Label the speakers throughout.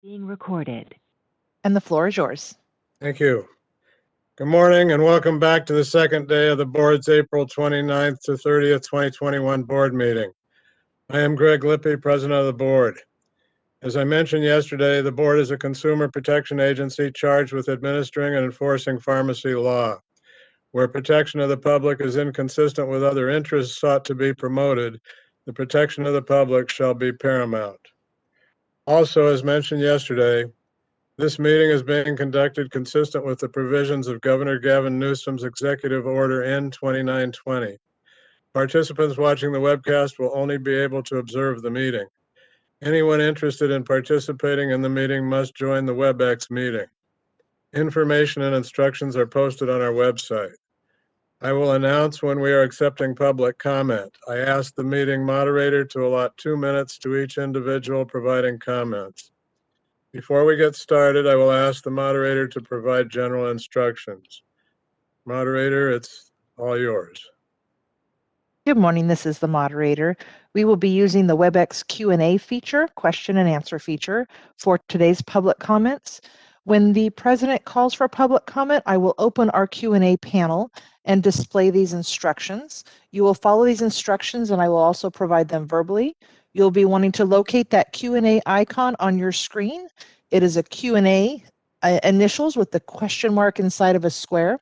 Speaker 1: Being recorded.
Speaker 2: And the floor is yours.
Speaker 3: Thank you. Good morning and welcome back to the second day of the board's April 29th to 30th, 2021 board meeting. I am Greg Lippy, president of the board. As I mentioned yesterday, the board is a consumer protection agency charged with administering and enforcing pharmacy law. Where protection of the public is inconsistent with other interests sought to be promoted, the protection of the public shall be paramount. Also, as mentioned yesterday, this meeting is being conducted consistent with the provisions of Governor Gavin Newsom's Executive Order N-2920. Participants watching the webcast will only be able to observe the meeting. Anyone interested in participating in the meeting must join the WebEx meeting. Information and instructions are posted on our website. I will announce when we are accepting public comment. I ask the meeting moderator to allot 2 minutes to each individual providing comments. Before we get started, I will ask the moderator to provide general instructions. Moderator, it's all yours.
Speaker 2: Good morning, this is the moderator. We will be using the WebEx Q&A feature, question and answer feature, for today's public comments. When the president calls for public comment, I will open our Q&A panel and display these instructions. You will follow these instructions and I will also provide them verbally. You'll be wanting to locate that Q&A icon on your screen. It is a Q&A initials with the question mark inside of a square.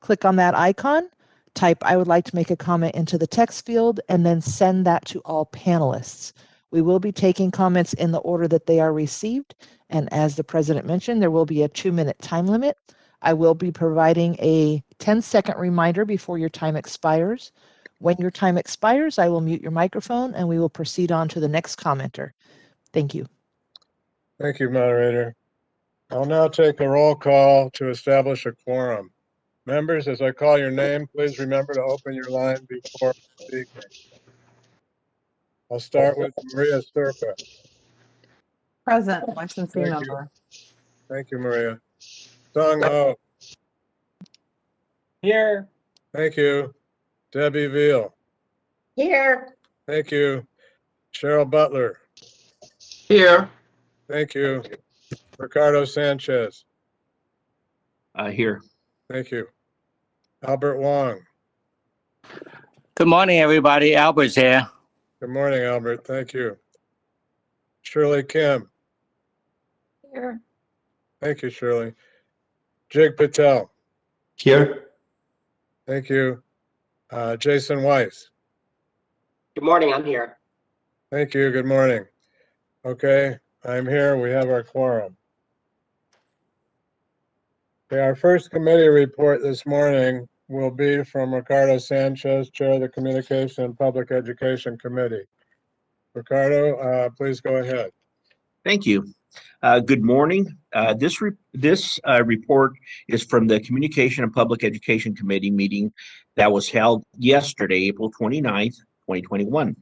Speaker 2: Click on that icon, type "I would like to make a comment" into the text field, and then send that to all panelists. We will be taking comments in the order that they are received, and as the president mentioned, there will be a 2-minute time limit. I will be providing a 10-second reminder before your time expires. When your time expires, I will mute your microphone and we will proceed on to the next commenter. Thank you.
Speaker 3: Thank you, moderator. I'll now take a roll call to establish a quorum. Members, as I call your name, please remember to open your line before speaking. I'll start with Maria Sturka.
Speaker 4: Present, licensee
Speaker 3: Thank
Speaker 4: member.
Speaker 3: Thank you, Maria. Sung Ho.
Speaker 4: Here.
Speaker 3: Thank you. Debbie Veal.
Speaker 4: Here.
Speaker 3: Thank you. Cheryl Butler.
Speaker 4: Here.
Speaker 3: Thank you. Ricardo Sanchez.
Speaker 5: Here.
Speaker 3: Thank you. Albert Wong.
Speaker 5: Good morning, everybody. Albert's here.
Speaker 3: Good morning, Albert. Thank you. Shirley Kim.
Speaker 4: Here.
Speaker 3: Thank you, Shirley. Jig Patel.
Speaker 6: Here.
Speaker 3: Thank you. Jason Weiss.
Speaker 7: Good morning, I'm here.
Speaker 3: Thank you. Good morning. Okay, I'm here. We have our quorum. Okay, our first committee report this morning will be from Ricardo Sanchez, Chair of the Communication and Public Education Committee. Ricardo, please go ahead.
Speaker 5: Thank you. Good morning. This report is from the Communication and Public Education Committee meeting that was held yesterday, April 29th, 2021.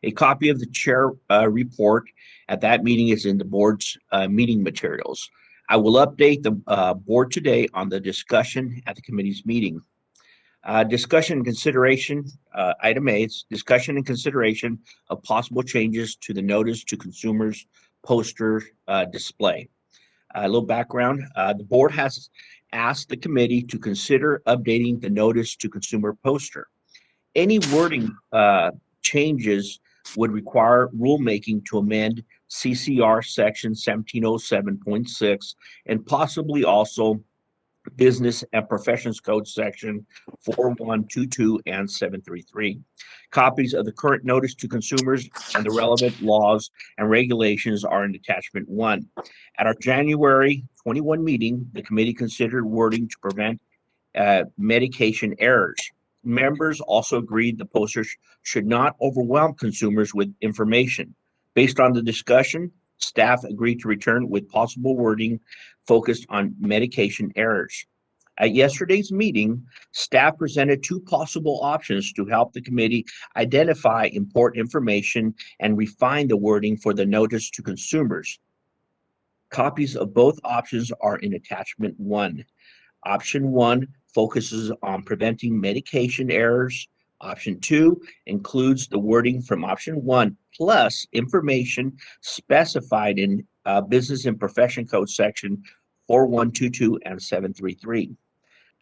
Speaker 5: A copy of the chair report at that meeting is in the board's meeting materials. I will update the board today on the discussion at the committee's meeting. Discussion and consideration, item A, is discussion and consideration of possible changes to the notice to consumers poster display. A little background, the board has asked the committee to consider updating the notice to consumer poster. Any wording changes would require rulemaking to amend CCR section 1707.6 and possibly also Business and Professions Code section 4122 and 733. Copies of the current notice to consumers and the relevant laws and regulations are in attachment 1. At our January 21 meeting, the committee considered wording to prevent medication errors. Members also agreed the posters should not overwhelm consumers with information. Based on the discussion, staff agreed to return with possible wording focused on medication errors. At yesterday's meeting, staff presented 2 possible options to help the committee identify important information and refine the wording for the notice to consumers. Copies of both options are in attachment 1. Option 1 focuses on preventing medication errors. Option 2 includes the wording from option 1 plus information specified in Business and Profession Code Section 4122 and 733.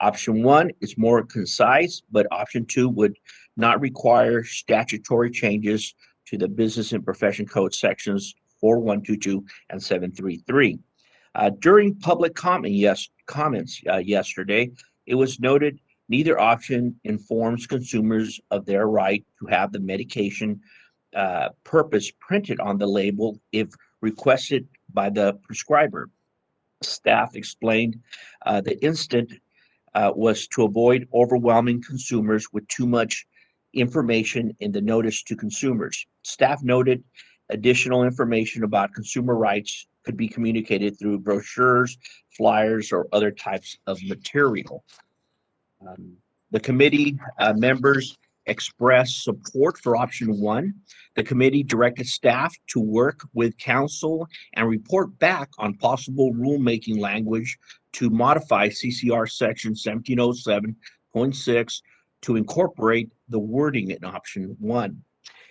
Speaker 5: Option 1 is more concise, but option 2 would not require statutory changes to the Business and Profession Code Sections 4122 and 733. During public comments yesterday, it was noted neither option informs consumers of their right to have the medication purpose printed on the label if requested by the prescriber. Staff explained the instant was to avoid overwhelming consumers with too much information in the notice to consumers. Staff noted additional information about consumer rights could be communicated through brochures, flyers, or other types of material. The committee members expressed support for option 1. The committee directed staff to work with council and report back on possible rulemaking language to modify CCR section 1707.6 to incorporate the wording in option 1.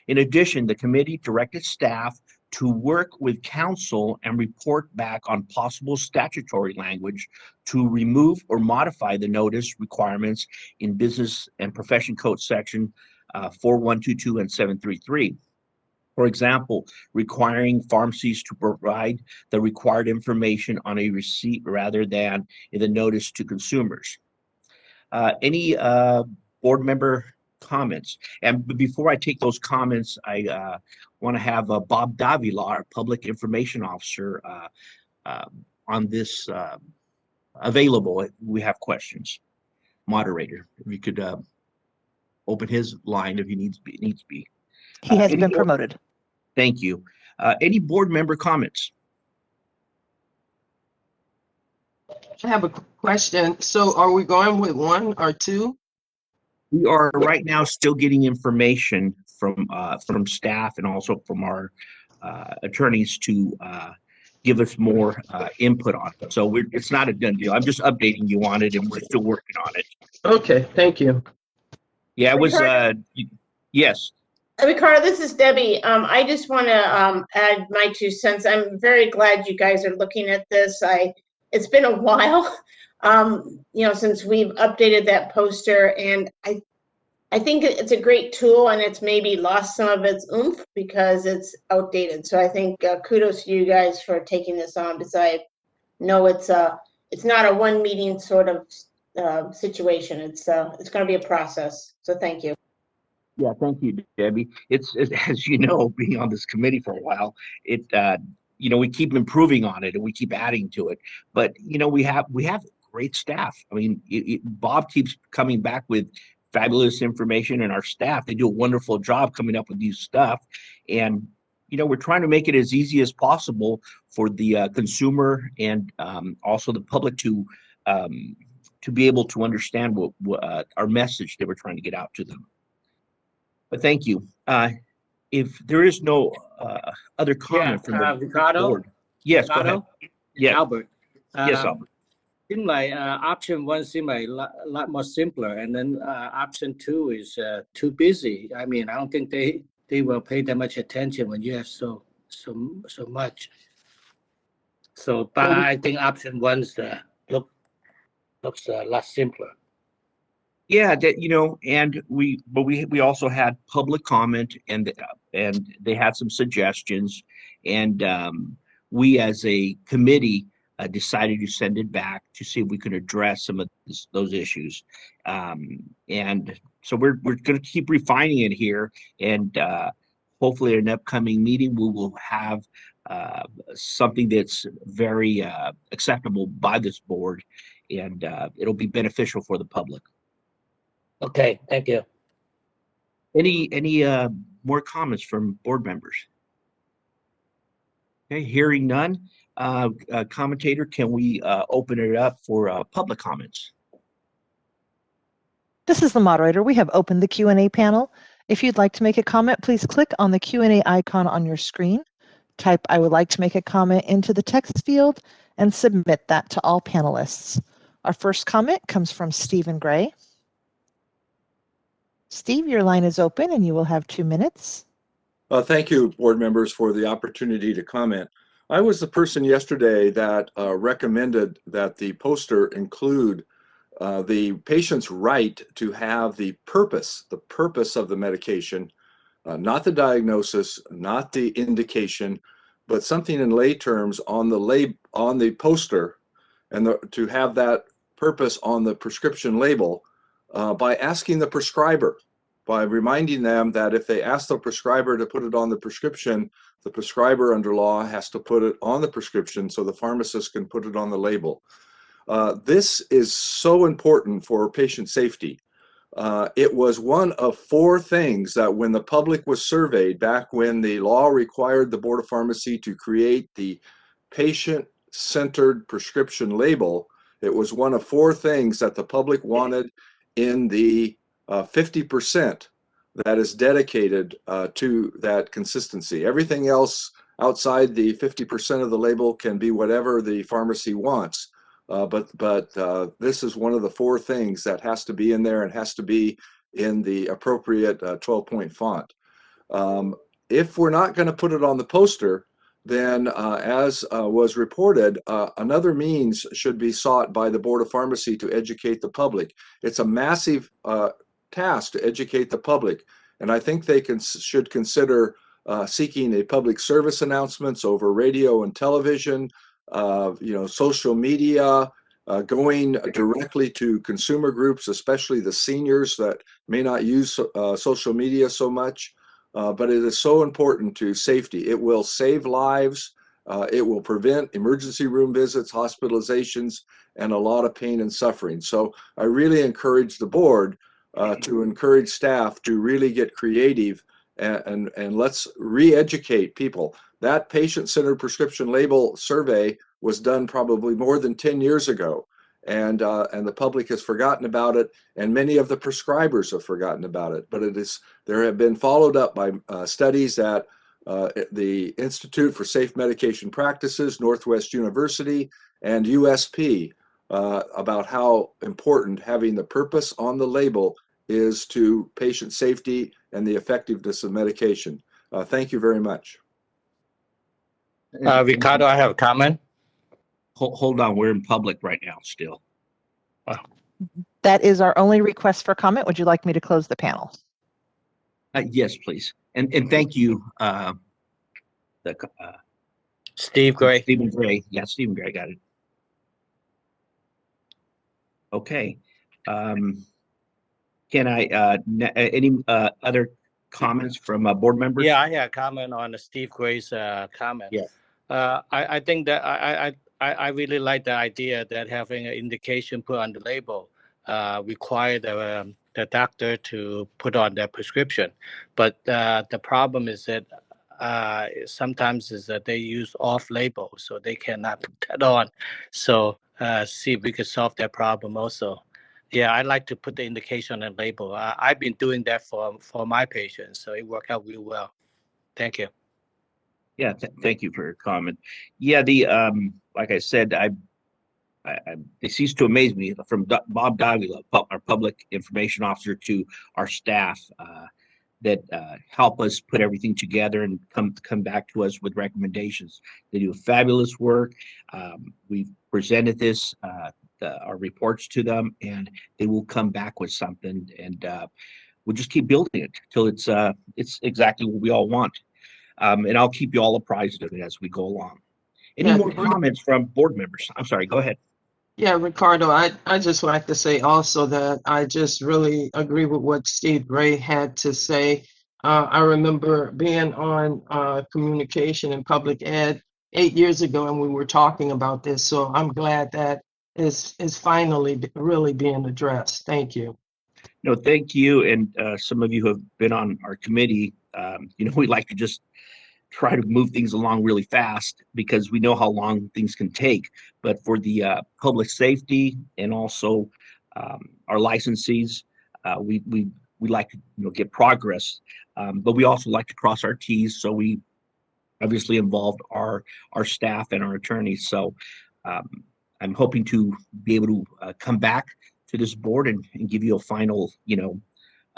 Speaker 5: In addition, the committee directed staff to work with council and report back on possible statutory language to remove or modify the notice requirements in Business and Profession Code Section 4122 and 733. For example, requiring pharmacies to provide the required information on a receipt rather than in the notice to consumers. Any board member comments? And before I take those comments, I want to have Bob Davila, our Public Information Officer, on this available if we have questions. Moderator, if you could open his line if he needs to be.
Speaker 2: He has been promoted.
Speaker 5: Thank you. Any board member comments?
Speaker 1: I have a question. So are we going with 1 or 2?
Speaker 5: We are right now still getting information from staff and also from our attorneys to give us more input on it. So it's not a done deal. I'm just updating you on it, and we're still working on it.
Speaker 1: Okay, thank you.
Speaker 5: Yeah, it was. Yes.
Speaker 6: Ricardo, this is Debbie. I just want to add my 2 cents. I'm very glad you guys are looking at this. It's been a while, since we've updated that poster, and I think it's a great tool, and it's maybe lost some of its oomph because it's outdated. So I think kudos to you guys for taking this on, because I know it's not a one meeting sort of situation. It's going to be a process. So thank you.
Speaker 5: Yeah, thank you, Debbie. It's as you know, being on this committee for a while, we keep improving on it and we keep adding to it. But we have great staff. I mean, Bob keeps coming back with fabulous information, and our staff, they do a wonderful job coming up with new stuff. And we're trying to make it as easy as possible for the consumer and also the public to be able to understand what our message that we're trying to get out to them. But thank you. If there is no other comment from the
Speaker 8: Ricardo?
Speaker 5: board. Yes,
Speaker 8: Ricardo?
Speaker 5: go ahead. Yeah.
Speaker 8: Albert.
Speaker 5: Yes, Albert.
Speaker 8: Seems like option 1 seems like a lot more simpler, and then option 2 is too busy. I mean, I don't think they will pay that much attention when you have so much. So, but I think option 1's looks a lot simpler.
Speaker 5: Yeah, and we also had public comment, and they had some suggestions, and we as a committee decided to send it back to see if we could address some of those issues, and so we're going to keep refining it here, and hopefully in an upcoming meeting we will have something that's very acceptable by this board, and it'll be beneficial for the public.
Speaker 8: Okay, thank you.
Speaker 5: Any more comments from board members? Okay, hearing none. Commentator, can we open it up for public comments?
Speaker 2: This is the moderator. We have opened the Q&A panel. If you'd like to make a comment, please click on the Q&A icon on your screen. Type "I would like to make a comment" into the text field and submit that to all panelists. Our first comment comes from Stephen Gray. Steve, your line is open and you will have 2 minutes.
Speaker 9: Thank you, board members, for the opportunity to comment. I was the person yesterday that recommended that the poster include the patient's right to have the purpose of the medication, not the diagnosis, not the indication, but something in lay terms on the poster, and to have that purpose on the prescription label by asking the prescriber, by reminding them that if they ask the prescriber to put it on the prescription, the prescriber under law has to put it on the prescription so the pharmacist can put it on the label. This is so important for patient safety. It was one of 4 things that when the public was surveyed back when the law required the Board of Pharmacy to create the patient-centered prescription label, it was one of 4 things that the public wanted in the 50% that is dedicated to that consistency. Everything else outside the 50% of the label can be whatever the pharmacy wants. But this is one of the 4 things that has to be in there and has to be in the appropriate 12-point font. If we're not going to put it on the poster, then as was reported, another means should be sought by the Board of Pharmacy to educate the public. It's a massive task to educate the public, and I think they should consider seeking a public service announcements over radio and television, social media, going directly to consumer groups, especially the seniors that may not use social media so much. But it is so important to safety. It will save lives. It will prevent emergency room visits, hospitalizations, and a lot of pain and suffering. So I really encourage the board to encourage staff to really get creative and let's re-educate people. That patient-centered prescription label survey was done probably more than 10 years ago, and the public has forgotten about it, and many of the prescribers have forgotten about it. But there have been followed up by studies at the Institute for Safe Medication Practices, Northwest University, and USP about how important having the purpose on the label is to patient safety and the effectiveness of medication. Thank you very much.
Speaker 8: Ricardo, I have a comment.
Speaker 5: Hold on, we're in public right now still.
Speaker 2: That is our only request for comment. Would you like me to close the panel?
Speaker 5: Yes, please. And thank you,
Speaker 8: Steve Gray.
Speaker 5: Stephen Gray. Yeah, Stephen Gray got it. Okay. Can I, any other comments from board members?
Speaker 8: Yeah, I had a comment on Steve Gray's comment.
Speaker 5: Yeah.
Speaker 8: I think that I really like the idea that having an indication put on the label require the doctor to put on their prescription. But the problem is that sometimes is that they use off-label, so they cannot put that on. So see if we could solve that problem also. Yeah, I like to put the indication on the label. I've been doing that for my patients, so it worked out really well. Thank you.
Speaker 5: Yeah, thank you for your comment. Yeah, like I said, it ceased to amaze me from Bob Davila, our public information officer, to our staff that help us put everything together and come back to us with recommendations. They do fabulous work. We've presented our reports to them, and they will come back with something, and we'll just keep building it till it's exactly what we all want. And I'll keep you all apprised of it as we go along. Any more comments from board members? I'm sorry, go ahead.
Speaker 1: Yeah, Ricardo, I just like to say also that I just really agree with what Steve Gray had to say. I remember being on communication and public ed 8 years ago, and we were talking about this. So I'm glad that is finally really being addressed. Thank you.
Speaker 5: No, thank you. And some of you who have been on our committee, we like to just try to move things along really fast because we know how long things can take. But for the public safety and also our licensees, we like to get progress, but we also like to cross our T's. So we obviously involved our staff and our attorneys. So I'm hoping to be able to come back to this board and give you a final,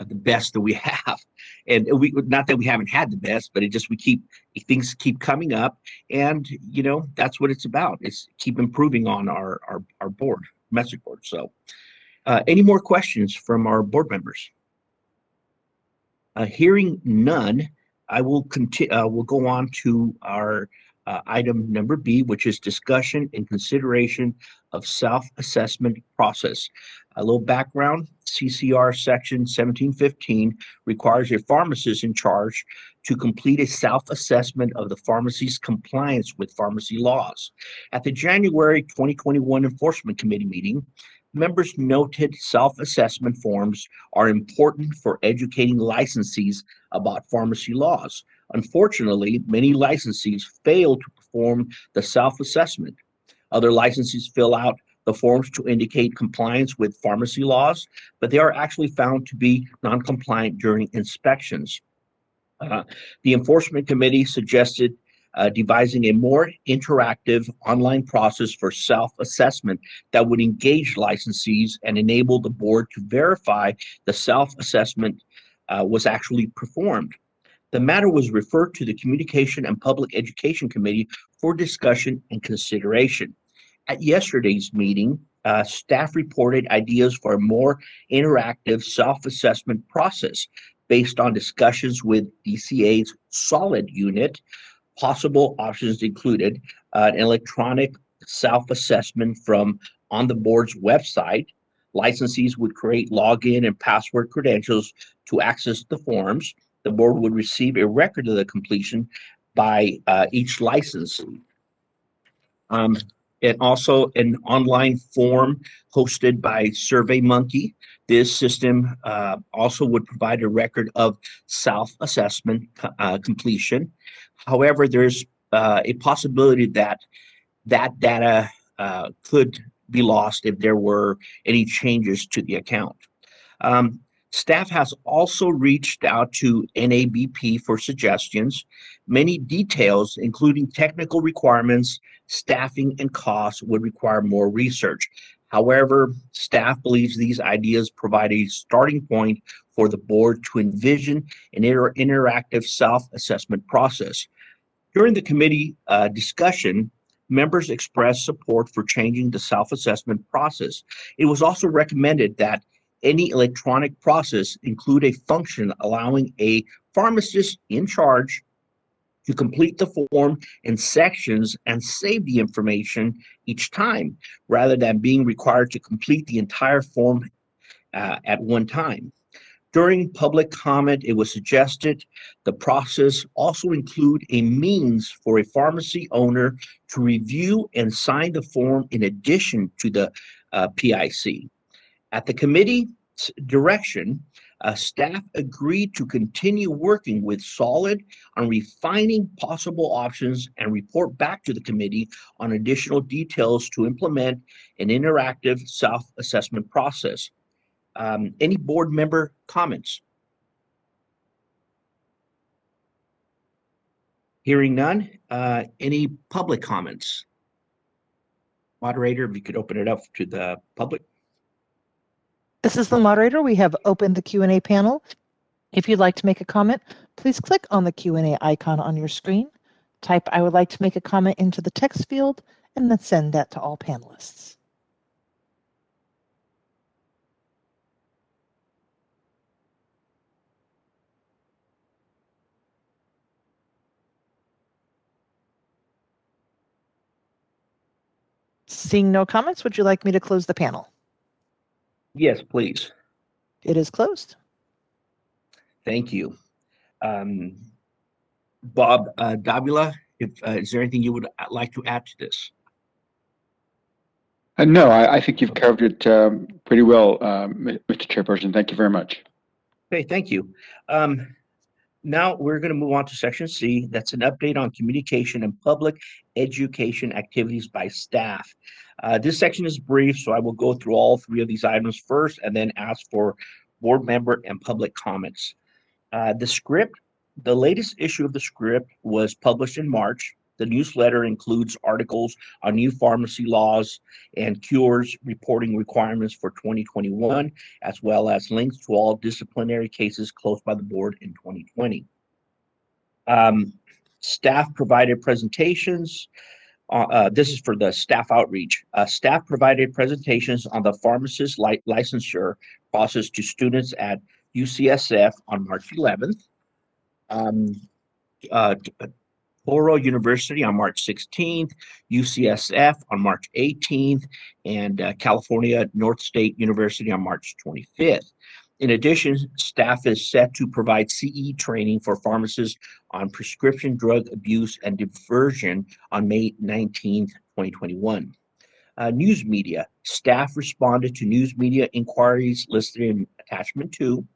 Speaker 5: the best that we have. And we, not that we haven't had the best, but things keep coming up, and that's what it's about. It's keep improving on our board, message board. So any more questions from our board members? Hearing none, I will continue. We'll go on to our item number B, which is discussion and consideration of self-assessment process. A little background: CCR section 1715 requires a pharmacist in charge to complete a self-assessment of the pharmacy's compliance with pharmacy laws. At the January 2021 Enforcement Committee meeting, members noted self-assessment forms are important for educating licensees about pharmacy laws. Unfortunately, many licensees fail to perform the self-assessment. Other licensees fill out the forms to indicate compliance with pharmacy laws, but they are actually found to be non-compliant during inspections. The Enforcement Committee suggested devising a more interactive online process for self-assessment that would engage licensees and enable the board to verify the self-assessment was actually performed. The matter was referred to the Communication and Public Education Committee for discussion and consideration. At yesterday's meeting, staff reported ideas for a more interactive self-assessment process based on discussions with DCA's SOLID unit. Possible options included an electronic self-assessment from on the board's website. Licensees would create login and password credentials to access the forms. The board would receive a record of the completion by each licensee. And also an online form hosted by SurveyMonkey. This system also would provide a record of self-assessment completion. However, there's a possibility that data could be lost if there were any changes to the account. Staff has also reached out to NABP for suggestions. Many details, including technical requirements, staffing, and costs, would require more research. However, staff believes these ideas provide a starting point for the board to envision an interactive self-assessment process. During the committee discussion, members expressed support for changing the self-assessment process. It was also recommended that any electronic process include a function allowing a pharmacist in charge to complete the form in sections and save the information each time, rather than being required to complete the entire form at one time. During public comment, it was suggested the process also include a means for a pharmacy owner to review and sign the form in addition to the PIC. At the committee's direction, staff agreed to continue working with SOLID on refining possible options and report back to the committee on additional details to implement an interactive self-assessment process. Any board member comments? Hearing none, any public comments? Moderator, if you could open it up to the public.
Speaker 2: This is the moderator. We have opened the Q&A panel. If you'd like to make a comment, please click on the Q&A icon on your screen, type "I would like to make a comment" into the text field, and then send that to all panelists. Seeing no comments, would you like me to close the panel?
Speaker 5: Yes, please.
Speaker 2: It is closed.
Speaker 5: Thank you. Bob Davila, is there anything you would like to add to this?
Speaker 10: No, I think you've covered it pretty well, Mr. Chairperson. Thank you very much.
Speaker 5: Okay, thank you. Now we're going to move on to section C. That's an update on communication and public education activities by staff. This section is brief, so I will go through all three of these items first and then ask for board member and public comments. The latest issue of the script was published in March. The newsletter includes articles on new pharmacy laws and cures reporting requirements for 2021, as well as links to all disciplinary cases closed by the board in 2020. Staff provided presentations. This is for the staff outreach. Staff provided presentations on the pharmacist licensure process to students at UCSF on March 11th. Toro University on March 16th, UCSF on March 18th, and California North State University on March 25th. In addition, staff is set to provide CE training for pharmacists on prescription drug abuse and diversion on May 19th, 2021. News media. Staff responded to news media inquiries listed in attachment 2.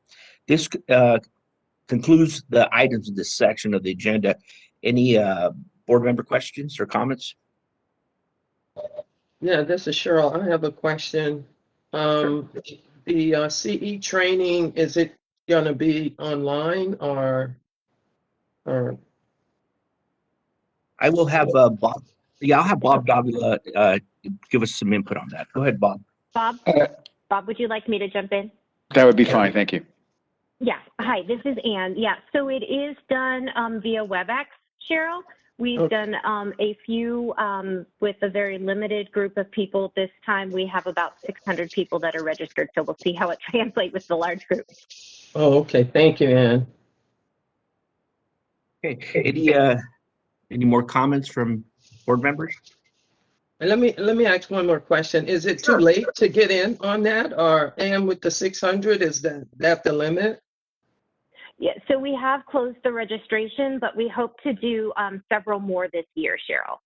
Speaker 5: This concludes the items in this section of the agenda. Any board member questions or comments?
Speaker 1: Yeah, this is Cheryl. I have a question. The CE training, is it going to be online or?
Speaker 5: I will have Bob. Yeah, I'll have Bob Davila give us some input on that. Go ahead, Bob.
Speaker 11: Bob, would you like me to jump in?
Speaker 10: That would be fine. Thank you.
Speaker 11: Yeah. Hi, this is Ann. Yeah. So it is done via WebEx, Cheryl. We've done a few with a very limited group of people. This time we have about 600 people that are registered. So we'll see how it translates with the large group.
Speaker 1: Oh, okay. Thank you, Ann.
Speaker 5: Okay. Any more comments from board members?
Speaker 1: And let me ask one more question. Is it too late to get in on that, or and with the 600, is that the limit?
Speaker 11: Yeah, so we have closed the registration, but we hope to do several more this year, Cheryl.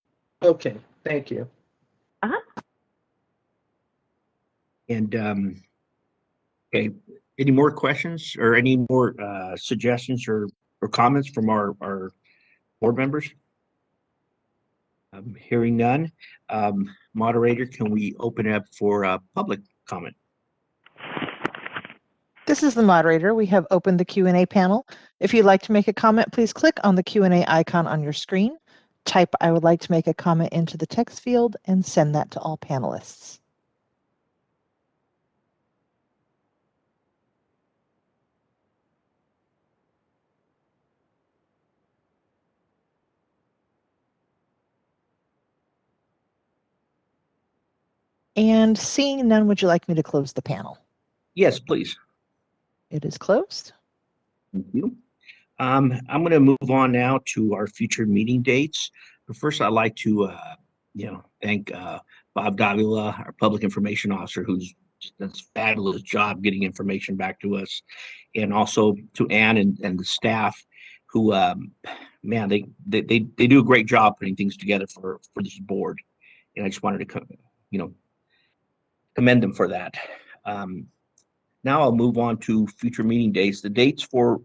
Speaker 1: Okay, thank you.
Speaker 5: And okay, any more questions or any more suggestions or comments from our board members? Hearing none. Moderator, can we open it up for public comment?
Speaker 2: This is the moderator. We have opened the Q&A panel. If you'd like to make a comment, please click on the Q&A icon on your screen. Type "I would like to make a comment" into the text field and send that to all panelists. And seeing none, would you like me to close the panel?
Speaker 5: Yes, please.
Speaker 2: It is closed.
Speaker 5: Thank you. I'm going to move on now to our future meeting dates. But first, I'd like to, thank Bob Davila, our Public Information Officer, who's done a fabulous job getting information back to us, and also to Ann and the staff, who, man, they do a great job putting things together for this board, and I just wanted to, commend them for that. Now I'll move on to future meeting dates. The dates for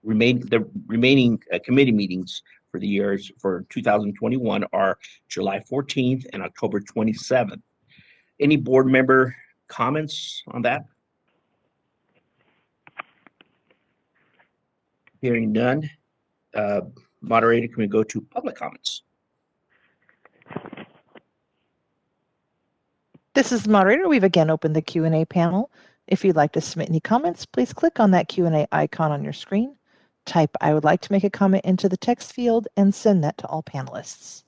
Speaker 5: remaining committee meetings for the years for 2021 are July 14th and October 27th. Any board member comments on that? Hearing none. Moderator, can we go to public comments?
Speaker 2: This is the moderator. We've again opened the Q&A panel. If you'd like to submit any comments, please click on that Q&A icon on your screen. Type "I would like to make a comment" into the text field and send that to all panelists.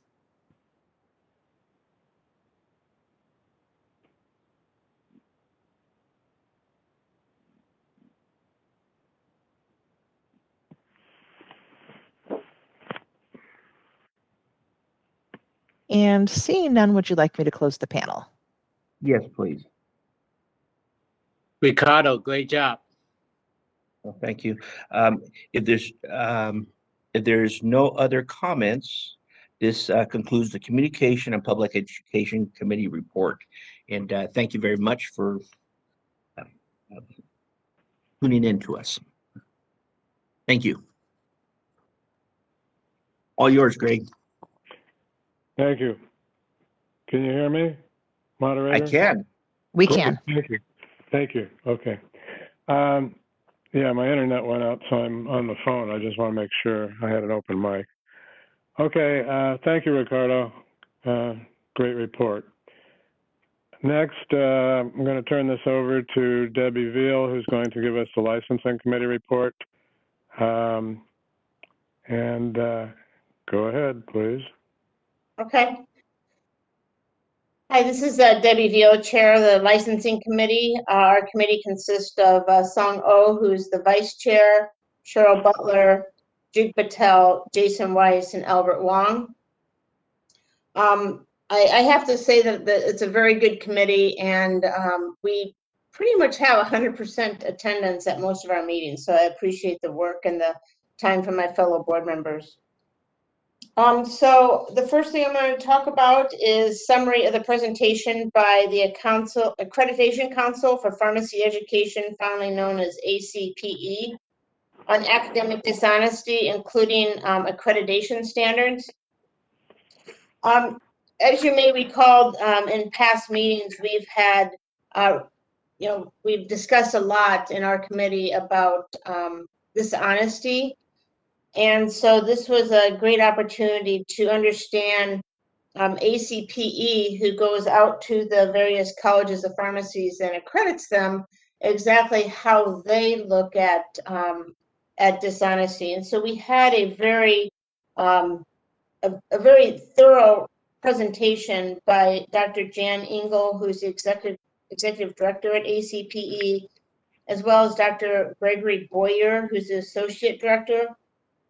Speaker 2: And seeing none, would you like me to close the panel?
Speaker 5: Yes, please.
Speaker 8: Ricardo, great job.
Speaker 5: Well, thank you. If there's no other comments, this concludes the Communication and Public Education Committee report. And thank you very much for tuning in to us. Thank you. All yours, Greg.
Speaker 3: Thank you. Can you hear me, moderator?
Speaker 5: I can.
Speaker 2: We
Speaker 3: Cool.
Speaker 2: can.
Speaker 3: Thank you. Thank you. Okay. Yeah, my internet went out, so I'm on the phone. I just want to make sure I had an open mic. Okay, thank you, Ricardo. Great report. Next, I'm going to turn this over to Debbie Veal, who's going to give us the licensing committee report. Go ahead, please.
Speaker 6: Okay. Hi, this is Debbie Veal, Chair of the Licensing Committee. Our committee consists of Song Oh, who's the Vice Chair, Cheryl Butler, Jig Patel, Jason Weiss, and Albert Wong. I have to say that it's a very good committee, and we pretty much have 100% attendance at most of our meetings, so I appreciate the work and the time from my fellow board members. So the first thing I'm going to talk about is summary of the presentation by the Accreditation Council for Pharmacy Education, formerly known as ACPE, on academic dishonesty, including accreditation standards. As you may recall, in past meetings, we've had, we've discussed a lot in our committee about dishonesty. And so this was a great opportunity to understand ACPE, who goes out to the various colleges of pharmacies and accredits them, exactly how they look at dishonesty. And so we had a very thorough presentation by Dr. Jan Engel, who's the executive director at ACPE, as well as Dr. Gregory Boyer, who's the associate director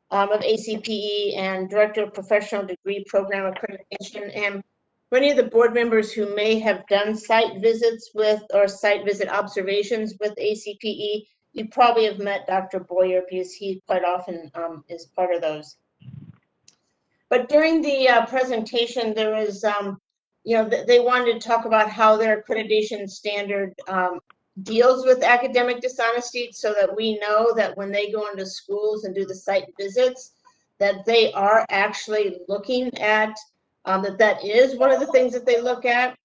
Speaker 6: of ACPE and director of professional degree program accreditation. And for any of the board members who may have done site visits with or site visit observations with ACPE, you probably have met Dr. Boyer because he quite often is part of those. But during the presentation, there was, they wanted to talk about how their accreditation standard deals with academic dishonesty, so that we know that when they go into schools and do the site visits, that they are actually looking at, that is one of the things that they look at.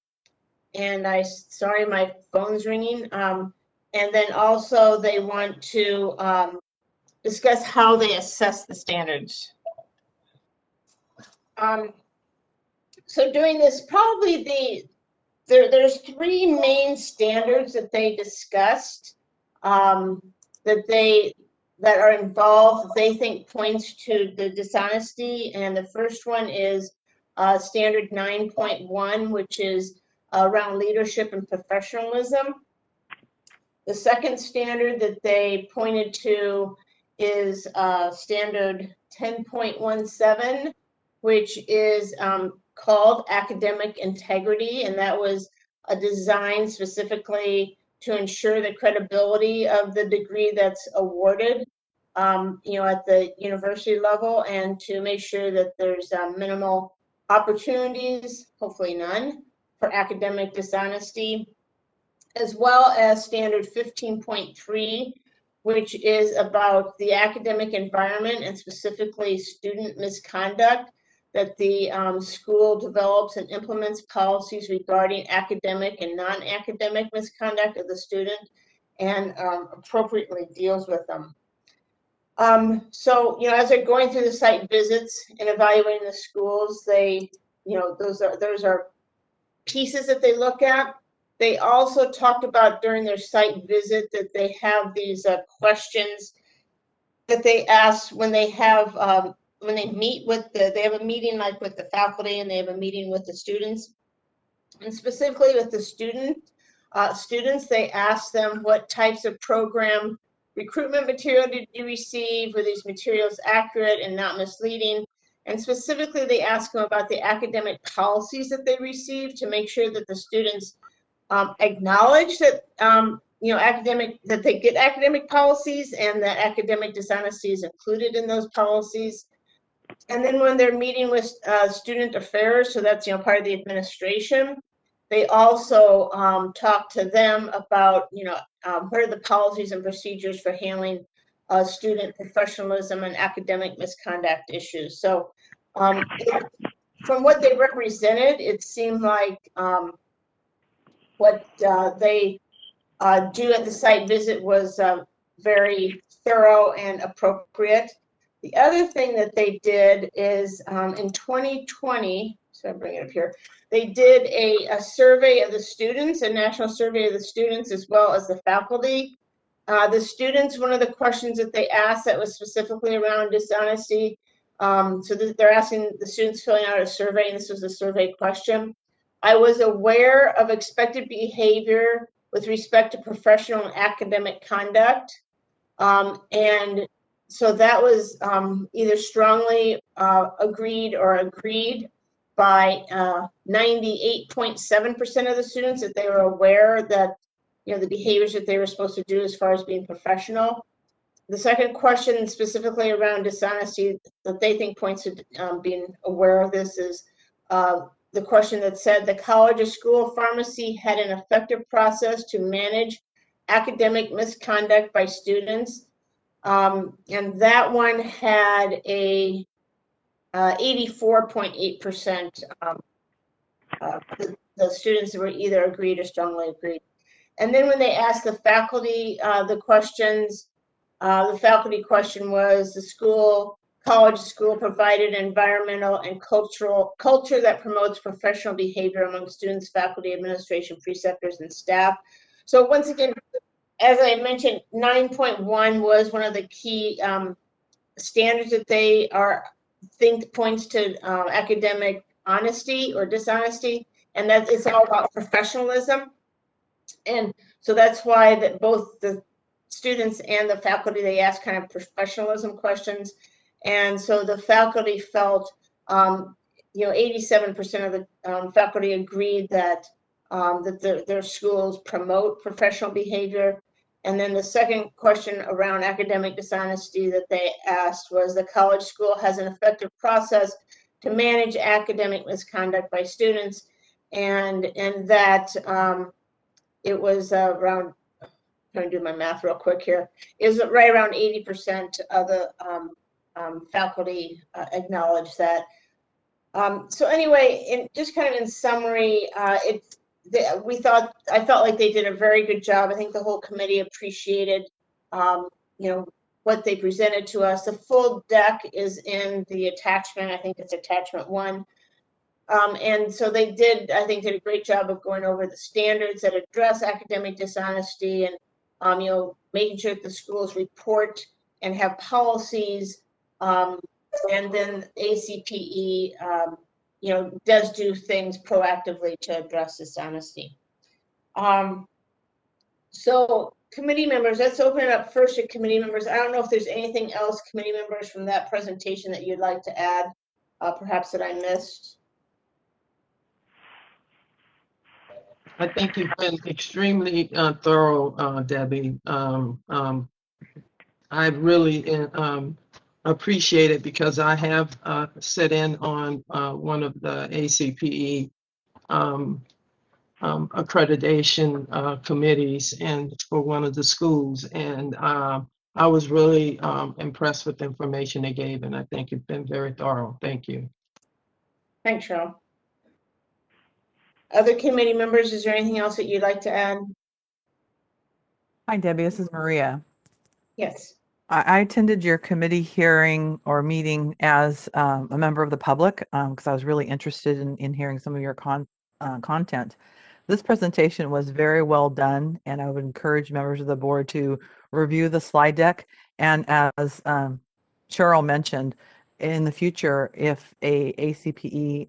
Speaker 6: And sorry, my phone's ringing. And then also they want to discuss how they assess the standards. So during this, probably there's three main standards that they discussed that are involved, they think points to the dishonesty. And the first one is standard 9.1, which is around leadership and professionalism. The second standard that they pointed to is standard 10.17, which is called academic integrity, and that was a design specifically to ensure the credibility of the degree that's awarded, at the university level, and to make sure that there's minimal opportunities, hopefully none, for academic dishonesty, as well as standard 15.3, which is about the academic environment and specifically student misconduct, that the school develops and implements policies regarding academic and non-academic misconduct of the student and appropriately deals with them. So, as they're going through the site visits and evaluating the schools, they, those are pieces that they look at. They also talked about during their site visit that they have these questions that they ask when they have when they meet with they have a meeting like with the faculty, and they have a meeting with the students. And specifically with the students, they ask them what types of program recruitment material did you receive? Were these materials accurate and not misleading? And specifically, they ask them about the academic policies that they received to make sure that the students acknowledge that that they get academic policies and that academic dishonesty is included in those policies. And then when they're meeting with student affairs, so that's part of the administration, they also talk to them about what are the policies and procedures for handling student professionalism and academic misconduct issues. So from what they represented, it seemed like what they do at the site visit was very thorough and appropriate. The other thing that they did is in 2020, so I bring it up here, they did a survey of the students, a national survey of the students as well as the faculty. The students, one of the questions that they asked that was specifically around dishonesty, they're asking the students filling out a survey, and this was a survey question. I was aware of expected behavior with respect to professional and academic conduct. And so that was either strongly agreed or agreed by 98.7% of the students that they were aware that, you know, the behaviors that they were supposed to do as far as being professional. The second question specifically around dishonesty that they think points to being aware of this is the question that said the College or School of Pharmacy had an effective process to manage academic misconduct by students. And that one had a 84.8%. The students were either agreed or strongly agreed. And then when they asked the faculty the questions, the faculty question was the college school provided environmental and culture that promotes professional behavior among students, faculty, administration, preceptors, and staff. So once again, as I mentioned, 9.1 was one of the key standards that they think points to academic honesty or dishonesty, and that it's all about professionalism. And so that's why that both the students and the faculty, they asked kind of professionalism questions. And so the faculty felt, 87% of the faculty agreed that their schools promote professional behavior. And then the second question around academic dishonesty that they asked was the college school has an effective process to manage academic misconduct by students, and that it was around, I'm trying to do my math real quick here, is right around 80% of the faculty acknowledged that. So anyway, just kind of in summary, I felt like they did a very good job. I think the whole committee appreciated, what they presented to us. The full deck is in the attachment. I think it's attachment 1. And so they did a great job of going over the standards that address academic dishonesty and, making sure that the schools report and have policies. And then ACPE, does do things proactively to address dishonesty. So committee members, let's open it up first to committee members. I don't know if there's anything else, committee members, from that presentation that you'd like to add, perhaps that I missed.
Speaker 1: I think you've been extremely thorough, Debbie. I really appreciate it because I have sat in on one of the ACPE accreditation committees and for one of the schools, and I was really impressed with the information they gave, and I think you've been very thorough. Thank you.
Speaker 6: Thanks, Cheryl. Other committee members, is there anything else that you'd like to add?
Speaker 4: Hi, Debbie. This is Maria.
Speaker 6: Yes.
Speaker 4: I attended your committee hearing or meeting as a member of the public because I was really interested in hearing some of your content. This presentation was very well done, and I would encourage members of the board to review the slide deck. And as Cheryl mentioned, in the future, if a ACPE,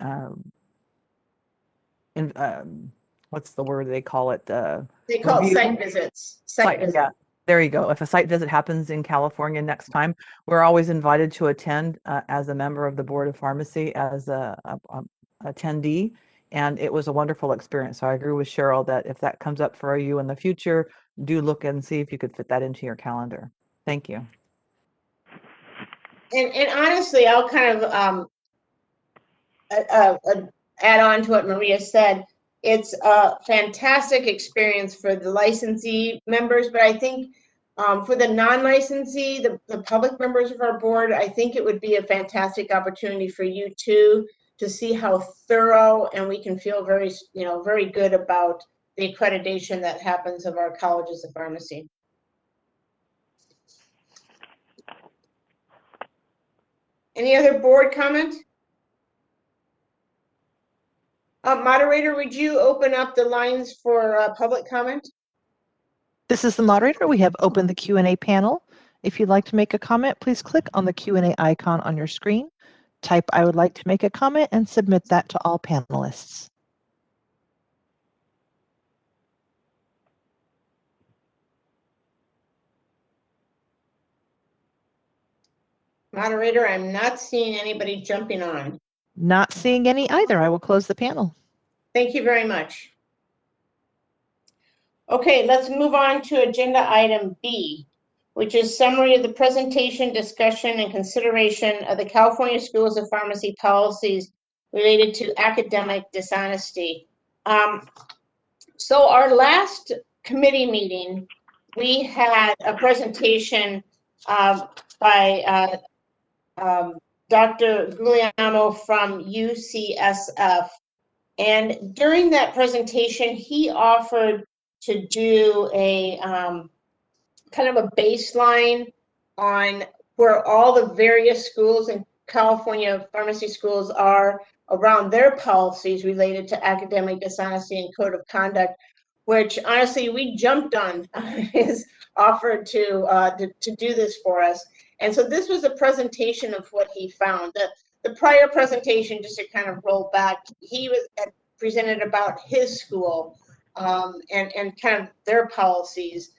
Speaker 4: what's the word they call it?
Speaker 6: They call it site visits. Site visits.
Speaker 4: Yeah. There you go. If a site visit happens in California next time, we're always invited to attend as a member of the Board of Pharmacy as a attendee, and it was a wonderful experience. So I agree with Cheryl that if that comes up for you in the future, do look and see if you could fit that into your calendar. Thank you.
Speaker 6: And honestly, I'll kind of add on to what Maria said. It's a fantastic experience for the licensee members, but I think for the non-licensee, the public members of our board, I think it would be a fantastic opportunity for you too to see how thorough, and we can feel very, very good about the accreditation that happens of our colleges of pharmacy. Any other board comment? Moderator, would you open up the lines for public comment?
Speaker 2: This is the moderator. We have opened the Q&A panel. If you'd like to make a comment, please click on the Q&A icon on your screen. Type "I would like to make a comment" and submit that to all panelists.
Speaker 6: Moderator, I'm not seeing anybody jumping on.
Speaker 2: Not seeing any either. I will close the panel.
Speaker 6: Thank you very much. Okay, let's move on to agenda item B, which is summary of the presentation, discussion, and consideration of the California Schools of Pharmacy policies related to academic dishonesty. So our last committee meeting, we had a presentation by Dr. Guglielmo from UCSF. And during that presentation, he offered to do a kind of a baseline on where all the various schools in California pharmacy schools are around their policies related to academic dishonesty and code of conduct, which honestly we jumped on his offer to do this for us. And so this was a presentation of what he found. The prior presentation, just to kind of roll back, he was presented about his school and kind of their policies.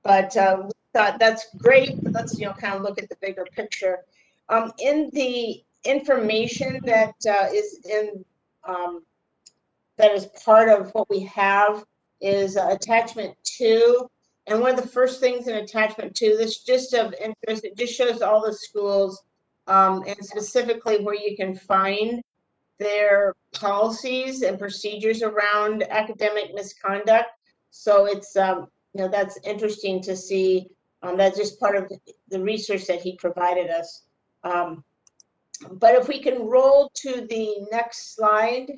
Speaker 6: But we thought that's great, but let's kind of look at the bigger picture. In the information that is in that is part of what we have is attachment 2. And one of the first things in attachment 2, this just of interest, it just shows all the schools and specifically where you can find their policies and procedures around academic misconduct. So it's that's interesting to see. That's just part of the research that he provided us. But if we can roll to the next slide.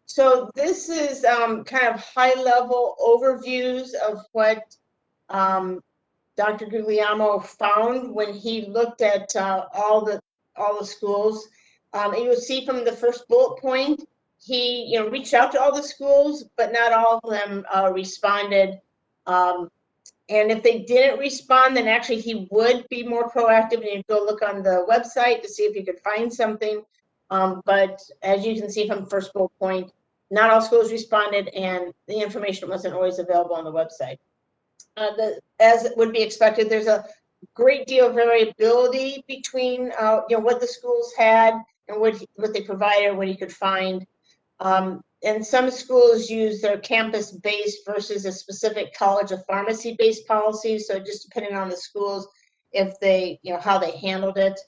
Speaker 6: So this is kind of high-level overviews of what Dr. Guglielmo found when he looked at all the schools. And you'll see from the first bullet point, he reached out to all the schools, but not all of them responded. And if they didn't respond, then actually he would be more proactive and he'd go look on the website to see if he could find something. But as you can see from the first bullet point, not all schools responded and the information wasn't always available on the website. As would be expected, there's a great deal of variability between what the schools had and what they provided, what you could find. And some schools use their campus-based versus a specific college of pharmacy-based policies. So just depending on the schools, if they, how they handled it.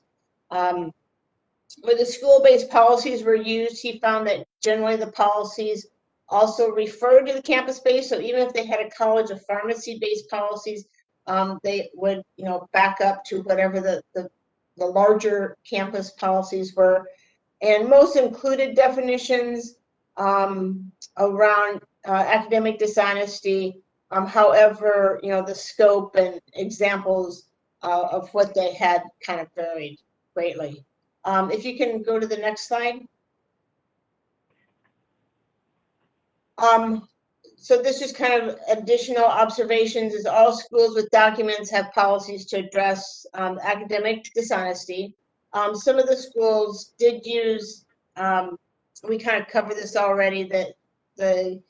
Speaker 6: Where the school-based policies were used, he found that generally the policies also referred to the campus-based. So even if they had a college of pharmacy-based policies, they would, back up to whatever the larger campus policies were. And most included definitions around academic dishonesty. However, the scope and examples of what they had kind of varied greatly. If you can go to the next slide. So this is kind of additional observations is all schools with documents have policies to address academic dishonesty. Some of the schools did use, we kind of covered this already, that the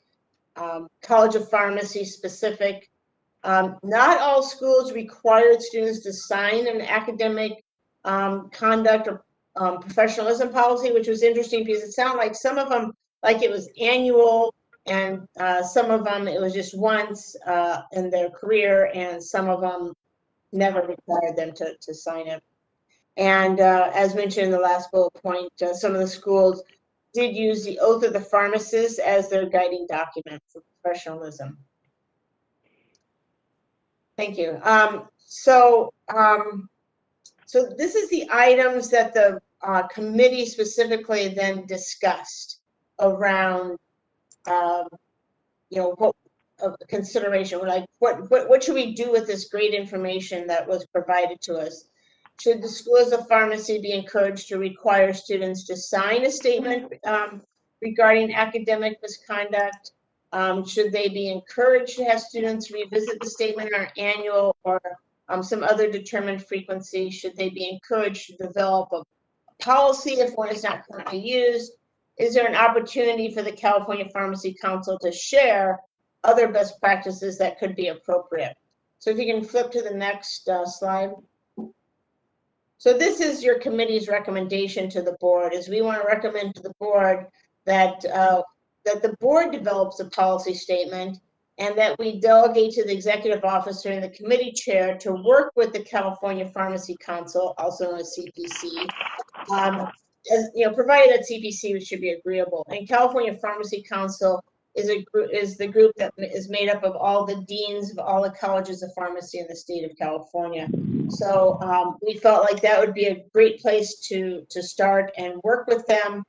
Speaker 6: College of Pharmacy specific. Not all schools required students to sign an academic conduct or professionalism policy, which was interesting because it sounded like some of them, like it was annual, and some of them it was just once in their career, and some of them never required them to sign it. And as mentioned in the last bullet point, some of the schools did use the oath of the pharmacist as their guiding document for professionalism. Thank you. So this is the items that the committee specifically then discussed around, what consideration. We're like, what should we do with this great information that was provided to us? Should the schools of pharmacy be encouraged to require students to sign a statement regarding academic misconduct? Should they be encouraged to have students revisit the statement on an annual or some other determined frequency? Should they be encouraged to develop a policy if one is not currently used? Is there an opportunity for the California Pharmacy Council to share other best practices that could be appropriate? So if you can flip to the next slide. So this is your committee's recommendation to the board, is we want to recommend to the board that that the board develops a policy statement and that we delegate to the executive officer and the committee chair to work with the California Pharmacy Council, also known as CPC, as provided that CPC should be agreeable. And California Pharmacy Council is the group that is made up of all the deans of all the colleges of pharmacy in the state of California. So we felt like that would be a great place to start and work with them.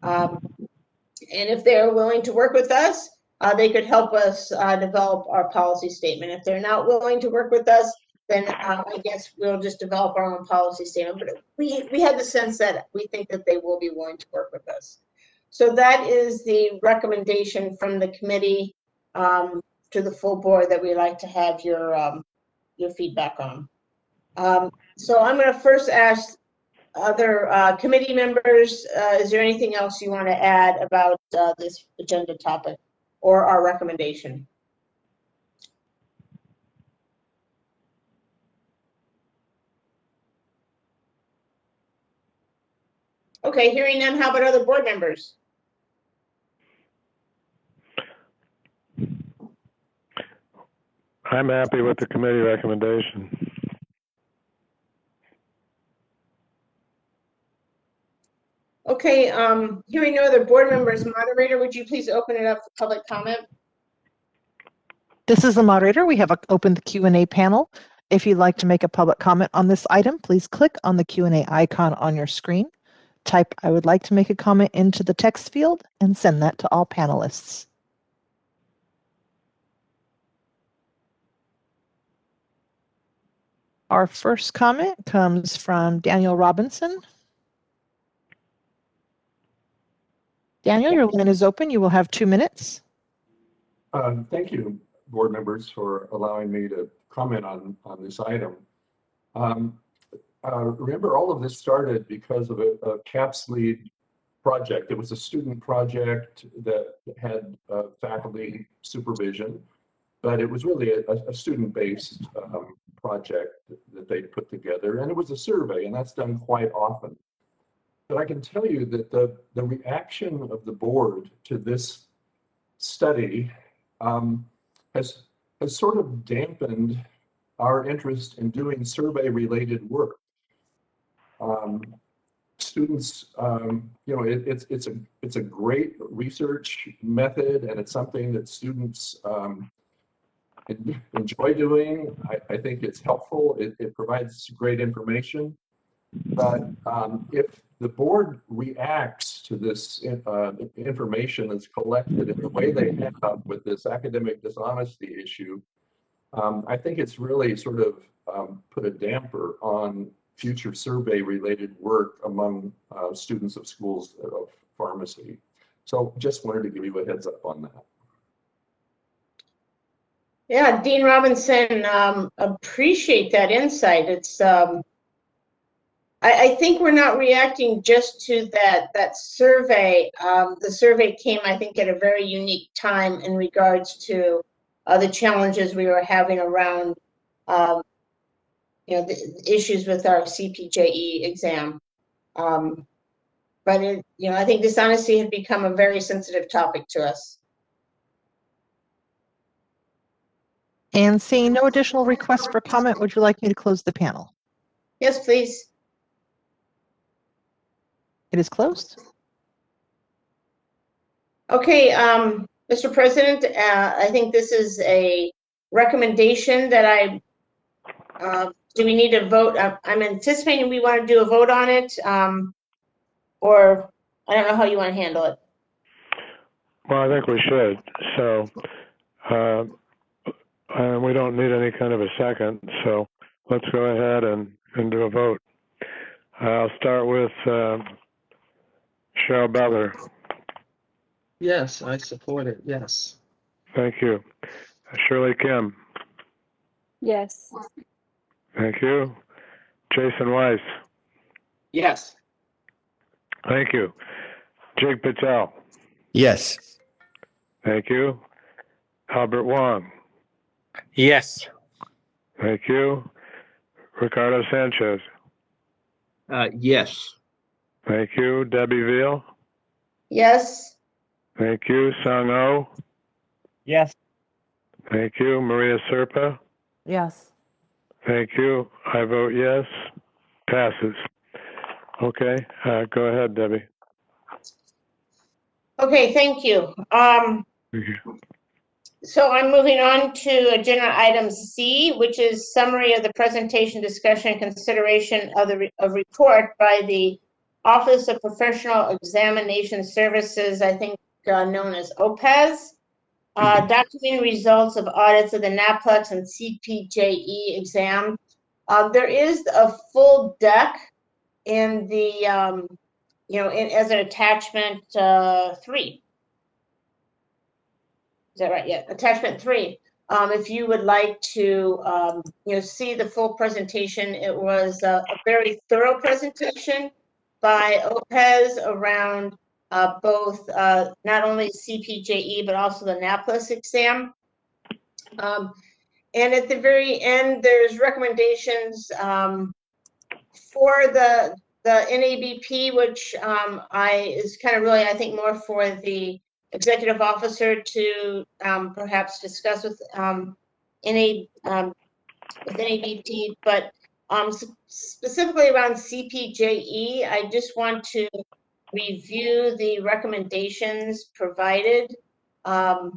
Speaker 6: And if they're willing to work with us, they could help us develop our policy statement. If they're not willing to work with us, then I guess we'll just develop our own policy statement. But we had the sense that we think that they will be willing to work with us. So that is the recommendation from the committee to the full board that we'd like to have your feedback on. So I'm going to first ask other committee members, is there anything else you want to add about this agenda topic or our recommendation? Okay, hearing none, how about other board members?
Speaker 3: I'm happy with the committee recommendation.
Speaker 6: Okay, hearing no other board members, moderator, would you please open it up for public comment?
Speaker 2: This is the moderator. We have opened the Q&A panel. If you'd like to make a public comment on this item, please click on the Q&A icon on your screen. Type "I would like to make a comment" into the text field and send that to all panelists. Our first comment comes from Daniel Robinson. Daniel, your line is open. You will have 2 minutes.
Speaker 12: Thank you, board members, for allowing me to comment on this item. Remember, all of this started because of a CAPS lead project. It was a student project that had faculty supervision, but it was really a student-based project that they put together, and it was a survey, and that's done quite often. But I can tell you that the reaction of the board to this study has sort of dampened our interest in doing survey-related work. Students, it's a great research method, and it's something that students enjoy doing. I think it's helpful. It provides great information. But if the board reacts to this information that's collected in the way they have with this academic dishonesty issue, I think it's really sort of put a damper on future survey-related work among students of schools of pharmacy. So just wanted to give you a heads up on that.
Speaker 6: Yeah, Dean Robinson, appreciate that insight. It's I think we're not reacting just to that survey. The survey came, I think, at a very unique time in regards to the challenges we were having around the issues with our CPJE exam. But I think dishonesty had become a very sensitive topic to us.
Speaker 2: And seeing no additional requests for comment, would you like me to close the panel?
Speaker 6: Yes, please.
Speaker 2: It is closed. Okay,
Speaker 6: Mr. President, I think this is a recommendation that do we need to vote? I'm anticipating we want to do a vote on it, or I don't know how you want to handle it.
Speaker 3: Well, I think we should. So we don't need any kind of a second. So let's go ahead and do a vote. I'll start with Cheryl Butler.
Speaker 1: Yes, I support it. Yes.
Speaker 3: Thank you. Shirley Kim.
Speaker 13: Yes.
Speaker 3: Thank you. Jason Weiss.
Speaker 7: Yes.
Speaker 3: Thank you. Jig Patel.
Speaker 14: Yes.
Speaker 3: Thank you. Albert Wong.
Speaker 14: Yes.
Speaker 3: Thank you. Ricardo Sanchez.
Speaker 5: Yes.
Speaker 3: Thank you. Debbie Veal.
Speaker 6: Yes.
Speaker 3: Thank you. Sung Oh.
Speaker 14: Yes.
Speaker 3: Thank you. Maria Serpa.
Speaker 4: Yes.
Speaker 3: Thank you. I vote yes. Passes. Okay. Go ahead, Debbie.
Speaker 6: Okay, thank you.
Speaker 3: Thank you.
Speaker 6: So I'm moving on to agenda item C, which is summary of the presentation, discussion, and consideration of the report by the Office of Professional Examination Services, I think known as OPES, documenting results of audits of the NAPLEX and CPJE exam. There is a full deck in the, as an attachment 3. Is that right? Yeah, attachment 3. If you would like to, see the full presentation, it was a very thorough presentation by OPES around both not only CPJE but also the NAPLES exam. And at the very end, there's recommendations for the NABP, which is kind of really, I think, more for the executive officer to perhaps discuss with NABP, but specifically around CPJE, I just want to review the recommendations provided in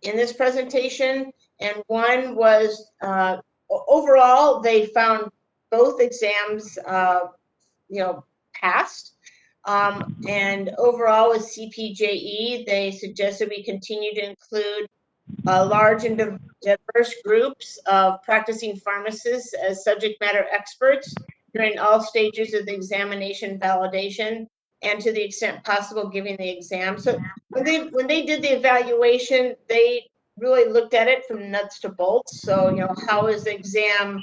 Speaker 6: this presentation. And one was overall, they found both exams, passed. And overall with CPJE, they suggested we continue to include large and diverse groups of practicing pharmacists as subject matter experts during all stages of the examination validation and to the extent possible giving the exam. So when they did the evaluation, they really looked at it from nuts to bolts. So, how is the exam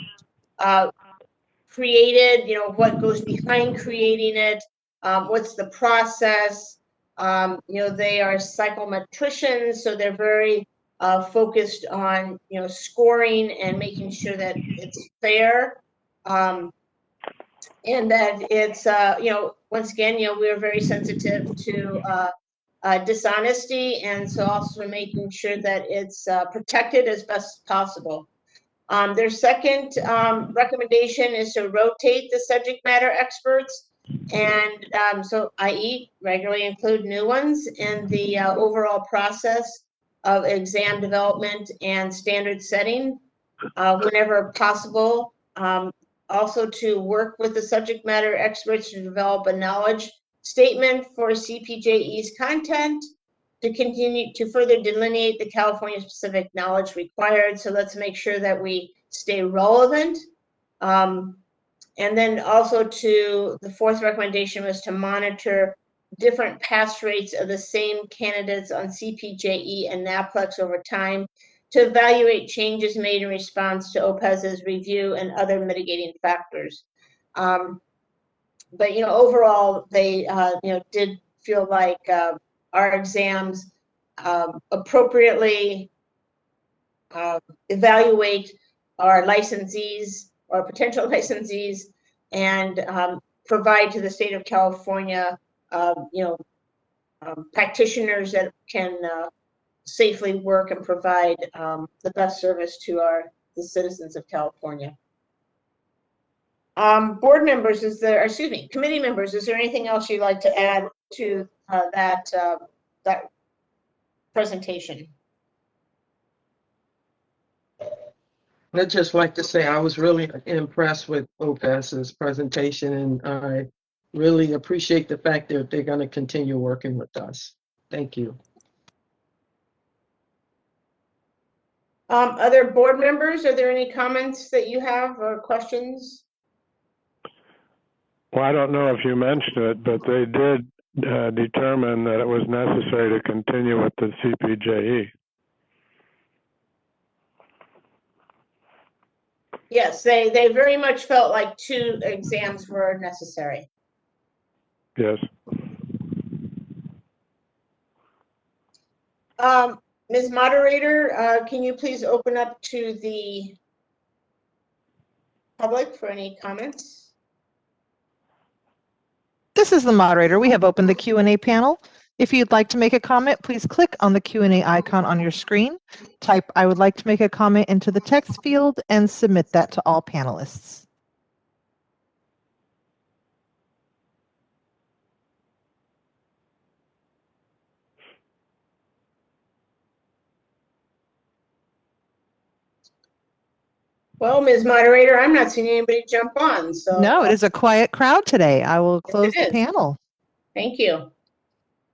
Speaker 6: created, what goes behind creating it, what's the process. They are psychometricians, so they're very focused on, scoring and making sure that it's fair. And that it's, once again, we're very sensitive to dishonesty, and so also making sure that it's protected as best as possible. Their second recommendation is to rotate the subject matter experts, and so i.e. regularly include new ones in the overall process of exam development and standard setting whenever possible. Also to work with the subject matter experts to develop a knowledge statement for CPJE's content, to continue to further delineate the California specific knowledge required. So let's make sure that we stay relevant. And then also the fourth recommendation was to monitor different pass rates of the same candidates on CPJE and NAPLEX over time to evaluate changes made in response to OPES's review and other mitigating factors. But, overall, they, did feel like our exams appropriately evaluate our licensees or potential licensees and provide to the state of California, practitioners that can safely work and provide the best service to the citizens of California. Board members, committee members, is there anything else you'd like to add to that presentation?
Speaker 1: I'd just like to say I was really impressed with OPES's presentation, and I really appreciate the fact that they're going to continue working with us. Thank you.
Speaker 6: Other board members, are there any comments that you have or questions?
Speaker 3: Well, I don't know if you mentioned it, but they did determine that it was necessary to continue with the CPJE.
Speaker 6: Yes, they very much felt like 2 exams were necessary.
Speaker 3: Yes.
Speaker 6: Ms. Moderator, can you please open up to the public for any comments?
Speaker 2: This is the moderator. We have opened the Q&A panel. If you'd like to make a comment, please click on the Q&A icon on your screen, type "I would like to make a comment" into the text field, and submit that to all panelists.
Speaker 6: Well, Ms. Moderator, I'm not seeing anybody jump on, so.
Speaker 2: No, it is a quiet crowd today. I will close the panel.
Speaker 6: Thank you.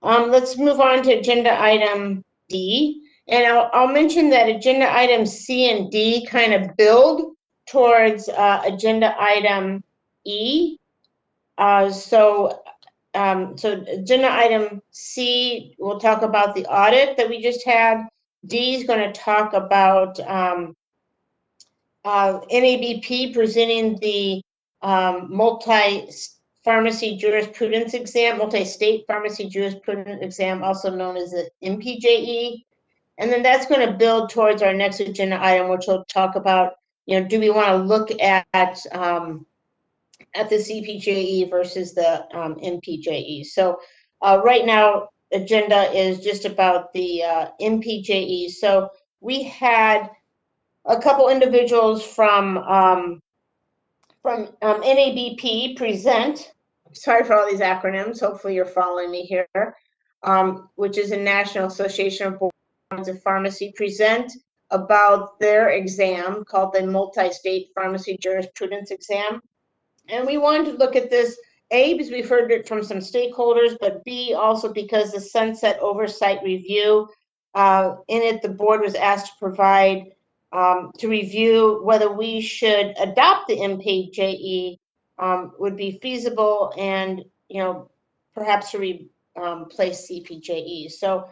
Speaker 6: Let's move on to agenda item D. And I'll mention that agenda item C and D kind of build towards agenda item E. So agenda item C, we'll talk about the audit that we just had. D is going to talk about NABP presenting the multi-pharmacy jurisprudence exam, multi-state pharmacy jurisprudence exam, also known as the MPJE. And then that's going to build towards our next agenda item, which will talk about, do we want to look at the CPJE versus the MPJE. So right now, agenda is just about the MPJE. So we had a couple individuals from NABP present. Sorry for all these acronyms. Hopefully you're following me here. Which is a National Association of Boards of Pharmacy, present about their exam called the Multi-State Pharmacy Jurisprudence Exam. And we wanted to look at this, A, because we've heard it from some stakeholders, but B, also because the Sunset Oversight Review, in it, the board was asked to provide, to review whether we should adopt the MPJE would be feasible, and, perhaps to replace CPJE. So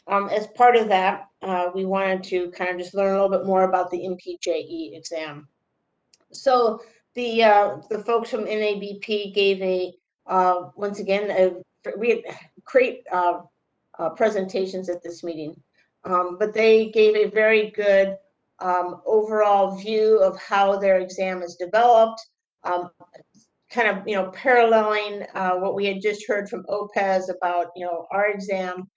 Speaker 6: as part of that, we wanted to kind of just learn a little bit more about the MPJE exam. So the folks from NABP gave once again, we had great presentations at this meeting, but they gave a very good overall view of how their exam is developed, kind of, paralleling what we had just heard from OPEZ about, our exam,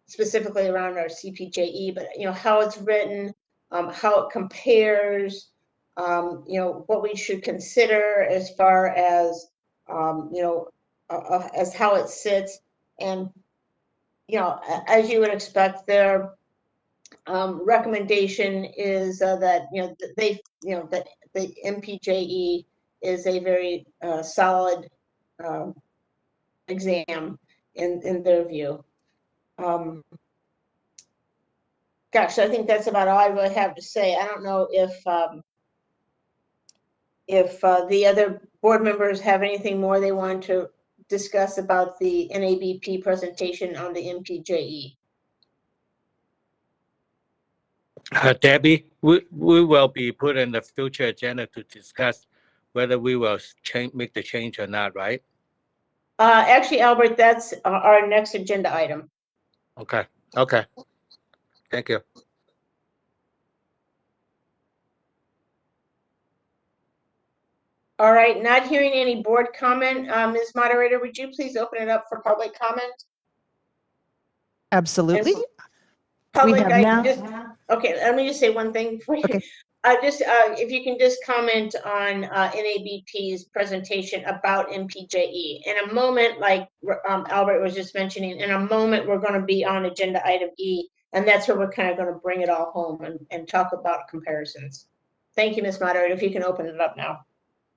Speaker 6: specifically around our CPJE, but, how it's written, how it compares, what we should consider as far as, as how it sits. And, as you would expect, their recommendation is that, that the MPJE is a very solid exam in their view. Gosh, I think that's about all I really have to say. I don't know if the other board members have anything more they want to discuss about the NABP presentation on the MPJE.
Speaker 14: Debbie, we will be put in the future agenda to discuss whether we will make the change or not, right?
Speaker 6: Actually, Albert, that's our next agenda item.
Speaker 14: Okay. Okay. Thank you.
Speaker 6: All right, not hearing any board comment. Ms. Moderator, would you please open it up for public comment?
Speaker 2: Absolutely.
Speaker 6: Public, okay, let me just say one thing before you.
Speaker 2: Okay.
Speaker 6: If you can just comment on NABP's presentation about MPJE. In a moment, like Albert was just mentioning, in a moment we're going to be on agenda item E, and that's where we're kind of going to bring it all home and talk about comparisons. Thank you, Ms. Moderator. If you can open it up now.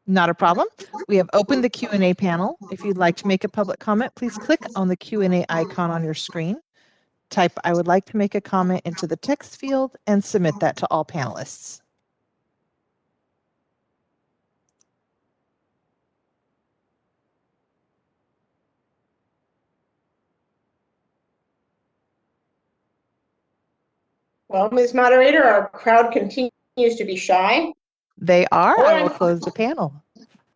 Speaker 2: Not a problem. We have opened the Q&A panel. If you'd like to make a public comment, please click on the Q&A icon on your screen. Type "I would like to make a comment" into the text field and submit that to all panelists.
Speaker 6: Well, Ms. Moderator, our crowd continues to be shy.
Speaker 2: They are.
Speaker 6: Or
Speaker 2: I will
Speaker 6: I'm-
Speaker 2: close the panel.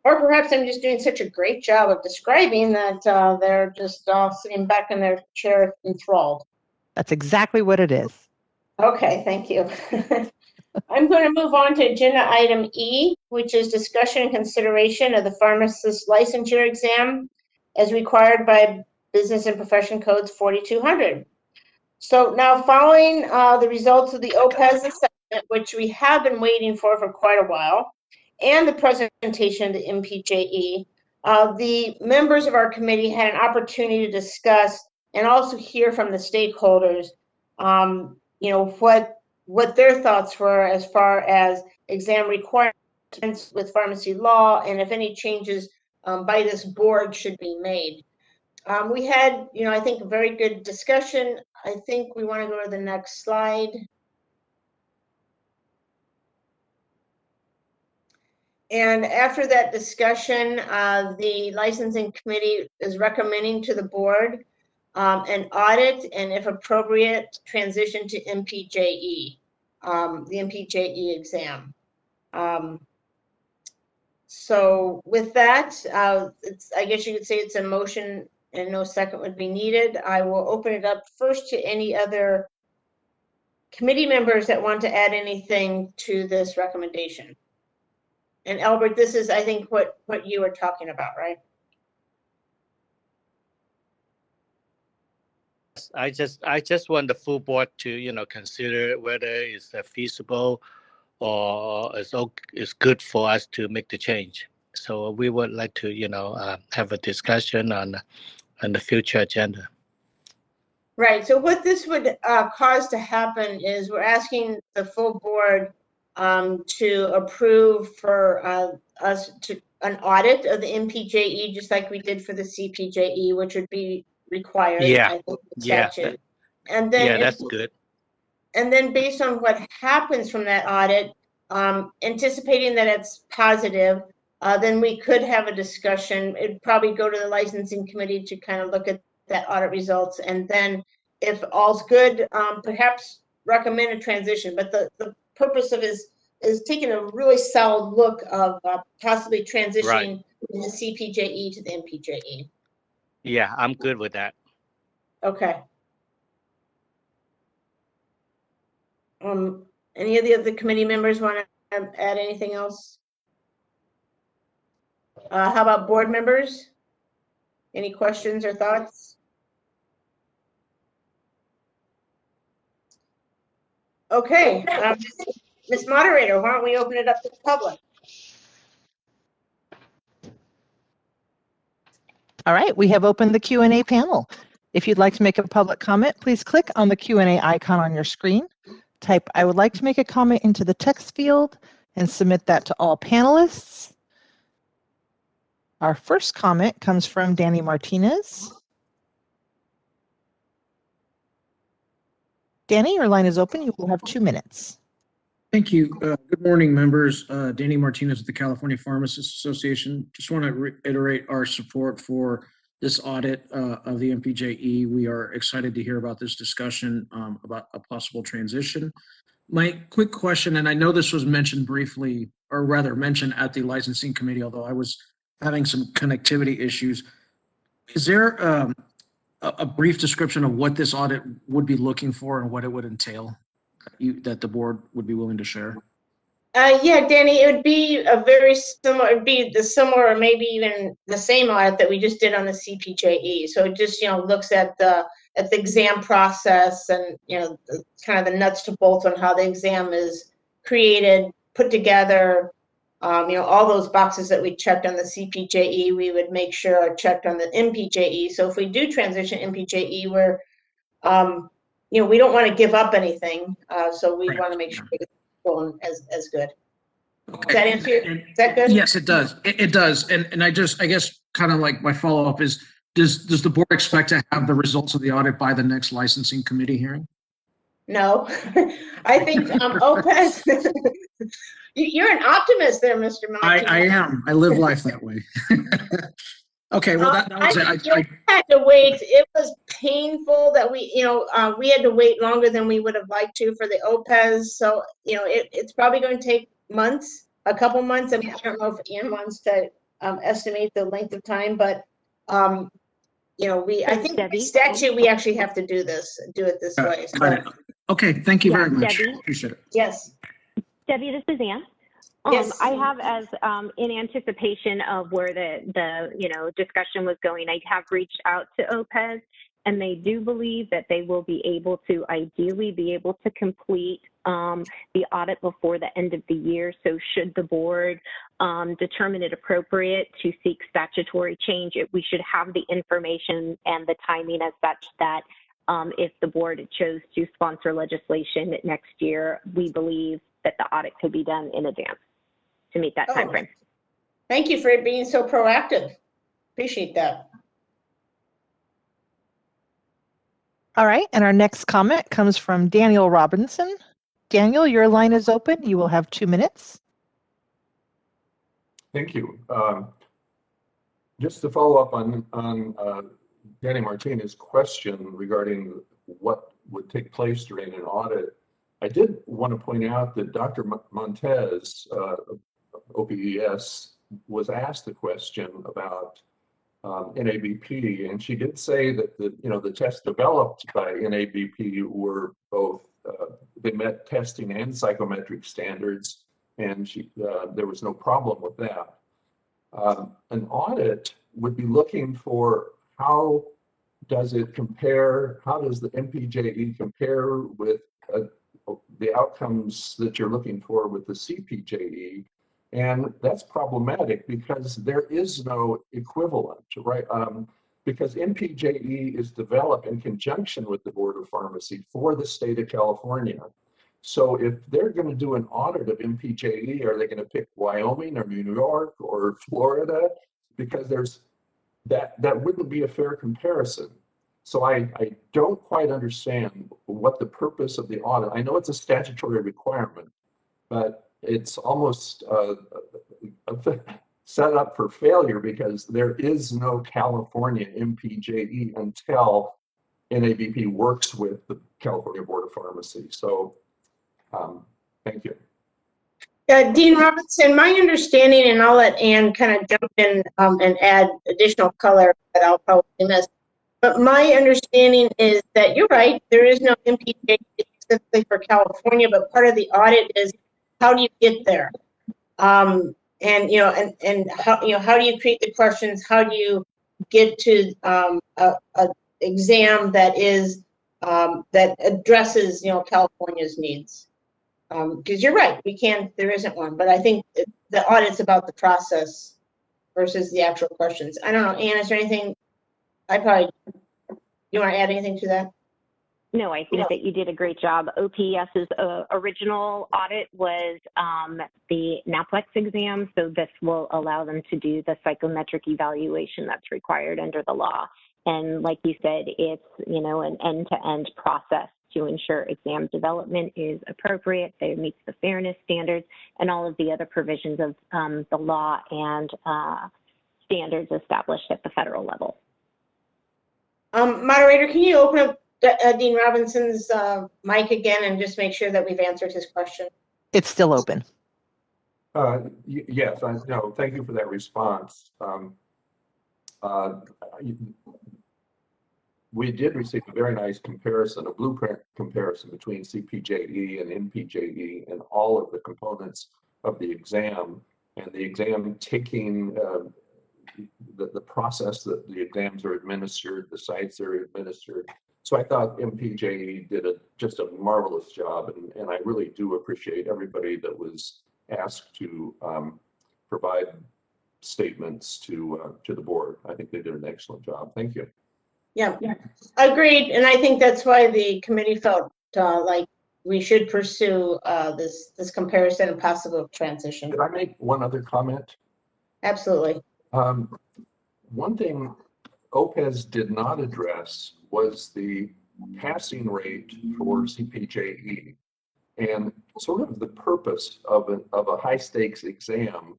Speaker 6: Or perhaps I'm just doing such a great job of describing that they're just sitting back in their chair enthralled.
Speaker 2: That's exactly what it is.
Speaker 6: Okay, thank you. I'm going to move on to agenda item E, which is discussion and consideration of the pharmacist licensure exam as required by Business and Profession Codes 4200. So now following the results of the OPES assessment, which we have been waiting for quite a while, and the presentation of the MPJE, the members of our committee had an opportunity to discuss and also hear from the stakeholders, what their thoughts were as far as exam requirements with pharmacy law and if any changes by this board should be made. We had, I think, a very good discussion. I think we want to go to the next slide. And after that discussion, the licensing committee is recommending to the board an audit and, if appropriate, transition to MPJE, the MPJE exam. So with that, I guess you could say it's a motion and no second would be needed. I will open it up first to any other committee members that want to add anything to this recommendation. And Albert, this is, I think, what you were talking about, right?
Speaker 14: I just want the full board to consider whether it's feasible or it's good for us to make the change. So we would like to have a discussion on the future agenda.
Speaker 6: Right. So what this would cause to happen is we're asking the full board to approve for us to an audit of the MPJE, just like we did for the CPJE, which would be required.
Speaker 14: Yeah.
Speaker 6: I think, the
Speaker 14: Yeah.
Speaker 6: statute. And then
Speaker 14: Yeah, that's good.
Speaker 6: And then based on what happens from that audit, anticipating that it's positive, then we could have a discussion. It'd probably go to the licensing committee to kind of look at that audit results. And then if all's good, perhaps recommend a transition. But the purpose of is taking a really solid look of possibly transitioning from the CPJE to the MPJE.
Speaker 14: Yeah, I'm good with that.
Speaker 6: Okay. Any of the other committee members want to add anything else? How about board members? Any questions or thoughts? Okay, Ms. Moderator, why don't we open it up to the public?
Speaker 2: All right, we have opened the Q&A panel. If you'd like to make a public comment, please click on the Q&A icon on your screen. Type, I would like to make a comment into the text field and submit that to all panelists. Our first comment comes from Danny Martinez. Danny, your line is open. You will have 2 minutes.
Speaker 15: Thank you. Good morning, members. Danny Martinez with the California Pharmacists Association. Just want to reiterate our support for this audit of the MPJE. We are excited to hear about this discussion about a possible transition. My quick question, and I know this was mentioned briefly, or rather mentioned at the licensing committee, although I was having some connectivity issues. Is there a brief description of what this audit would be looking for and what it would entail that the board would be willing to share?
Speaker 6: Yeah, Danny, it would be a very similar, it'd be the similar or maybe even the same audit that we just did on the CPJE. So it just, looks at the exam process and, kind of the nuts to bolts on how the exam is created, put together, all those boxes that we checked on the CPJE, we would make sure are checked on the MPJE. So if we do transition MPJE, we're, we don't want to give up anything. So we want to make sure it's going as good.
Speaker 15: Okay.
Speaker 6: Does that answer you? Is that good?
Speaker 15: Yes, it does. It does. And I guess kind of like my follow-up is, does the board expect to have the results of the audit by the next licensing committee hearing?
Speaker 6: No, I think OPES, you're an optimist there, Mr. Monty.
Speaker 15: I am. I live life that way. Okay, well, that was it.
Speaker 6: I had to wait. It was painful that we had to wait longer than we would have liked to for the OPES. So, it's probably going to take months, a couple months. I mean, I don't know if Ann wants to estimate the length of time, but, I think by statute, we actually have to do it this way. So.
Speaker 15: Okay, thank you very
Speaker 11: Yeah,
Speaker 15: much.
Speaker 11: Debbie.
Speaker 15: Appreciate it.
Speaker 6: Yes.
Speaker 11: Debbie, this is Ann.
Speaker 6: Yes.
Speaker 11: I have, as in anticipation of where the discussion was going, I have reached out to OPES, and they do believe that they will be able to complete the audit before the end of the year. So should the board determine it appropriate to seek statutory change, we should have the information and the timing as such that if the board chose to sponsor legislation next year, we believe that the audit could be done in advance to meet that time frame.
Speaker 6: Thank you for being so proactive. Appreciate that.
Speaker 2: All right, and our next comment comes from Daniel Robinson. Daniel, your line is open. You will have 2 minutes.
Speaker 12: Thank you. Just to follow up on Danny Martinez's question regarding what would take place during an audit, I did want to point out that Dr. Montez, OPES, was asked a question about NABP, and she did say that the tests developed by NABP were both they met testing and psychometric standards, and there was no problem with that. An audit would be looking for how does it compare, how does the MPJE compare with the outcomes that you're looking for with the CPJE, and that's problematic because there is no equivalent, right? Because MPJE is developed in conjunction with the Board of Pharmacy for the state of California. So if they're going to do an audit of MPJE, are they going to pick Wyoming or New York or Florida? Because that wouldn't be a fair comparison. So I don't quite understand what the purpose of the audit. I know it's a statutory requirement, but it's almost set up for failure because there is no California MPJE until NABP works with the California Board of Pharmacy. So thank you.
Speaker 6: Dean Robinson, my understanding, and I'll let Ann kind of jump in and add additional color that I'll probably miss. But my understanding is that you're right, there is no MPJE specifically for California, but part of the audit is how do you get there? And how do you create the questions? How do you get to a exam that is that addresses California's needs? Because you're right, there isn't one, but I think the audit's about the process versus the actual questions. I don't know, Ann, is there anything? You want to add anything to that?
Speaker 11: No, I think that you did a great job. OPS's original audit was the NAPLEX exam, so this will allow them to do the psychometric evaluation that's required under the law. And like you said, it's an end-to-end process to ensure exam development is appropriate, that it meets the fairness standards, and all of the other provisions of the law and standards established at the federal level.
Speaker 6: Moderator, can you open up Dean Robinson's mic again and just make sure that we've answered his question?
Speaker 2: It's still open.
Speaker 12: Yes, thank you for that response. We did receive a very nice comparison, a blueprint comparison between CPJE and MPJE and all of the components of the exam, and the exam taking the process that the exams are administered, the sites are administered. So I thought MPJE did just a marvelous job, and I really do appreciate everybody that was asked to provide statements to the board. I think they did an excellent job. Thank you.
Speaker 6: Yeah, agreed. And I think that's why the committee felt like we should pursue this comparison and possible transition.
Speaker 12: Could I make one other comment?
Speaker 6: Absolutely.
Speaker 12: One thing OPES did not address was the passing rate for CPJE, and sort of the purpose of a high stakes exam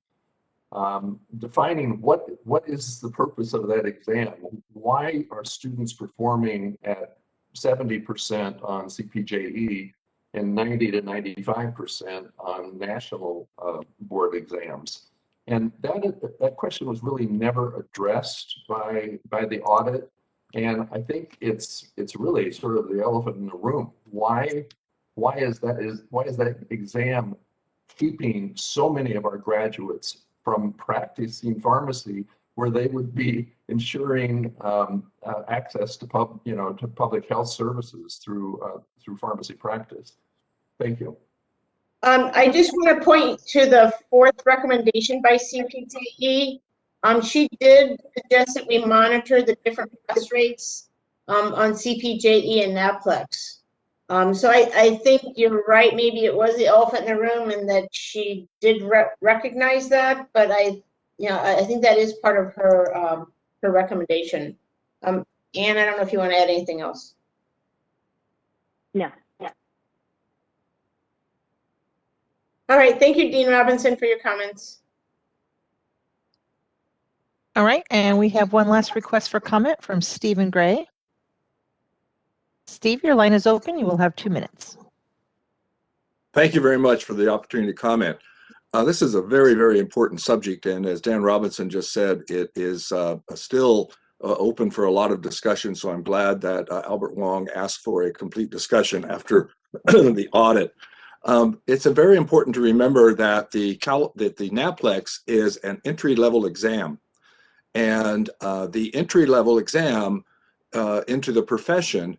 Speaker 12: defining what is the purpose of that exam. Why are students performing at 70% on CPJE and 90 to 95% on national board exams? And that question was really never addressed by the audit. And I think it's really sort of the elephant in the room. Why is that exam keeping so many of our graduates from practicing pharmacy, where they would be ensuring access to public health services through pharmacy practice? Thank you.
Speaker 6: I just want to point to the 4th recommendation by CPJE. She did suggest that we monitor the different pass rates on CPJE and NAPLEX. So I think you're right. Maybe it was the elephant in the room, and that she did recognize that. But I think that is part of her her recommendation. Anne, I don't know if you want to add anything else.
Speaker 11: No.
Speaker 6: All right. Thank you, Dean Robinson, for your comments.
Speaker 2: All right, and we have one last request for comment from Stephen Gray. Steve, your line is open. You will have 2 minutes.
Speaker 9: Thank you very much for the opportunity to comment. This is a very, very important subject, and as Dan Robinson just said, it is still open for a lot of discussion, so I'm glad that Albert Wong asked for a complete discussion after the audit. It's very important to remember that the NAPLEX is an entry-level exam, and the entry-level exam into the profession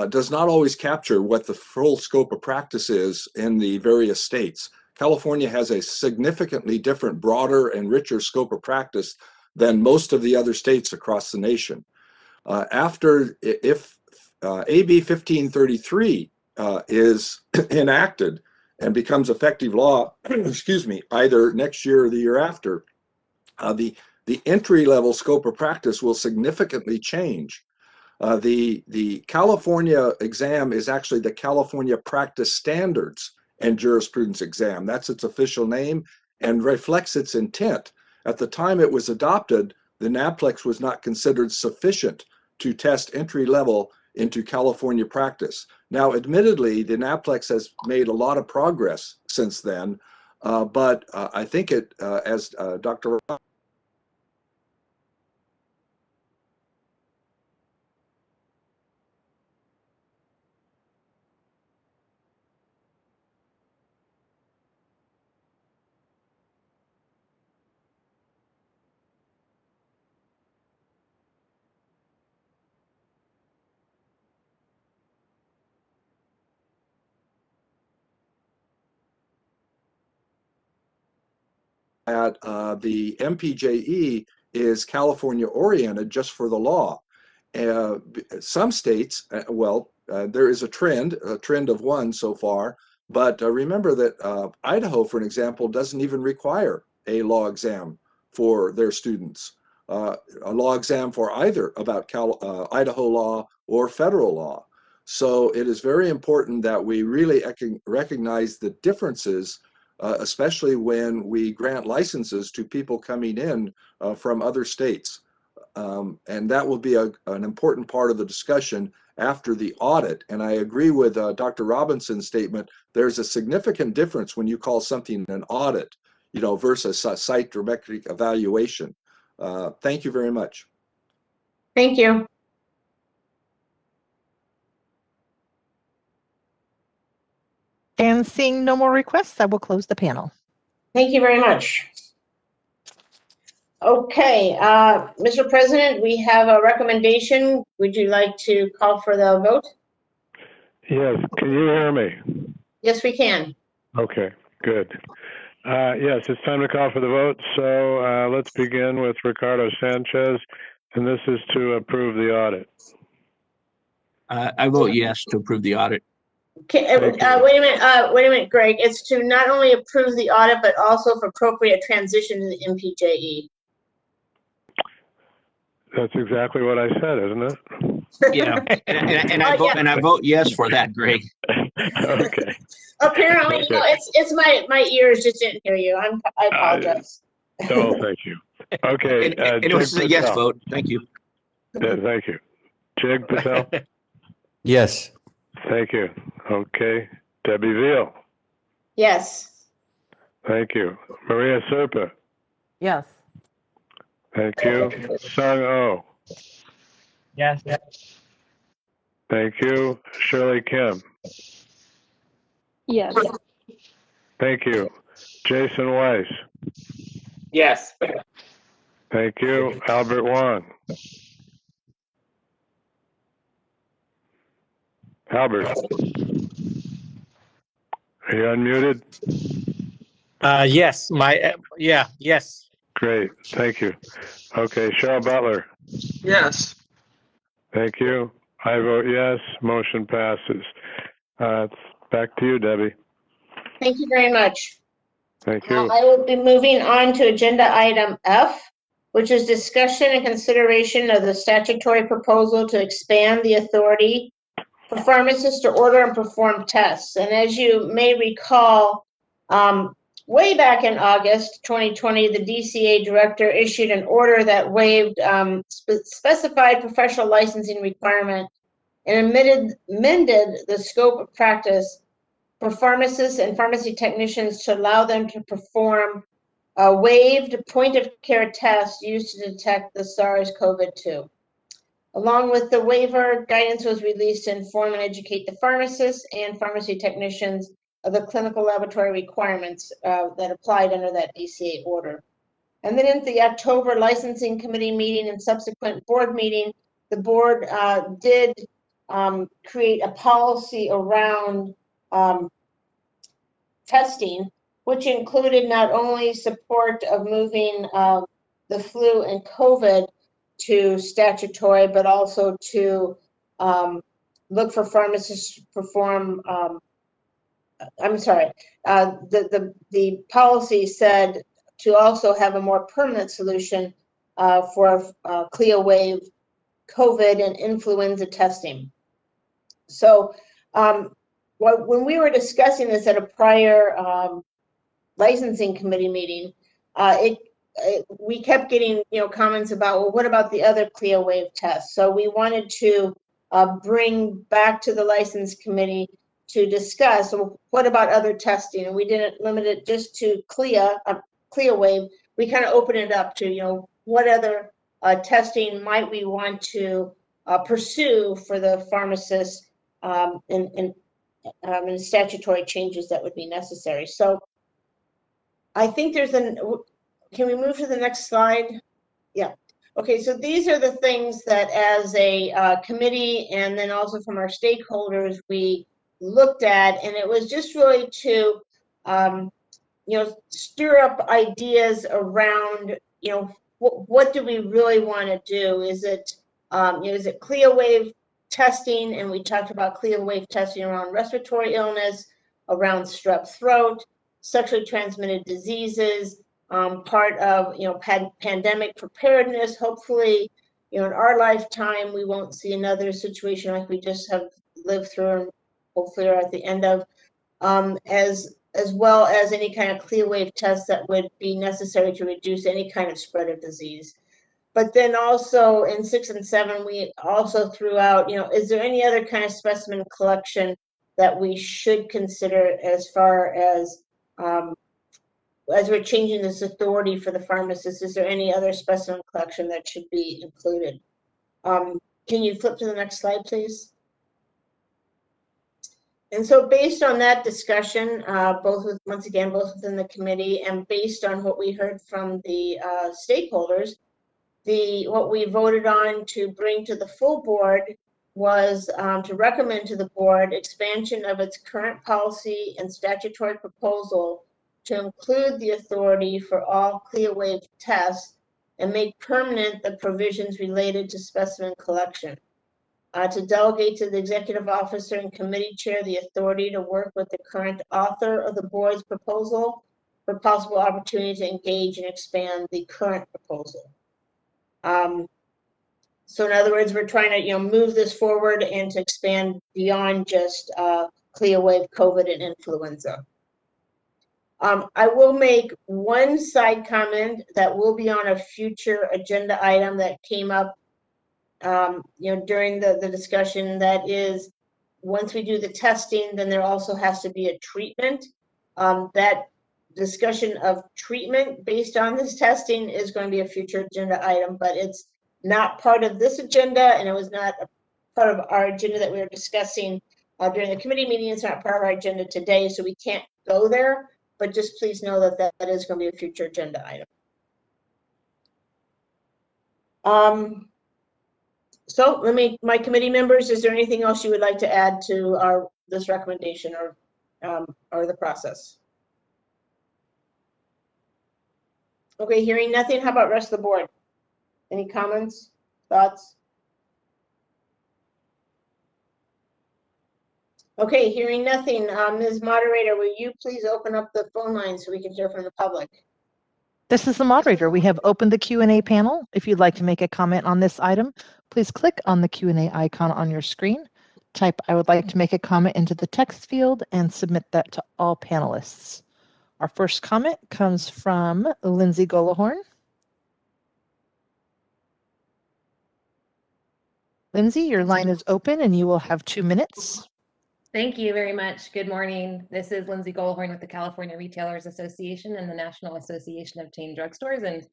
Speaker 9: does not always capture what the full scope of practice is in the various states. California has a significantly different, broader, and richer scope of practice than most of the other states across the nation. If AB 1533 is enacted and becomes effective law, excuse me, either next year or the year after, the entry-level scope of practice will significantly change. The California exam is actually the California Practice Standards and Jurisprudence Exam. That's its official name and reflects its intent. At the time it was adopted, the NAPLEX was not considered sufficient to test entry level into California practice. Now, admittedly, the NAPLEX has made a lot of progress since then, but I think it, as Dr. the MPJE is California oriented just for the law. Some states, there is a trend of one so far, but remember that Idaho, for an example, doesn't even require a law exam for their students, a law exam for either about Idaho law or federal law. So it is very important that we really recognize the differences, especially when we grant licenses to people coming in from other states. And that will be an important part of the discussion after the audit. And I agree with Dr. Robinson's statement. There's a significant difference when you call something an audit, versus a psychometric evaluation. Thank you very much.
Speaker 6: Thank you.
Speaker 2: And seeing no more requests, I will close the panel.
Speaker 6: Thank you very much. Okay, Mr. President, we have a recommendation. Would you like to call for the vote?
Speaker 3: Yes, can you hear me?
Speaker 6: Yes, we can.
Speaker 3: Okay, good. Yes, it's time to call for the vote. So let's begin with Ricardo Sanchez, and this is to approve the audit.
Speaker 5: I vote yes to approve the audit.
Speaker 6: Okay, wait a minute, Greg. It's to not only approve the audit, but also for appropriate transition to the MPJE.
Speaker 3: That's exactly what I said, isn't it?
Speaker 5: Yeah, and I vote yes for that, Greg.
Speaker 3: Okay.
Speaker 6: Apparently,
Speaker 3: okay.
Speaker 6: it's my ears just didn't hear you. I apologize.
Speaker 3: Oh, thank you. Okay.
Speaker 5: And it was
Speaker 3: Jig
Speaker 5: a yes
Speaker 3: Patel.
Speaker 5: vote. Thank you.
Speaker 3: Yeah, thank you. Jig Patel.
Speaker 16: Yes.
Speaker 3: Thank you. Okay. Debbie Veal.
Speaker 6: Yes.
Speaker 3: Thank you. Maria Serpa.
Speaker 4: Yes.
Speaker 3: Thank you. Sung Oh.
Speaker 8: Yes.
Speaker 3: Thank you. Shirley Kim.
Speaker 13: Yes.
Speaker 3: Thank you. Jason Weiss.
Speaker 7: Yes.
Speaker 3: Thank you. Albert Wong. Albert. Are you unmuted?
Speaker 8: Yes. Yes.
Speaker 3: Great. Thank you. Okay. Cheryl Butler.
Speaker 1: Yes.
Speaker 3: Thank you. I vote yes. Motion passes. It's back to you, Debbie.
Speaker 6: Thank you very much.
Speaker 3: Thank you.
Speaker 6: I will be moving on to agenda item F, which is discussion and consideration of the statutory proposal to expand the authority for pharmacists to order and perform tests. And as you may recall, way back in August 2020, the DCA director issued an order that waived specified professional licensing requirement and amended the scope of practice for pharmacists and pharmacy technicians to allow them to perform a waived point-of-care test used to detect the SARS-CoV-2. Along with the waiver, guidance was released to inform and educate the pharmacists and pharmacy technicians of the clinical laboratory requirements that applied under that DCA order. And then at the October licensing committee meeting and subsequent board meeting, the board did create a policy around testing, which included not only support of moving the flu and COVID to statutory, but also to look for pharmacists to perform, the policy said to also have a more permanent solution for CLIA waive COVID and influenza testing. So when we were discussing this at a prior licensing committee meeting, we kept getting comments about, well, what about the other CLIA waive tests? So we wanted to bring back to the license committee to discuss, well, what about other testing? And we didn't limit it just to CLIA waive. We kind of opened it up to what other testing might we want to pursue for the pharmacists and statutory changes that would be necessary. So I think can we move to the next slide? Yeah. Okay, so these are the things that as a committee and then also from our stakeholders we looked at, and it was just really to stir up ideas around what do we really want to do? Is it CLIA waive testing? And we talked about CLIA waive testing around respiratory illness, around strep throat, sexually transmitted diseases, part of pandemic preparedness. Hopefully, in our lifetime, we won't see another situation like we just have lived through, and hopefully are at the end of, as well as any kind of CLIA waive test that would be necessary to reduce any kind of spread of disease. But then also in 6 and 7, we also threw out, is there any other kind of specimen collection that we should consider as far as we're changing this authority for the pharmacist? Is there any other specimen collection that should be included? Can you flip to the next slide, please? And so based on that discussion, both within the committee and based on what we heard from the stakeholders, what we voted on to bring to the full board was to recommend to the board expansion of its current policy and statutory proposal to include the authority for all CLIA waive tests and make permanent the provisions related to specimen collection. To delegate to the executive officer and committee chair the authority to work with the current author of the board's proposal for possible opportunity to engage and expand the current proposal. So in other words, we're trying to move this forward and to expand beyond just CLIA waive COVID and influenza. I will make one side comment that will be on a future agenda item that came up during the discussion. That is, once we do the testing, then there also has to be a treatment. That discussion of treatment based on this testing is going to be a future agenda item, but it's not part of this agenda, and it was not a part of our agenda that we were discussing during the committee meeting. It's not part of our agenda today, so we can't go there, but just please know that that is going to be a future agenda item. So my committee members, is there anything else you would like to add to this recommendation or the process? Okay, hearing nothing, how about rest of the board? Any comments, thoughts? Okay, hearing nothing. Ms. Moderator, will you please open up the phone line so we can hear from the public?
Speaker 2: This is the moderator. We have opened the Q&A panel. If you'd like to make a comment on this item, please click on the Q&A icon on your screen. Type "I would like to make a comment" into the text field and submit that to all panelists. Our first comment comes from Lindsay Gollahorn. Lindsay, your line is open and you will have 2 minutes.
Speaker 17: Thank you very much. Good morning. This is Lindsay Gollahorn with the California Retailers Association and the National Association of Chain Drugstores, and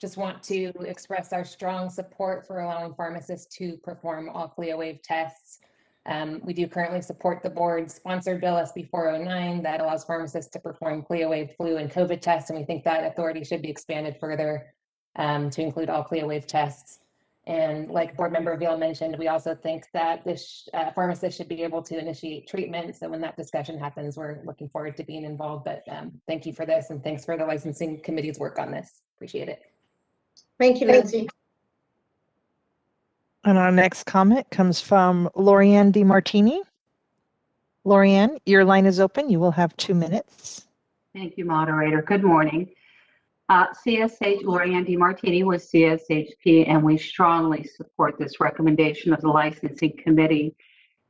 Speaker 17: just want to express our strong support for allowing pharmacists to perform all CLIA waive tests. We do currently support the board's sponsored bill SB 409 that allows pharmacists to perform CLIA waive flu and COVID tests, and we think that authority should be expanded further to include all CLIA waive tests. And like Board Member Veal mentioned, we also think that this pharmacist should be able to initiate treatment. So when that discussion happens, we're looking forward to being involved. But thank you for this, and thanks for the licensing committee's work on this. Appreciate it.
Speaker 6: Thank you, Lindsay.
Speaker 2: And our next comment comes from Lorianne DiMartini. Lorianne, your line is open. You will have 2 minutes.
Speaker 18: Thank you, moderator. Good morning. CSH Lorianne DiMartini with CSHP, and we strongly support this recommendation of the licensing committee.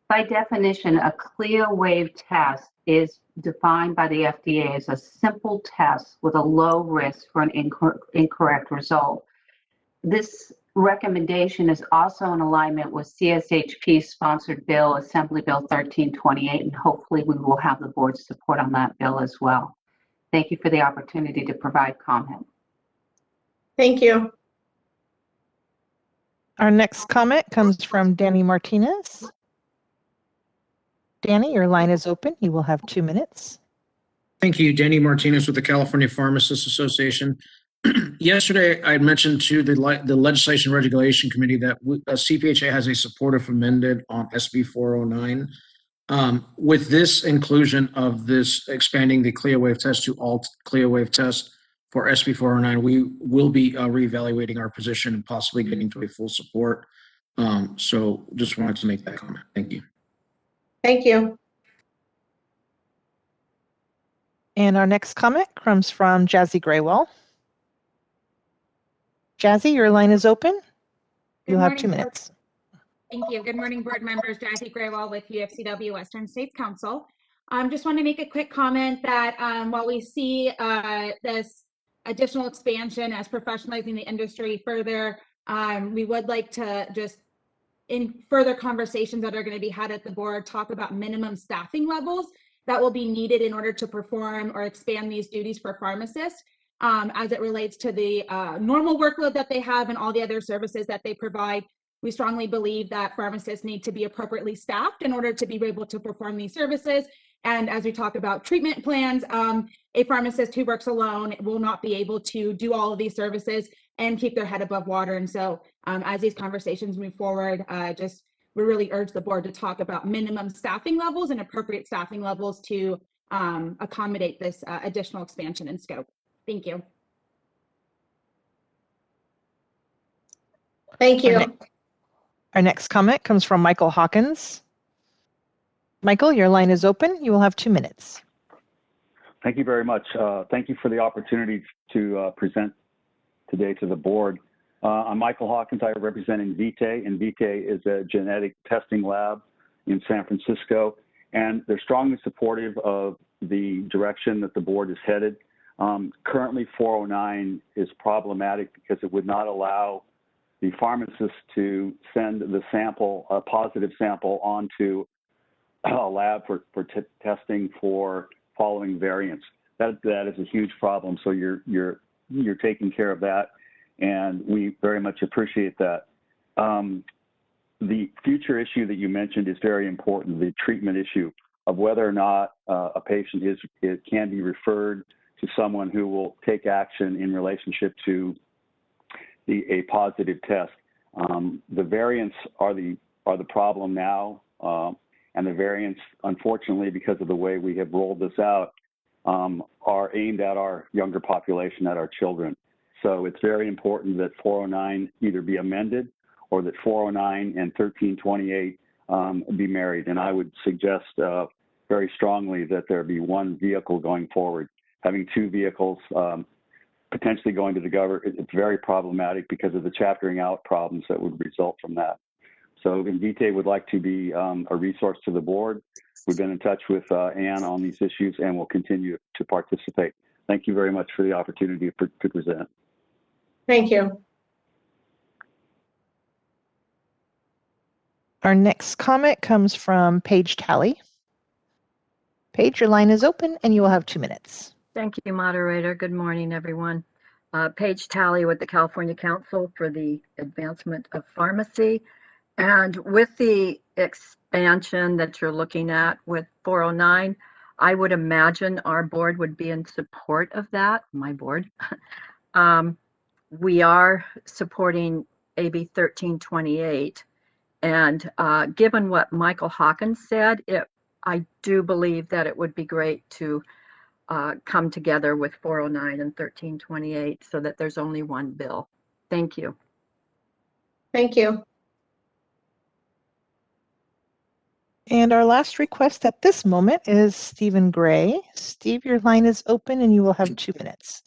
Speaker 18: By definition, a CLIA waive test is defined by the FDA as a simple test with a low risk for an incorrect result. This recommendation is also in alignment with CSHP's sponsored bill, Assembly Bill 1328, and hopefully we will have the board's support on that bill as well. Thank you for the opportunity to provide comment.
Speaker 6: Thank you.
Speaker 2: Our next comment comes from Danny Martinez. Danny, your line is open. You will have 2 minutes.
Speaker 15: Thank you. Danny Martinez with the California Pharmacists Association. Yesterday, I mentioned to the Legislation Regulation Committee that CPHA has a supportive amendment on SB 409. With this inclusion of this expanding the CLIA waive test to all CLIA waive tests for SB 409, we will be reevaluating our position and possibly getting to a full support. So just wanted to make that comment. Thank you.
Speaker 6: Thank you.
Speaker 2: And our next comment comes from Jazzy Graywell. Jazzy, your line is open. You'll have 2 minutes.
Speaker 19: Thank you. Good morning, board members. Jazzy Graywell with UFCW Western States Council. Just want to make a quick comment that while we see this additional expansion as professionalizing the industry further, we would like to just, in further conversations that are going to be had at the board, talk about minimum staffing levels that will be needed in order to perform or expand these duties for pharmacists as it relates to the normal workload that they have and all the other services that they provide. We strongly believe that pharmacists need to be appropriately staffed in order to be able to perform these services. And as we talk about treatment plans, a pharmacist who works alone will not be able to do all of these services and keep their head above water. And so as these conversations move forward, we really urge the board to talk about minimum staffing levels and appropriate staffing levels to accommodate this additional expansion in scope. Thank you.
Speaker 6: Thank you.
Speaker 2: Our next comment comes from Michael Hawkins. Michael, your line is open. You will have 2 minutes.
Speaker 20: Thank you very much. Thank you for the opportunity to present today to the board. I'm Michael Hawkins. I represent Invitae. Invitae is a genetic testing lab in San Francisco, and they're strongly supportive of the direction that the board is headed. Currently, 409 is problematic because it would not allow the pharmacist to send the sample, a positive sample, onto a lab for testing for following variants. That is a huge problem. So you're taking care of that, and we very much appreciate that. The future issue that you mentioned is very important, the treatment issue of whether or not a patient can be referred to someone who will take action in relationship to a positive test. The variants are the problem now, and the variants, unfortunately, because of the way we have rolled this out, are aimed at our younger population, at our children. So it's very important that 409 either be amended or that 409 and 1328 be married. And I would suggest very strongly that there be one vehicle going forward. Having two vehicles potentially going to the government, it's very problematic because of the chaptering out problems that would result from that. So Invitae would like to be a resource to the board. We've been in touch with Ann on these issues and will continue to participate. Thank you very much for the opportunity to present.
Speaker 6: Thank you.
Speaker 2: Our next comment comes from Paige Talley. Paige, your line is open and you will have 2 minutes.
Speaker 21: Thank you, moderator. Good morning, everyone. Paige Talley with the California Council for the Advancement of Pharmacy. And with the expansion that you're looking at with 409, I would imagine our board would be in support of that, my board. We are supporting AB 1328. And given what Michael Hawkins said, I do believe that it would be great to come together with 409 and 1328 so that there's only one bill. Thank you.
Speaker 6: Thank you.
Speaker 2: And our last request at this moment is Stephen Gray. Steve, your line is open and you will have 2 minutes.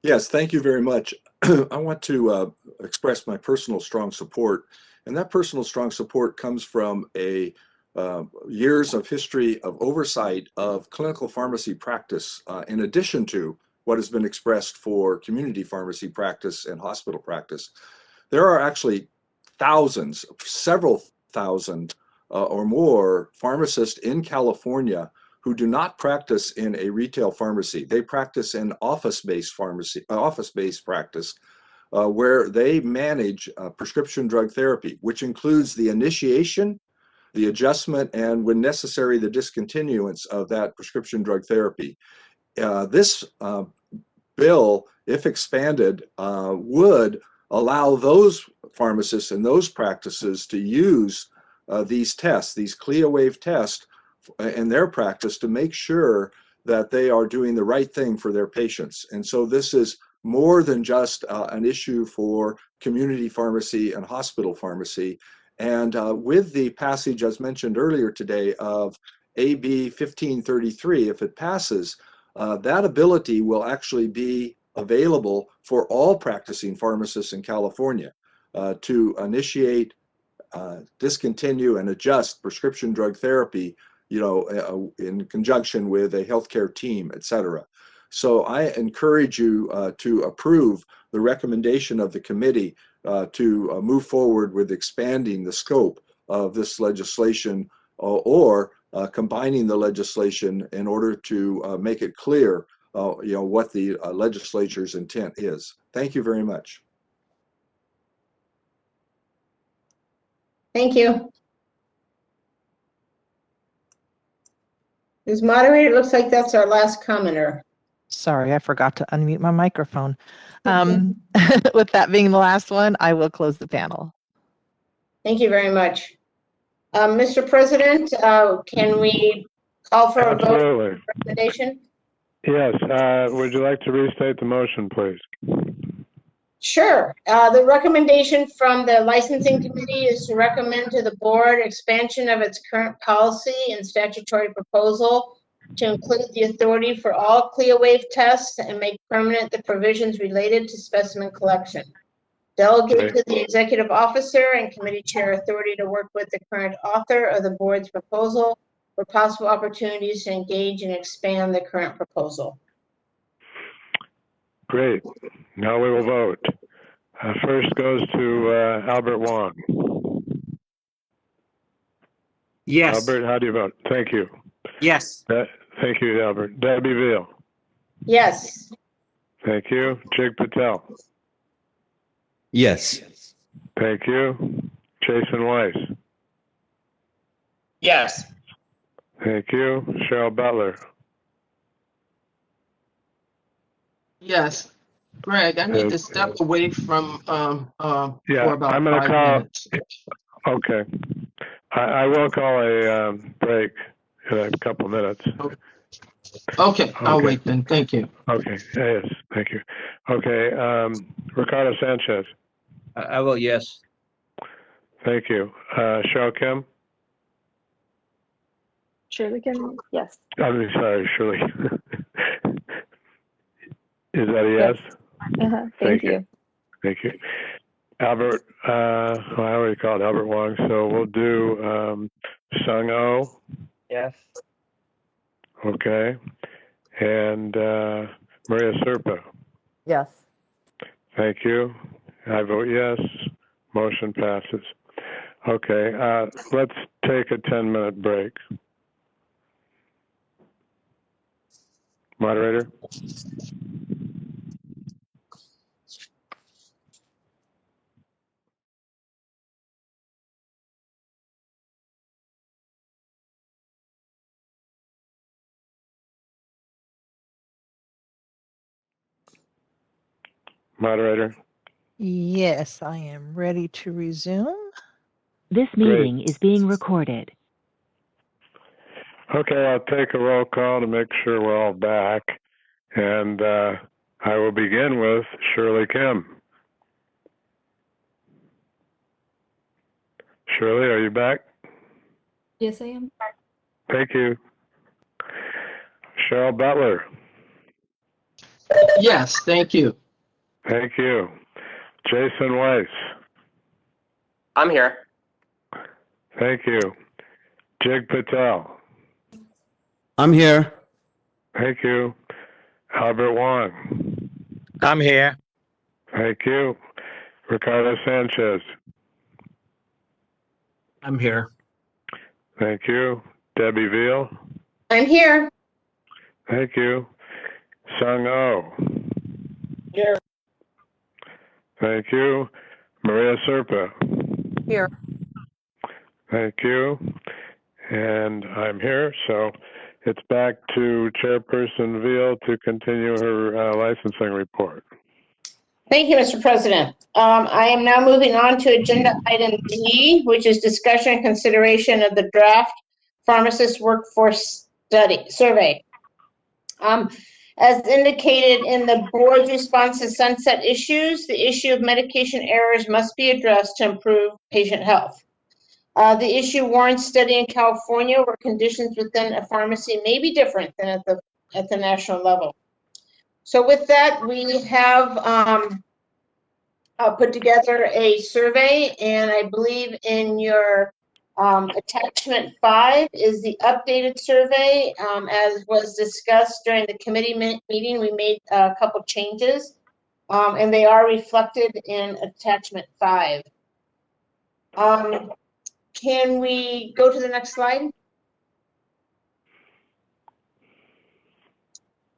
Speaker 9: Yes, thank you very much. I want to express my personal strong support, and that personal strong support comes from years of history of oversight of clinical pharmacy practice, in addition to what has been expressed for community pharmacy practice and hospital practice. There are actually thousands, several thousand or more pharmacists in California who do not practice in a retail pharmacy. They practice in office-based practice, where they manage prescription drug therapy, which includes the initiation, the adjustment, and when necessary, the discontinuance of that prescription drug therapy. This bill, if expanded, would allow those pharmacists and those practices to use these tests, these CLIA-waived tests, in their practice to make sure that they are doing the right thing for their patients. And so this is more than just an issue for community pharmacy and hospital pharmacy. And with the passage, as mentioned earlier today, of AB 1533, if it passes, that ability will actually be available for all practicing pharmacists in California to initiate, discontinue, and adjust prescription drug therapy, in conjunction with a healthcare team, et cetera. So I encourage you to approve the recommendation of the committee to move forward with expanding the scope of this legislation or combining the legislation in order to make it clear, what the legislature's intent is. Thank you very much.
Speaker 6: Thank you. As moderator, it looks like that's our last commenter.
Speaker 2: Sorry, I forgot to unmute my microphone. With that being the last one, I will close the panel.
Speaker 6: Thank you very much. Mr. President, can we call for a vote on the recommendation?
Speaker 3: Yes. Would you like to restate the motion, please?
Speaker 6: Sure. The recommendation from the licensing committee is to recommend to the board expansion of its current policy and statutory proposal to include the authority for all CLIA-waived tests and make permanent the provisions related to specimen collection. Delegate to the executive officer and committee chair authority to work with the current author of the board's proposal for possible opportunities to engage and expand the current proposal.
Speaker 3: Great. Now we will vote. First goes to Albert Wong.
Speaker 7: Yes.
Speaker 3: Albert, how do you vote? Thank you.
Speaker 7: Yes.
Speaker 3: Thank you, Albert. Debbie Veal.
Speaker 6: Yes.
Speaker 3: Thank you. Jig Patel.
Speaker 16: Yes.
Speaker 3: Thank you. Jason Weiss.
Speaker 7: Yes.
Speaker 3: Thank you. Cheryl Butler.
Speaker 1: Yes. Greg, I need to step away from for about
Speaker 3: I'm going to
Speaker 1: 5
Speaker 3: call.
Speaker 1: minutes.
Speaker 3: Okay. I will call a break in a couple minutes.
Speaker 1: Okay, I'll wait then. Thank you.
Speaker 3: Okay. Yes. Thank you. Okay. Ricardo Sanchez.
Speaker 5: I vote yes.
Speaker 3: Thank you. Cheryl Kim.
Speaker 13: Shirley Kim, yes.
Speaker 3: I'm sorry, Shirley. Is that a yes?
Speaker 13: Thank you.
Speaker 3: Thank you. Albert, I already called Albert Wong, so we'll do Sung Oh.
Speaker 7: Yes.
Speaker 3: Okay. And Maria Serpa.
Speaker 4: Yes.
Speaker 3: Thank you. I vote yes. Motion passes. Okay. Let's take a 10-minute break. Moderator? Moderator?
Speaker 2: Yes, I am ready to resume.
Speaker 10: This meeting is being recorded.
Speaker 3: Okay, I'll take a roll call to make sure we're all back. And I will begin with Shirley Kim. Shirley, are you back?
Speaker 13: Yes, I am.
Speaker 3: Thank you. Cheryl Butler.
Speaker 1: Yes, thank you.
Speaker 3: Thank you. Jason Weiss.
Speaker 7: I'm here.
Speaker 3: Thank you. Jig Patel.
Speaker 16: I'm here.
Speaker 3: Thank you. Albert Wong.
Speaker 14: I'm here.
Speaker 3: Thank you. Ricardo Sanchez.
Speaker 7: I'm here.
Speaker 3: Thank you. Debbie Veal.
Speaker 6: I'm here.
Speaker 3: Thank you. Sung Oh.
Speaker 7: Here.
Speaker 3: Thank you. Maria Serpa.
Speaker 4: Here.
Speaker 3: Thank you. And I'm here, so it's back to Chairperson Veal to continue her licensing report.
Speaker 6: Thank you, Mr. President. I am now moving on to agenda item D, which is discussion and consideration of the draft pharmacist workforce survey. As indicated in the board's response to sunset issues, the issue of medication errors must be addressed to improve patient health. The issue warrants study in California, where conditions within a pharmacy may be different than at the national level. So with that, we have put together a survey, and I believe in your attachment 5 is the updated survey. As was discussed during the committee meeting, we made a couple changes, and they are reflected in attachment 5. Can we go to the next slide?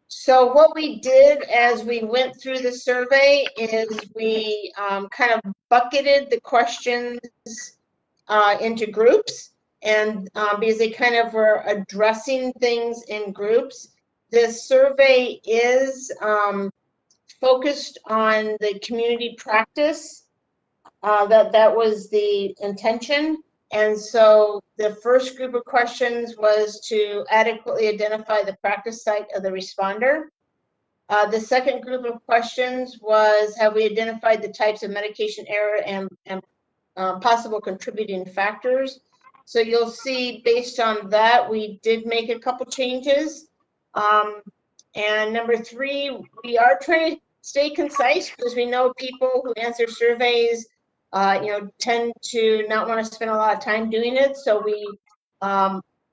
Speaker 6: So what we did as we went through the survey is we kind of bucketed the questions into groups, and because they kind of were addressing things in groups. This survey is focused on the community practice. That was the intention. And so the first group of questions was to adequately identify the practice site of the responder. The second group of questions was, have we identified the types of medication error and possible contributing factors? So you'll see based on that, we did make a couple changes. And number 3, we are trying to stay concise because we know people who answer surveys tend to not want to spend a lot of time doing it. So we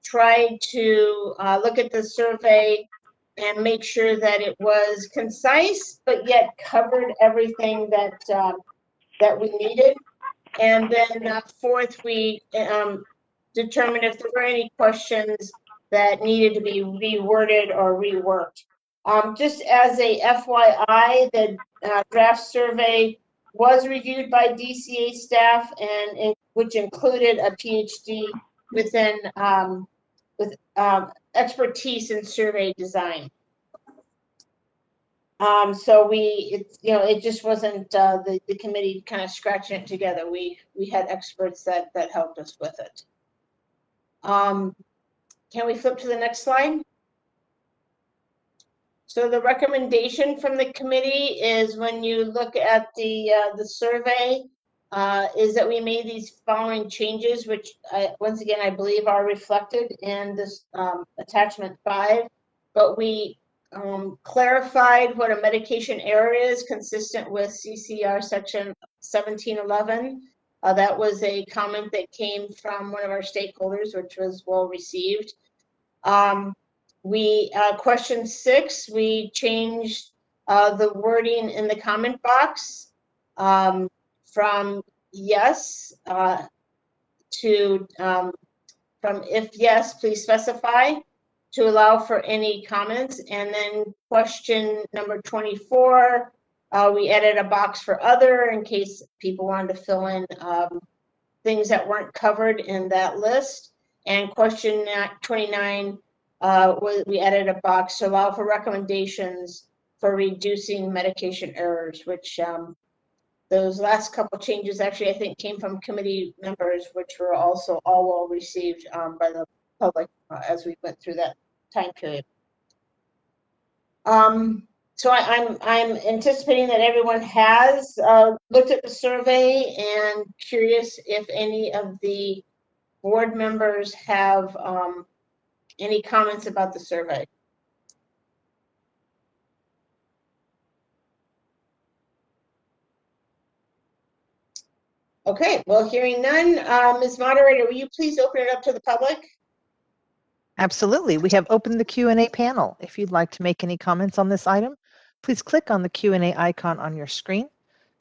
Speaker 6: tried to look at the survey and make sure that it was concise, but yet covered everything that that we needed. And then fourth, we determined if there were any questions that needed to be reworded or reworked. Just as a FYI, the draft survey was reviewed by DCA staff, and which included a PhD within with expertise in survey design. So it just wasn't the committee kind of scratching it together. We had experts that helped us with it. Can we flip to the next slide? So the recommendation from the committee is, when you look at the survey, is that we made these following changes, which once again I believe are reflected in this attachment 5. But we clarified what a medication error is, consistent with CCR section 1711. That was a comment that came from one of our stakeholders, which was well received. Question 6, we changed the wording in the comment box from yes to from if yes, please specify, to allow for any comments. And then question number 24, we added a box for other in case people wanted to fill in things that weren't covered in that list. And question 29, we added a box to allow for recommendations for reducing medication errors, which those last couple changes actually I think came from committee members, which were also all well received by the public as we went through that time period. So I'm anticipating that everyone has looked at the survey, and curious if any of the board members have any comments about the survey. Okay, well, hearing none, Ms. Moderator, will you please open it up to the public?
Speaker 2: Absolutely. We have opened the Q&A panel. If you'd like to make any comments on this item, please click on the Q&A icon on your screen,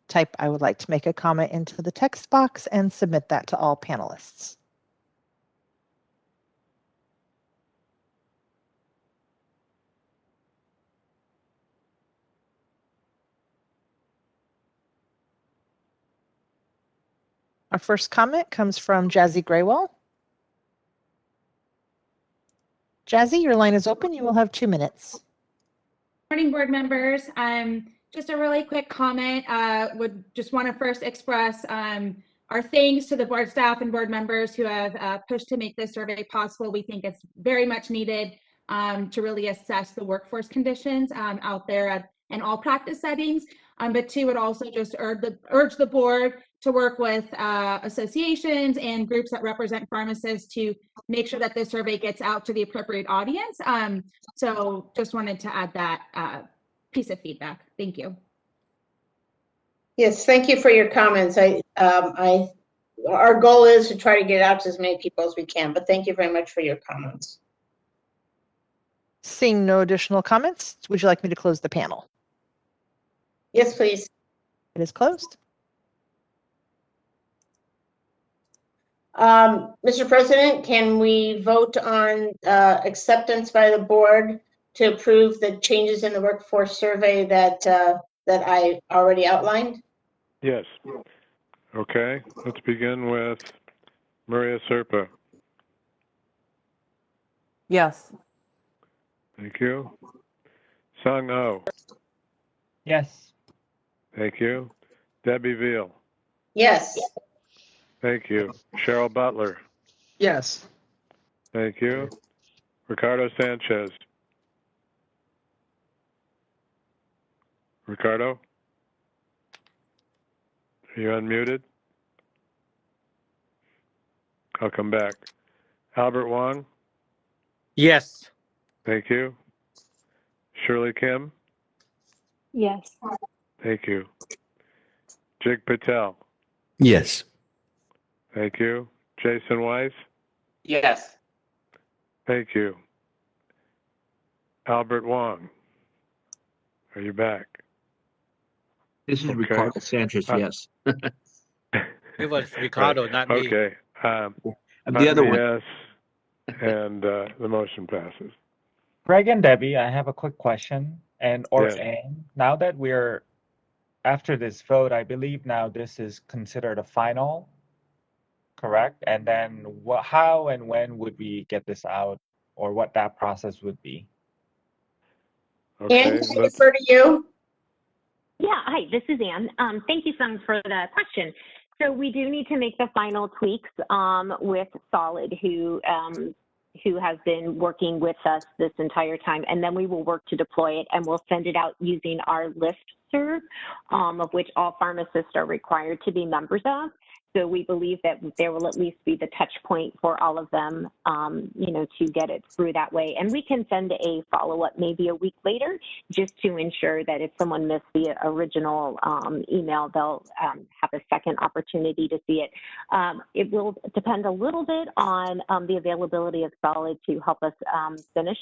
Speaker 2: type "I would like to make a comment" into the text box, and submit that to all panelists. Our first comment comes from Jazzy Graywall. Jazzy, your line is open. You will have 2 minutes.
Speaker 19: Morning, board members. Just a really quick comment. Would just want to first express our thanks to the board staff and board members who have pushed to make this survey possible. We think it's very much needed to really assess the workforce conditions out there in all practice settings. But two, would also just urge the board to work with associations and groups that represent pharmacists to make sure that this survey gets out to the appropriate audience. So just wanted to add that piece of feedback. Thank you.
Speaker 6: Yes, thank you for your comments. Our goal is to try to get out to as many people as we can, but thank you very much for your comments.
Speaker 2: Seeing no additional comments, would you like me to close the panel?
Speaker 6: Yes, please.
Speaker 2: It is closed.
Speaker 6: Mr. President, can we vote on acceptance by the board to approve the changes in the workforce survey that I already outlined?
Speaker 3: Yes. Okay, let's begin with Maria Serpa.
Speaker 4: Yes.
Speaker 3: Thank you. Sung Ho.
Speaker 7: Yes.
Speaker 3: Thank you. Debbie Veal.
Speaker 6: Yes.
Speaker 3: Thank you. Cheryl Butler.
Speaker 1: Yes.
Speaker 3: Thank you. Ricardo Sanchez. Ricardo? Are you unmuted? I'll come back. Albert Wong?
Speaker 7: Yes.
Speaker 3: Thank you. Shirley Kim?
Speaker 13: Yes.
Speaker 3: Thank you. Jig Patel?
Speaker 16: Yes.
Speaker 3: Thank you. Jason Weiss?
Speaker 7: Yes.
Speaker 3: Thank you. Albert Wong, are you back?
Speaker 5: This is
Speaker 3: Okay.
Speaker 5: Ricardo Sanchez, yes.
Speaker 14: It was Ricardo, not me.
Speaker 3: Okay.
Speaker 5: I'm
Speaker 3: I'm
Speaker 5: the other
Speaker 3: a
Speaker 5: one.
Speaker 3: yes, and the motion passes.
Speaker 7: Greg and Debbie, I have a quick question.
Speaker 3: Yes.
Speaker 7: Anne, now that we're after this vote, I believe now this is considered a final, correct? And then how and when would we get this out, or what that process would be?
Speaker 3: Okay.
Speaker 6: Ann, can I refer to you?
Speaker 11: Yeah, hi, this is Ann. Thank you so much for the question. So we do need to make the final tweaks with Solid, who has been working with us this entire time, and then we will work to deploy it, and we'll send it out using our listserv, of which all pharmacists are required to be members of. So we believe that there will at least be the touch point for all of them, to get it through that way. And we can send a follow-up maybe a week later, just to ensure that if someone missed the original email, they'll have a second opportunity to see it. It will depend a little bit on the availability of Solid to help us finish,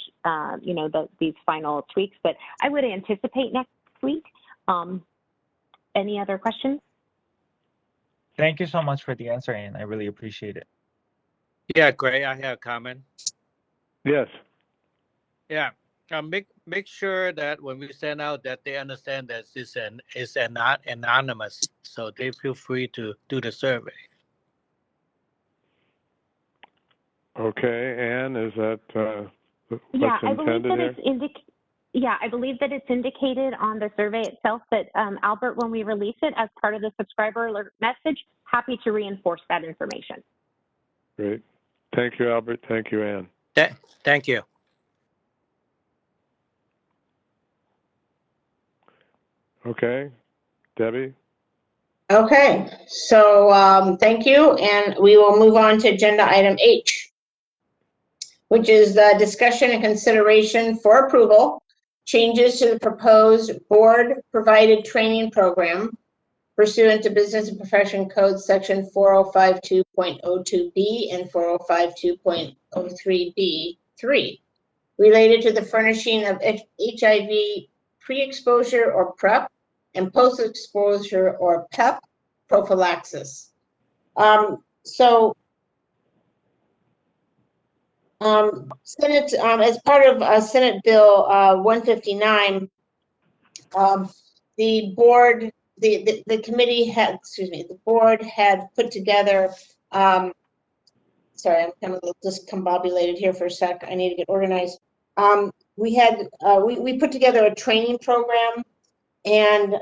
Speaker 11: these final tweaks, but I would anticipate next week. Any other questions?
Speaker 7: Thank you so much for the answer, Anne. I really appreciate it.
Speaker 14: Yeah, Gray, I have a comment.
Speaker 3: Yes.
Speaker 14: Yeah, make sure that when we send out that they understand that it's not anonymous, so they feel free to do the survey.
Speaker 3: Okay, Anne, is that what's
Speaker 11: Yeah, I believe
Speaker 3: intended
Speaker 11: that
Speaker 3: here?
Speaker 11: I believe that it's indicated on the survey itself, but Albert, when we release it as part of the subscriber alert message, happy to reinforce that information.
Speaker 3: Great. Thank you, Albert. Thank you, Anne.
Speaker 14: Thank you.
Speaker 3: Okay, Debbie?
Speaker 6: Okay, so thank you, and we will move on to agenda item H, which is the discussion and consideration for approval, changes to the proposed board-provided training program pursuant to Business and Profession Code Section 4052.02B and 4052.03B3, related to the furnishing of HIV pre-exposure or PrEP and post-exposure or PEP prophylaxis. Senate, as part of Senate Bill 159, the board, the committee had, the board had put together, sorry, I'm kind of a little discombobulated here for a sec. I need to get organized. We had, we put together a training program, and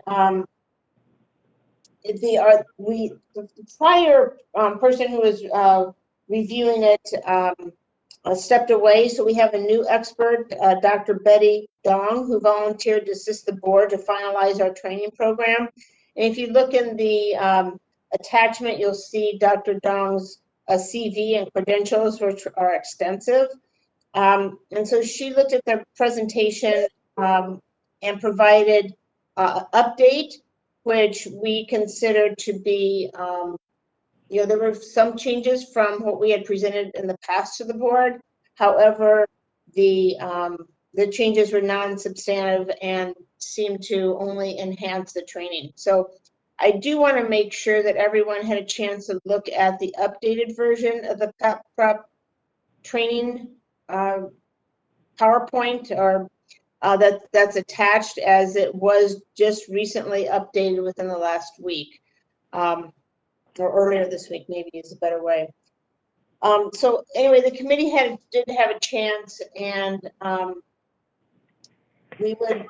Speaker 6: the prior person who was reviewing it stepped away, so we have a new expert, Dr. Betty Dong, who volunteered to assist the board to finalize our training program. And if you look in the attachment, you'll see Dr. Dong's CV and credentials, which are extensive. And so she looked at the presentation and provided an update, which we considered to be, there were some changes from what we had presented in the past to the board. However, the changes were non-substantive and seemed to only enhance the training. So I do want to make sure that everyone had a chance to look at the updated version of the PrEP training PowerPoint, or that's attached, as it was just recently updated within the last week. Or earlier this week, maybe is a better way. So anyway, the committee did have a chance, and we would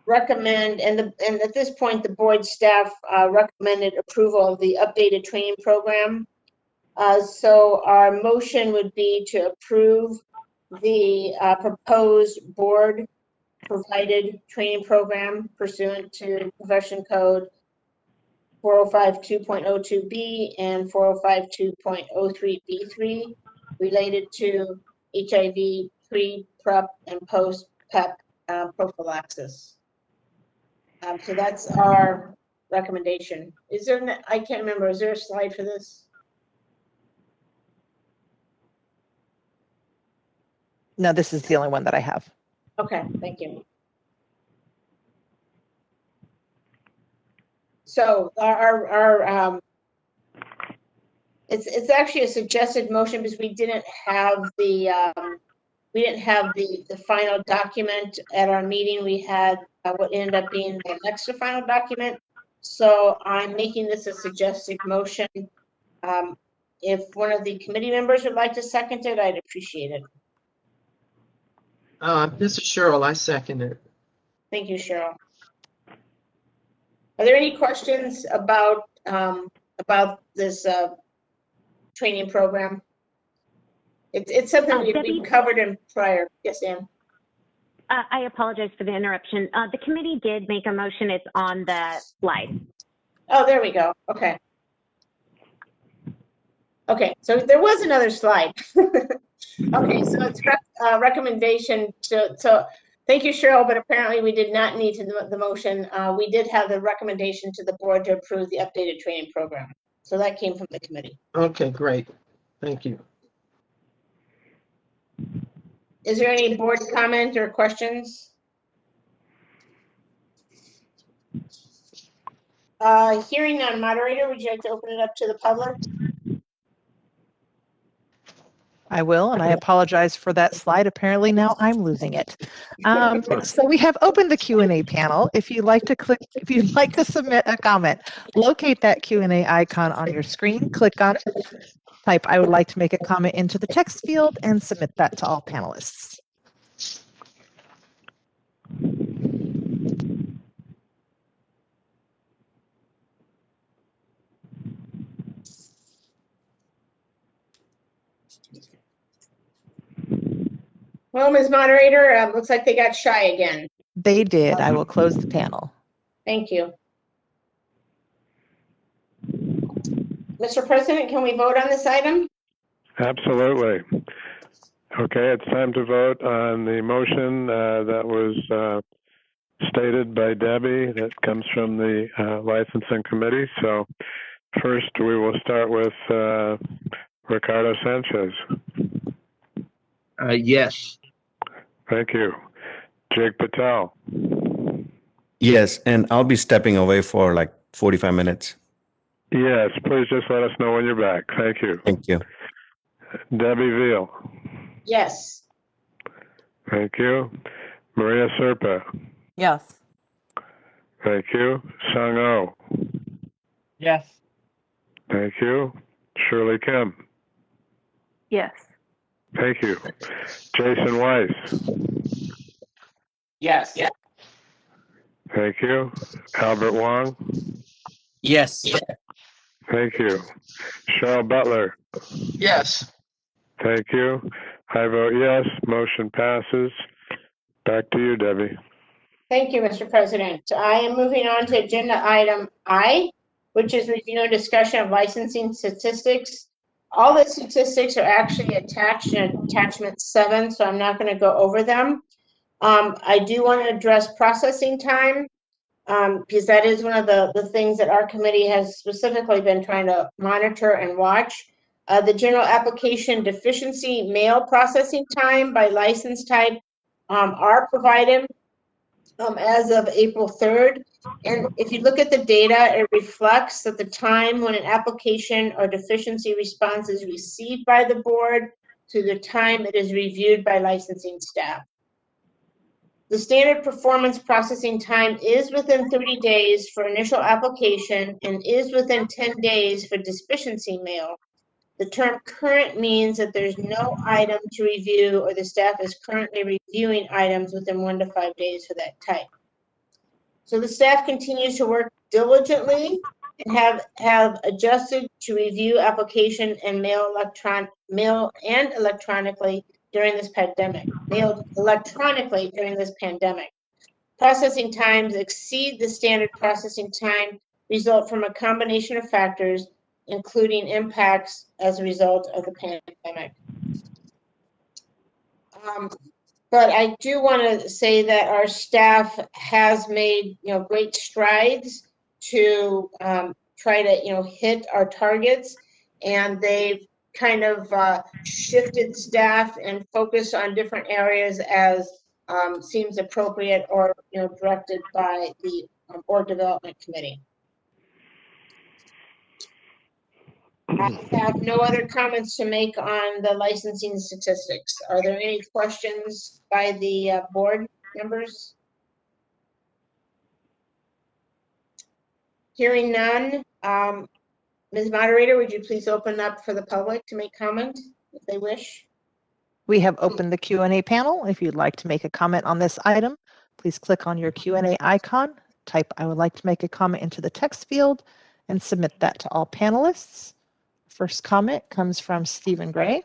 Speaker 6: recommend, and at this point, the board staff recommended approval of the updated training program. So our motion would be to approve the proposed board-provided training program pursuant to Profession Code 4052.02B and 4052.03B3, related to HIV pre-PrEP and post-PEP prophylaxis. So that's our recommendation. Is there, I can't remember, is there a slide for this?
Speaker 2: No, this is the only one that I have.
Speaker 6: Okay, thank you. So it's actually a suggested motion because we didn't have the final document at our meeting. We had what ended up being the next to final document. So I'm making this a suggested motion. If one of the committee members would like to second it, I'd appreciate it.
Speaker 1: This is Cheryl. I second it.
Speaker 6: Thank you, Cheryl. Are there any questions about this training program? It's something we've covered in prior. Yes, Ann.
Speaker 11: I apologize for the interruption. The committee did make a motion. It's on the slide.
Speaker 6: Oh, there we go. Okay. Okay, so there was another slide. Okay, so it's recommendation. So thank you, Cheryl, but apparently we did not need the motion. We did have the recommendation to the board to approve the updated training program. So that came from the committee.
Speaker 1: Okay, great. Thank you.
Speaker 6: Is there any board comment or questions? Hearing none, moderator, would you like to open it up to the public?
Speaker 2: I will, and I apologize for that slide. Apparently now I'm losing it. So we have opened the Q&A panel. If you'd like to submit a comment, locate that Q&A icon on your screen, click on it, type "I would like to make a comment" into the text field, and submit that to all panelists.
Speaker 6: Well, Ms. Moderator, looks like they got shy again.
Speaker 2: They did. I will close the panel.
Speaker 6: Thank you. Mr. President, can we vote on this item?
Speaker 3: Absolutely. Okay, it's time to vote on the motion that was stated by Debbie that comes from the licensing committee. So first we will start with Ricardo Sanchez.
Speaker 5: Yes.
Speaker 3: Thank you. Jake Patel.
Speaker 16: Yes, and I'll be stepping away for like 45 minutes.
Speaker 3: Yes, please just let us know when you're back. Thank you.
Speaker 16: Thank you.
Speaker 3: Debbie Veal.
Speaker 6: Yes.
Speaker 3: Thank you. Maria Serpa.
Speaker 4: Yes.
Speaker 3: Thank you. Sung Oh.
Speaker 7: Yes.
Speaker 3: Thank you. Shirley Kim.
Speaker 13: Yes.
Speaker 3: Thank you. Jason Weiss.
Speaker 8: Yes.
Speaker 3: Thank you. Albert Wong.
Speaker 8: Yes.
Speaker 3: Thank you. Cheryl Butler.
Speaker 1: Yes.
Speaker 3: Thank you. I vote yes. Motion passes. Back to you, Debbie.
Speaker 6: Thank you, Mr. President. I am moving on to agenda item I, which is review and discussion of licensing statistics. All the statistics are actually attached in attachment 7, so I'm not going to go over them. I do want to address processing time because that is one of the things that our committee has specifically been trying to monitor and watch. The general application deficiency mail processing time by license type are provided as of April 3rd. And if you look at the data, it reflects that the time when an application or deficiency response is received by the board to the time it is reviewed by licensing staff. The standard performance processing time is within 30 days for initial application and is within 10 days for deficiency mail. The term current means that there's no item to review or the staff is currently reviewing items within 1 to 5 days for that type. So the staff continues to work diligently and have adjusted to review application and mail and electronically during this pandemic. Mailed electronically during this pandemic. Processing times exceed the standard processing time result from a combination of factors, including impacts as a result of the pandemic. But I do want to say that our staff has made great strides to try to hit our targets, and they've kind of shifted staff and focus on different areas as seems appropriate or directed by the board development committee. I have no other comments to make on the licensing statistics. Are there any questions by the board members? Hearing none, Ms. Moderator, would you please open up for the public to make comment if they wish?
Speaker 2: We have opened the Q&A panel. If you'd like to make a comment on this item, please click on your Q&A icon, type "I would like to make a comment" into the text field, and submit that to all panelists. First comment comes from Stephen Gray.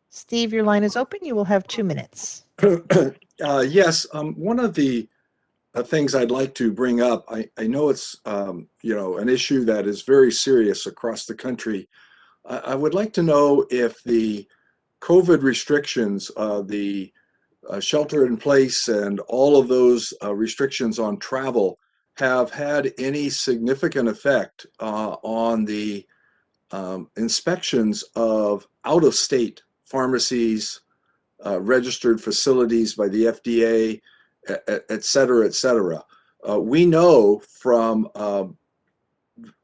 Speaker 2: Steve, your line is open. You will have 2 minutes.
Speaker 9: Yes, one of the things I'd like to bring up, I know it's an issue that is very serious across the country. I would like to know if the COVID restrictions, the shelter in place and all of those restrictions on travel have had any significant effect on the inspections of out-of-state pharmacies, registered facilities by the FDA, et cetera, et cetera. We know from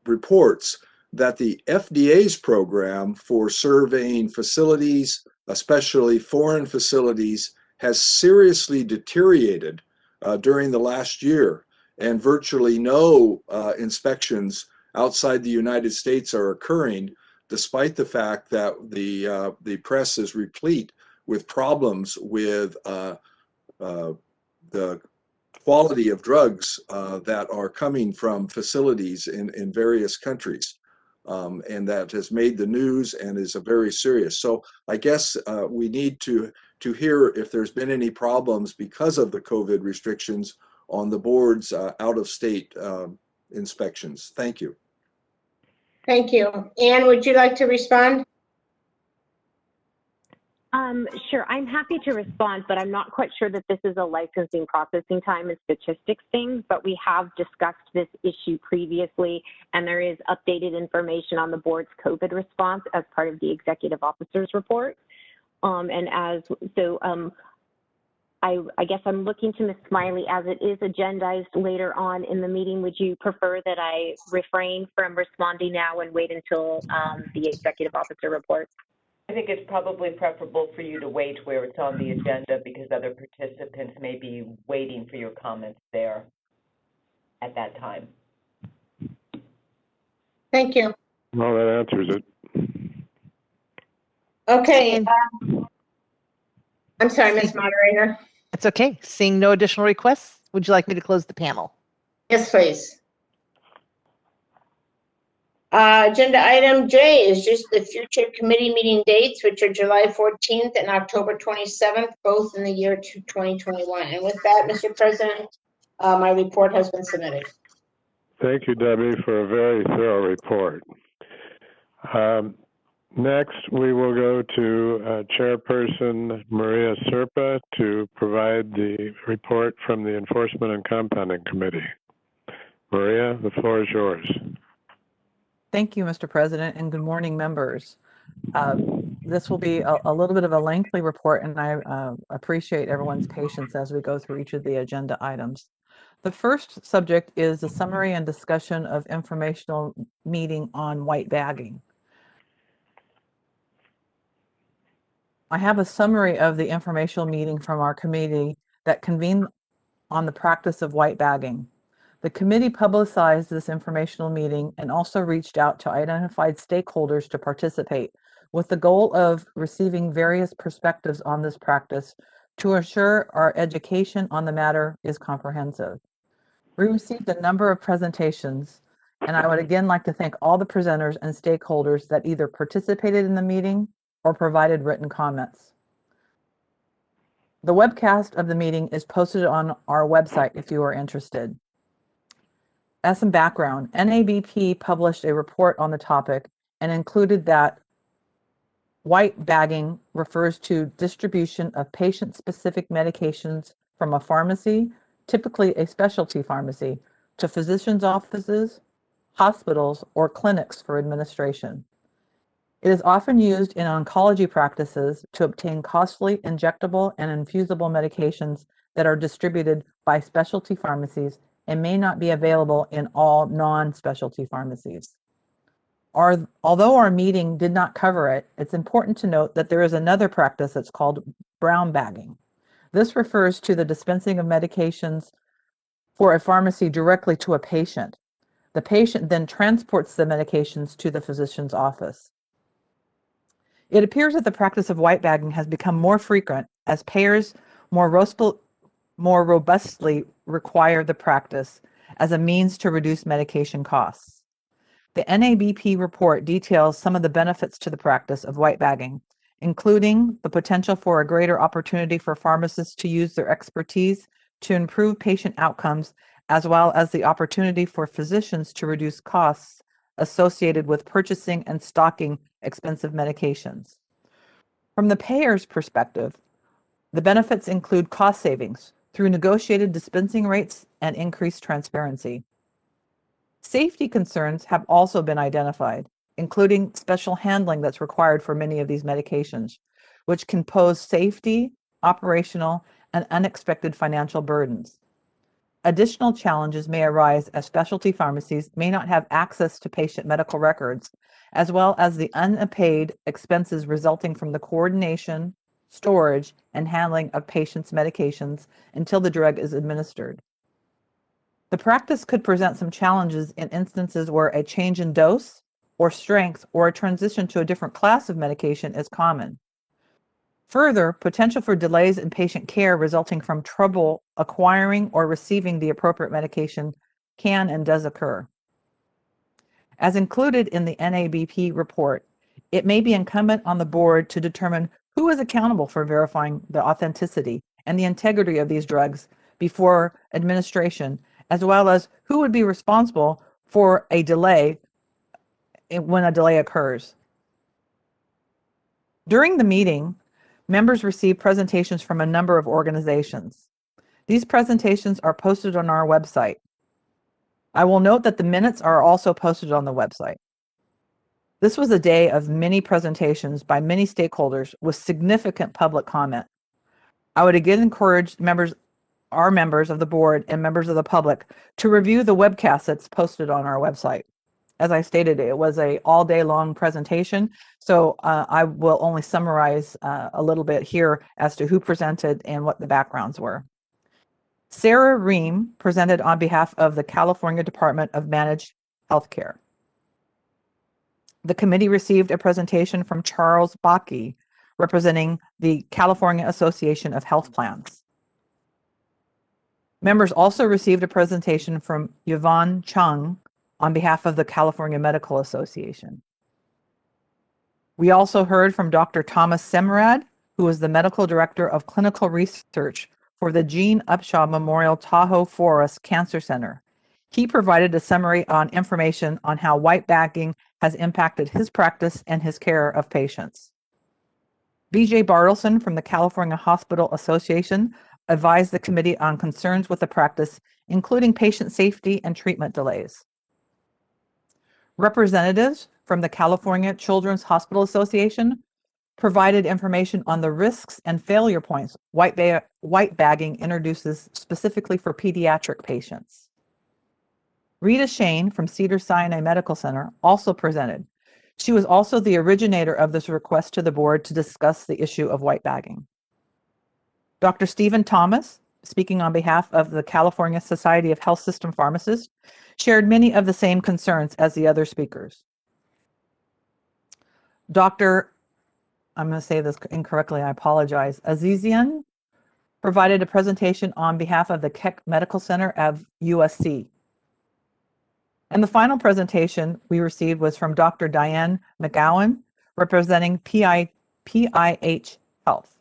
Speaker 9: reports that the FDA's program for surveying facilities, especially foreign facilities, has seriously deteriorated during the last year, and virtually no inspections outside the United States are occurring, despite the fact that the press is replete with problems with the quality of drugs that are coming from facilities in various countries. And that has made the news and is very serious. So I guess we need to hear if there's been any problems because of the COVID restrictions on the board's out-of-state inspections. Thank you.
Speaker 6: Thank you. Anne, would you like to respond?
Speaker 11: Sure, I'm happy to respond, but I'm not quite sure that this is a licensing processing time and statistics thing, but we have discussed this issue previously, and there is updated information on the board's COVID response as part of the executive officer's report. I guess I'm looking to Ms. Smiley, as it is agendized later on in the meeting. Would you prefer that I refrain from responding now and wait until the executive officer report?
Speaker 12: I think it's probably preferable for you to wait where it's on the agenda, because other participants may be waiting for your comments there at that time.
Speaker 6: Thank you.
Speaker 3: Well, that answers it.
Speaker 6: Okay. I'm sorry, Ms. Moderator.
Speaker 2: It's okay. Seeing no additional requests, would you like me to close the panel?
Speaker 6: Yes, please. Agenda item J is just the future committee meeting dates, which are July 14th and October 27th, both in the year 2021. And with that, Mr. President, my report has been submitted.
Speaker 3: Thank you, Debbie, for a very thorough report. Next, we will go to Chairperson Maria Serpa to provide the report from the Enforcement and Compounding Committee. Maria, the floor is yours.
Speaker 4: Thank you, Mr. President, and good morning, members. This will be a little bit of a lengthy report, and I appreciate everyone's patience as we go through each of the agenda items. The first subject is a summary and discussion of informational meeting on white bagging. I have a summary of the informational meeting from our committee that convened on the practice of white bagging. The committee publicized this informational meeting and also reached out to identified stakeholders to participate, with the goal of receiving various perspectives on this practice to ensure our education on the matter is comprehensive. We received a number of presentations, and I would again like to thank all the presenters and stakeholders that either participated in the meeting or provided written comments. The webcast of the meeting is posted on our website if you are interested. As some background, NABP published a report on the topic and included that white bagging refers to distribution of patient-specific medications from a pharmacy, typically a specialty pharmacy, to physicians' offices, hospitals, or clinics for administration. It is often used in oncology practices to obtain costly injectable and infusible medications that are distributed by specialty pharmacies and may not be available in all non-specialty pharmacies. Although our meeting did not cover it, it's important to note that there is another practice that's called brown bagging. This refers to the dispensing of medications for a pharmacy directly to a patient. The patient then transports the medications to the physician's office. It appears that the practice of white bagging has become more frequent as payers more robustly require the practice as a means to reduce medication costs. The NABP report details some of the benefits to the practice of white bagging, including the potential for a greater opportunity for pharmacists to use their expertise to improve patient outcomes, as well as the opportunity for physicians to reduce costs associated with purchasing and stocking expensive medications. From the payer's perspective, the benefits include cost savings through negotiated dispensing rates and increased transparency. Safety concerns have also been identified, including special handling that's required for many of these medications, which can pose safety, operational, and unexpected financial burdens. Additional challenges may arise as specialty pharmacies may not have access to patient medical records, as well as the unpaid expenses resulting from the coordination, storage, and handling of patients' medications until the drug is administered. The practice could present some challenges in instances where a change in dose or strength or a transition to a different class of medication is common. Further, potential for delays in patient care resulting from trouble acquiring or receiving the appropriate medication can and does occur. As included in the NABP report, it may be incumbent on the board to determine who is accountable for verifying the authenticity and the integrity of these drugs before administration, as well as who would be responsible for a delay when a delay occurs. During the meeting, members received presentations from a number of organizations. These presentations are posted on our website. I will note that the minutes are also posted on the website. This was a day of many presentations by many stakeholders with significant public comment. I would again encourage our members of the board and members of the public to review the webcast that's posted on our website. As I stated, it was an all-day long presentation, so I will only summarize a little bit here as to who presented and what the backgrounds were. Sarah Ream presented on behalf of the California Department of Managed Healthcare. The committee received a presentation from Charles Bakke, representing the California Association of Health Plans. Members also received a presentation from Yvonne Chung on behalf of the California Medical Association. We also heard from Dr. Thomas Semrad, who is the Medical Director of Clinical Research for the Gene Upshaw Memorial Tahoe Forest Cancer Center. He provided a summary on information on how white bagging has impacted his practice and his care of patients. BJ Bartleson from the California Hospital Association advised the committee on concerns with the practice, including patient safety and treatment delays. Representatives from the California Children's Hospital Association provided information on the risks and failure points white bagging introduces specifically for pediatric patients. Rita Shane from Cedars-Sinai Medical Center also presented. She was also the originator of this request to the board to discuss the issue of white bagging. Dr. Stephen Thomas, speaking on behalf of the California Society of Health System Pharmacists, shared many of the same concerns as the other speakers. Dr. I'm going to say this incorrectly, I apologize. Azizian provided a presentation on behalf of the Keck Medical Center of USC. And the final presentation we received was from Dr. Diane McGowan, representing PIH Health.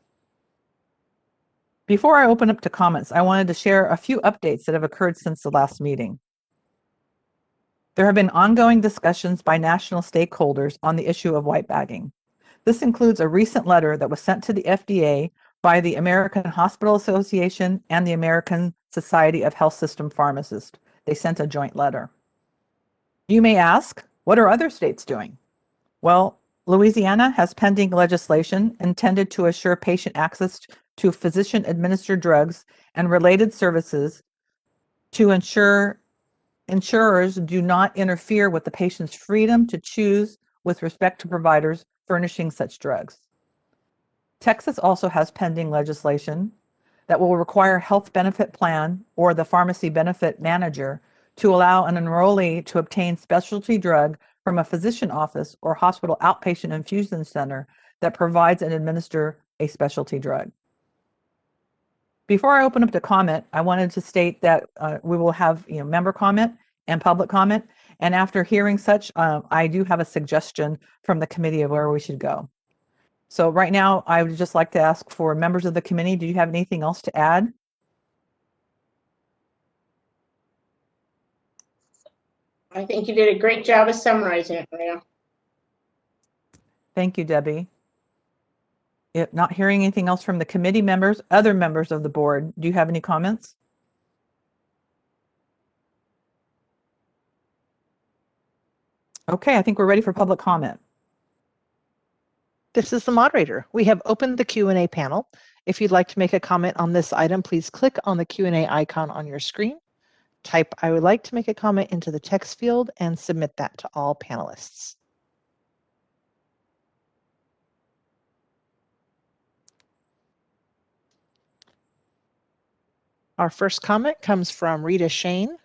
Speaker 4: Before I open up to comments, I wanted to share a few updates that have occurred since the last meeting. There have been ongoing discussions by national stakeholders on the issue of white bagging. This includes a recent letter that was sent to the FDA by the American Hospital Association and the American Society of Health System Pharmacists. They sent a joint letter. You may ask, what are other states doing? Well, Louisiana has pending legislation intended to assure patient access to physician-administered drugs and related services to ensure insurers do not interfere with the patient's freedom to choose with respect to providers furnishing such drugs. Texas also has pending legislation that will require health benefit plan or the pharmacy benefit manager to allow an enrollee to obtain specialty drug from a physician office or hospital outpatient infusion center that provides and administer a specialty drug. Before I open up to comment, I wanted to state that we will have member comment and public comment. And after hearing such, I do have a suggestion from the committee of where we should go. So right now, I would just like to ask for members of the committee, do you have anything else to add?
Speaker 6: I think you did a great job of summarizing it, Maria.
Speaker 4: Thank you, Debbie. If not hearing anything else from the committee members, other members of the board, do you have any comments? Okay, I think we're ready for public comment.
Speaker 2: This is the moderator. We have opened the Q&A panel. If you'd like to make a comment on this item, please click on the Q&A icon on your screen. Type "I would like to make a comment" into the text field and submit that to all panelists. Our first comment comes from Rita Shane.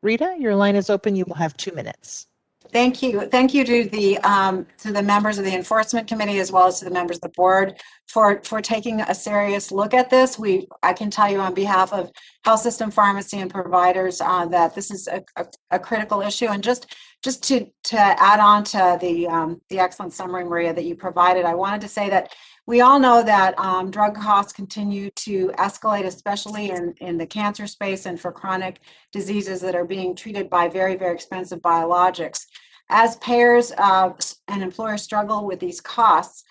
Speaker 2: Rita, your line is open. You will have 2 minutes.
Speaker 17: Thank you. Thank you to the members of the Enforcement Committee as well as to the members of the board for taking a serious look at this. I can tell you on behalf of health system pharmacy and providers that this is a critical issue. And just to add on to the excellent summary, Maria, that you provided, I wanted to say that we all know that drug costs continue to escalate, especially in the cancer space and for chronic diseases that are being treated by very, very expensive biologics. As payers and employers struggle with these costs,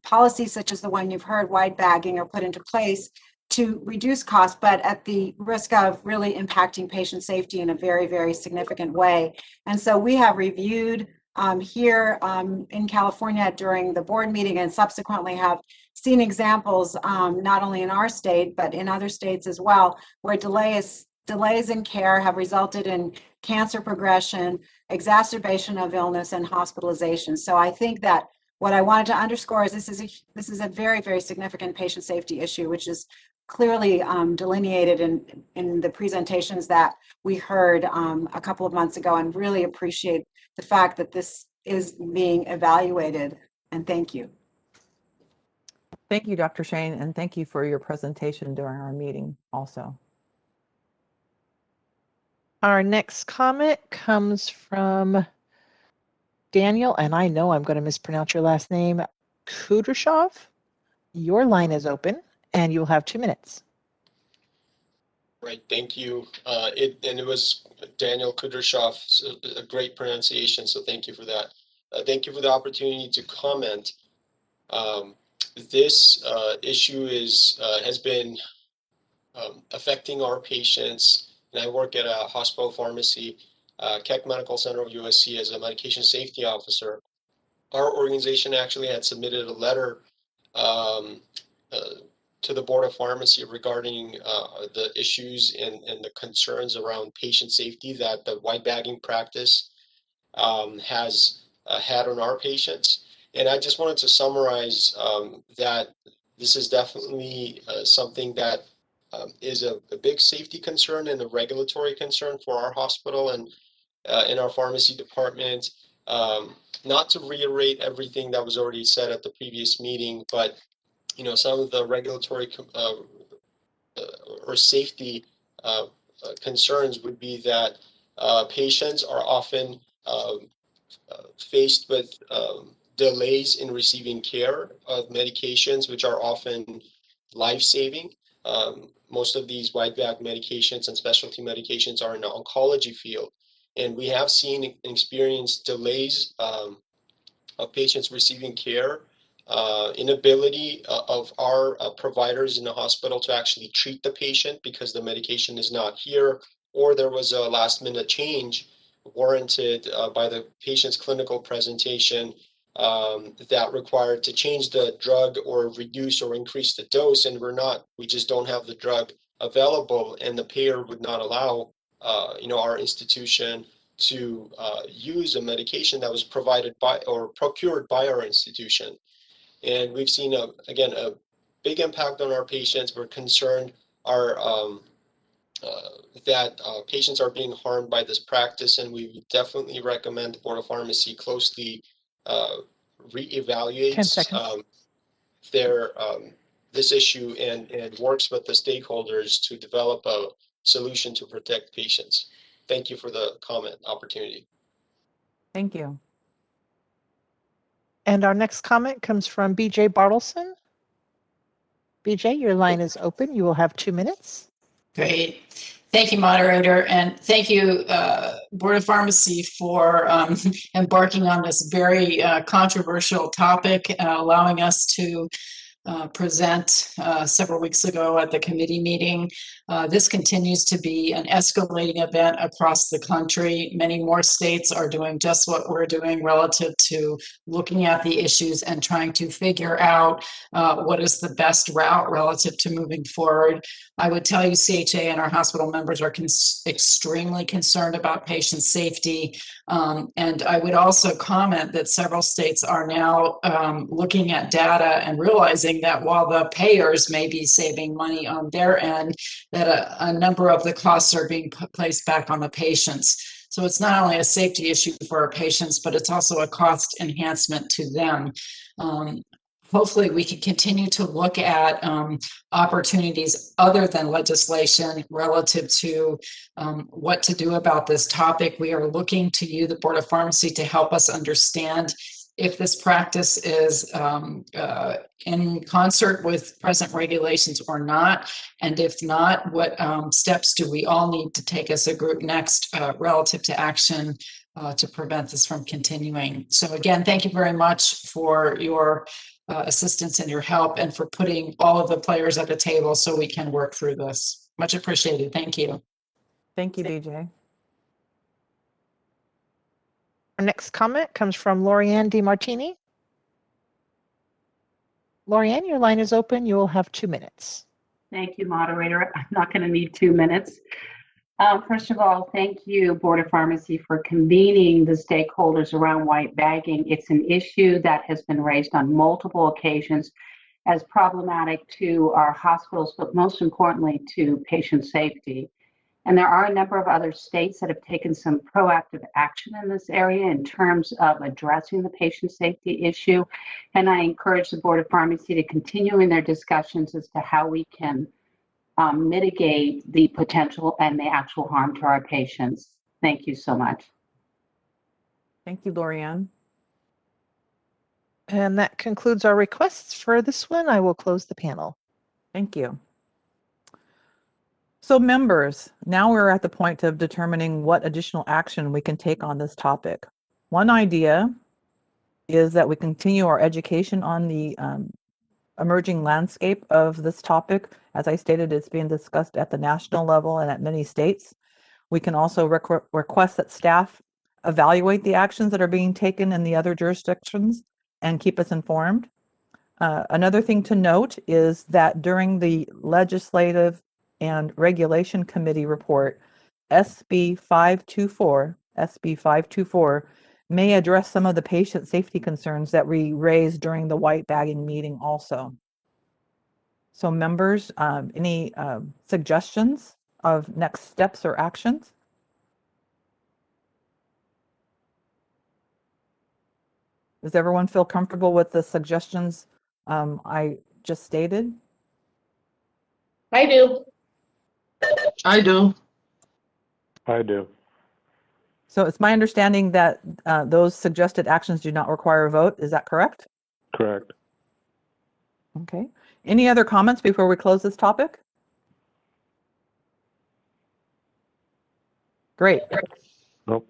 Speaker 17: policies such as the one you've heard, wide bagging, are put into place to reduce costs, but at the risk of really impacting patient safety in a very, very significant way. And so we have reviewed here in California during the board meeting and subsequently have seen examples not only in our state but in other states as well, where delays in care have resulted in cancer progression, exacerbation of illness, and hospitalization. So I think that what I wanted to underscore is this is a very, very significant patient safety issue, which is clearly delineated in the presentations that we heard a couple of months ago, and really appreciate the fact that this is being evaluated. And thank you.
Speaker 4: Thank you, Dr. Shane, and thank you for your presentation during our meeting also.
Speaker 2: Our next comment comes from Daniel, and I know I'm going to mispronounce your last name, Kudryshov. Your line is open, and you'll have 2 minutes.
Speaker 22: Right, thank you. It was Daniel Kudryshov, so a great pronunciation, so thank you for that. Thank you for the opportunity to comment. This issue has been affecting our patients, and I work at a hospital pharmacy, Keck Medical Center of USC, as a medication safety officer. Our organization actually had submitted a letter to the Board of Pharmacy regarding the issues and the concerns around patient safety that the wide bagging practice has had on our patients. And I just wanted to summarize that this is definitely something that is a big safety concern and a regulatory concern for our hospital and in our pharmacy department. Not to reiterate everything that was already said at the previous meeting, but some of the regulatory or safety concerns would be that patients are often faced with delays in receiving care of medications, which are often life-saving. Most of these wide bag medications and specialty medications are in the oncology field, and we have seen and experienced delays of patients receiving care, inability of our providers in the hospital to actually treat the patient because the medication is not here, or there was a last-minute change warranted by the patient's clinical presentation that required to change the drug or reduce or increase the dose, and we just don't have the drug available, and the payer would not allow our institution to use a medication that was provided by or procured by our institution. And we've seen again a big impact on our patients. We're concerned that patients are being harmed by this practice, and we would definitely recommend the Board of Pharmacy closely reevaluates this issue and works with the stakeholders to develop a solution to protect patients. Thank you for the comment opportunity.
Speaker 4: Thank you.
Speaker 2: And our next comment comes from BJ Bartleson. BJ, your line is open. You will have 2 minutes.
Speaker 15: Great. Thank you, moderator, and thank you, Board of Pharmacy, for embarking on this very controversial topic, allowing us to present several weeks ago at the committee meeting. This continues to be an escalating event across the country. Many more states are doing just what we're doing relative to looking at the issues and trying to figure out what is the best route relative to moving forward. I would tell you CHA and our hospital members are extremely concerned about patient safety. And I would also comment that several states are now looking at data and realizing that while the payers may be saving money on their end, that a number of the costs are being placed back on the patients. So it's not only a safety issue for our patients, but it's also a cost enhancement to them. Hopefully we can continue to look at opportunities other than legislation relative to what to do about this topic. We are looking to you, the Board of Pharmacy, to help us understand if this practice is in concert with present regulations or not. And if not, what steps do we all need to take as a group next relative to action to prevent this from continuing. So again, thank you very much for your assistance and your help, and for putting all of the players at the table so we can work through this. Much appreciated. Thank you.
Speaker 4: Thank you, BJ.
Speaker 2: Our next comment comes from Lorianne DiMartini. Lorianne, your line is open. You will have 2 minutes.
Speaker 18: Thank you, moderator. I'm not going to need 2 minutes. First of all, thank you, Board of Pharmacy, for convening the stakeholders around white bagging. It's an issue that has been raised on multiple occasions as problematic to our hospitals, but most importantly to patient safety. And there are a number of other states that have taken some proactive action in this area in terms of addressing the patient safety issue. And I encourage the Board of Pharmacy to continue in their discussions as to how we can mitigate the potential and the actual harm to our patients. Thank you so much.
Speaker 4: Thank you, Lorianne.
Speaker 2: And that concludes our requests for this one. I will close the panel.
Speaker 4: Thank you. So members, now we're at the point of determining what additional action we can take on this topic. One idea is that we continue our education on the emerging landscape of this topic. As I stated, it's being discussed at the national level and at many states. We can also request that staff evaluate the actions that are being taken in the other jurisdictions and keep us informed. Another thing to note is that during the Legislative and Regulation Committee report, SB 524 may address some of the patient safety concerns that we raised during the white bagging meeting also. So members, any suggestions of next steps or actions? Does everyone feel comfortable with the suggestions I just stated?
Speaker 6: I do.
Speaker 1: I do.
Speaker 3: I do.
Speaker 4: So it's my understanding that those suggested actions do not require a vote. Is that correct?
Speaker 3: Correct.
Speaker 4: Okay. Any other comments before we close this topic? Great.
Speaker 3: Nope.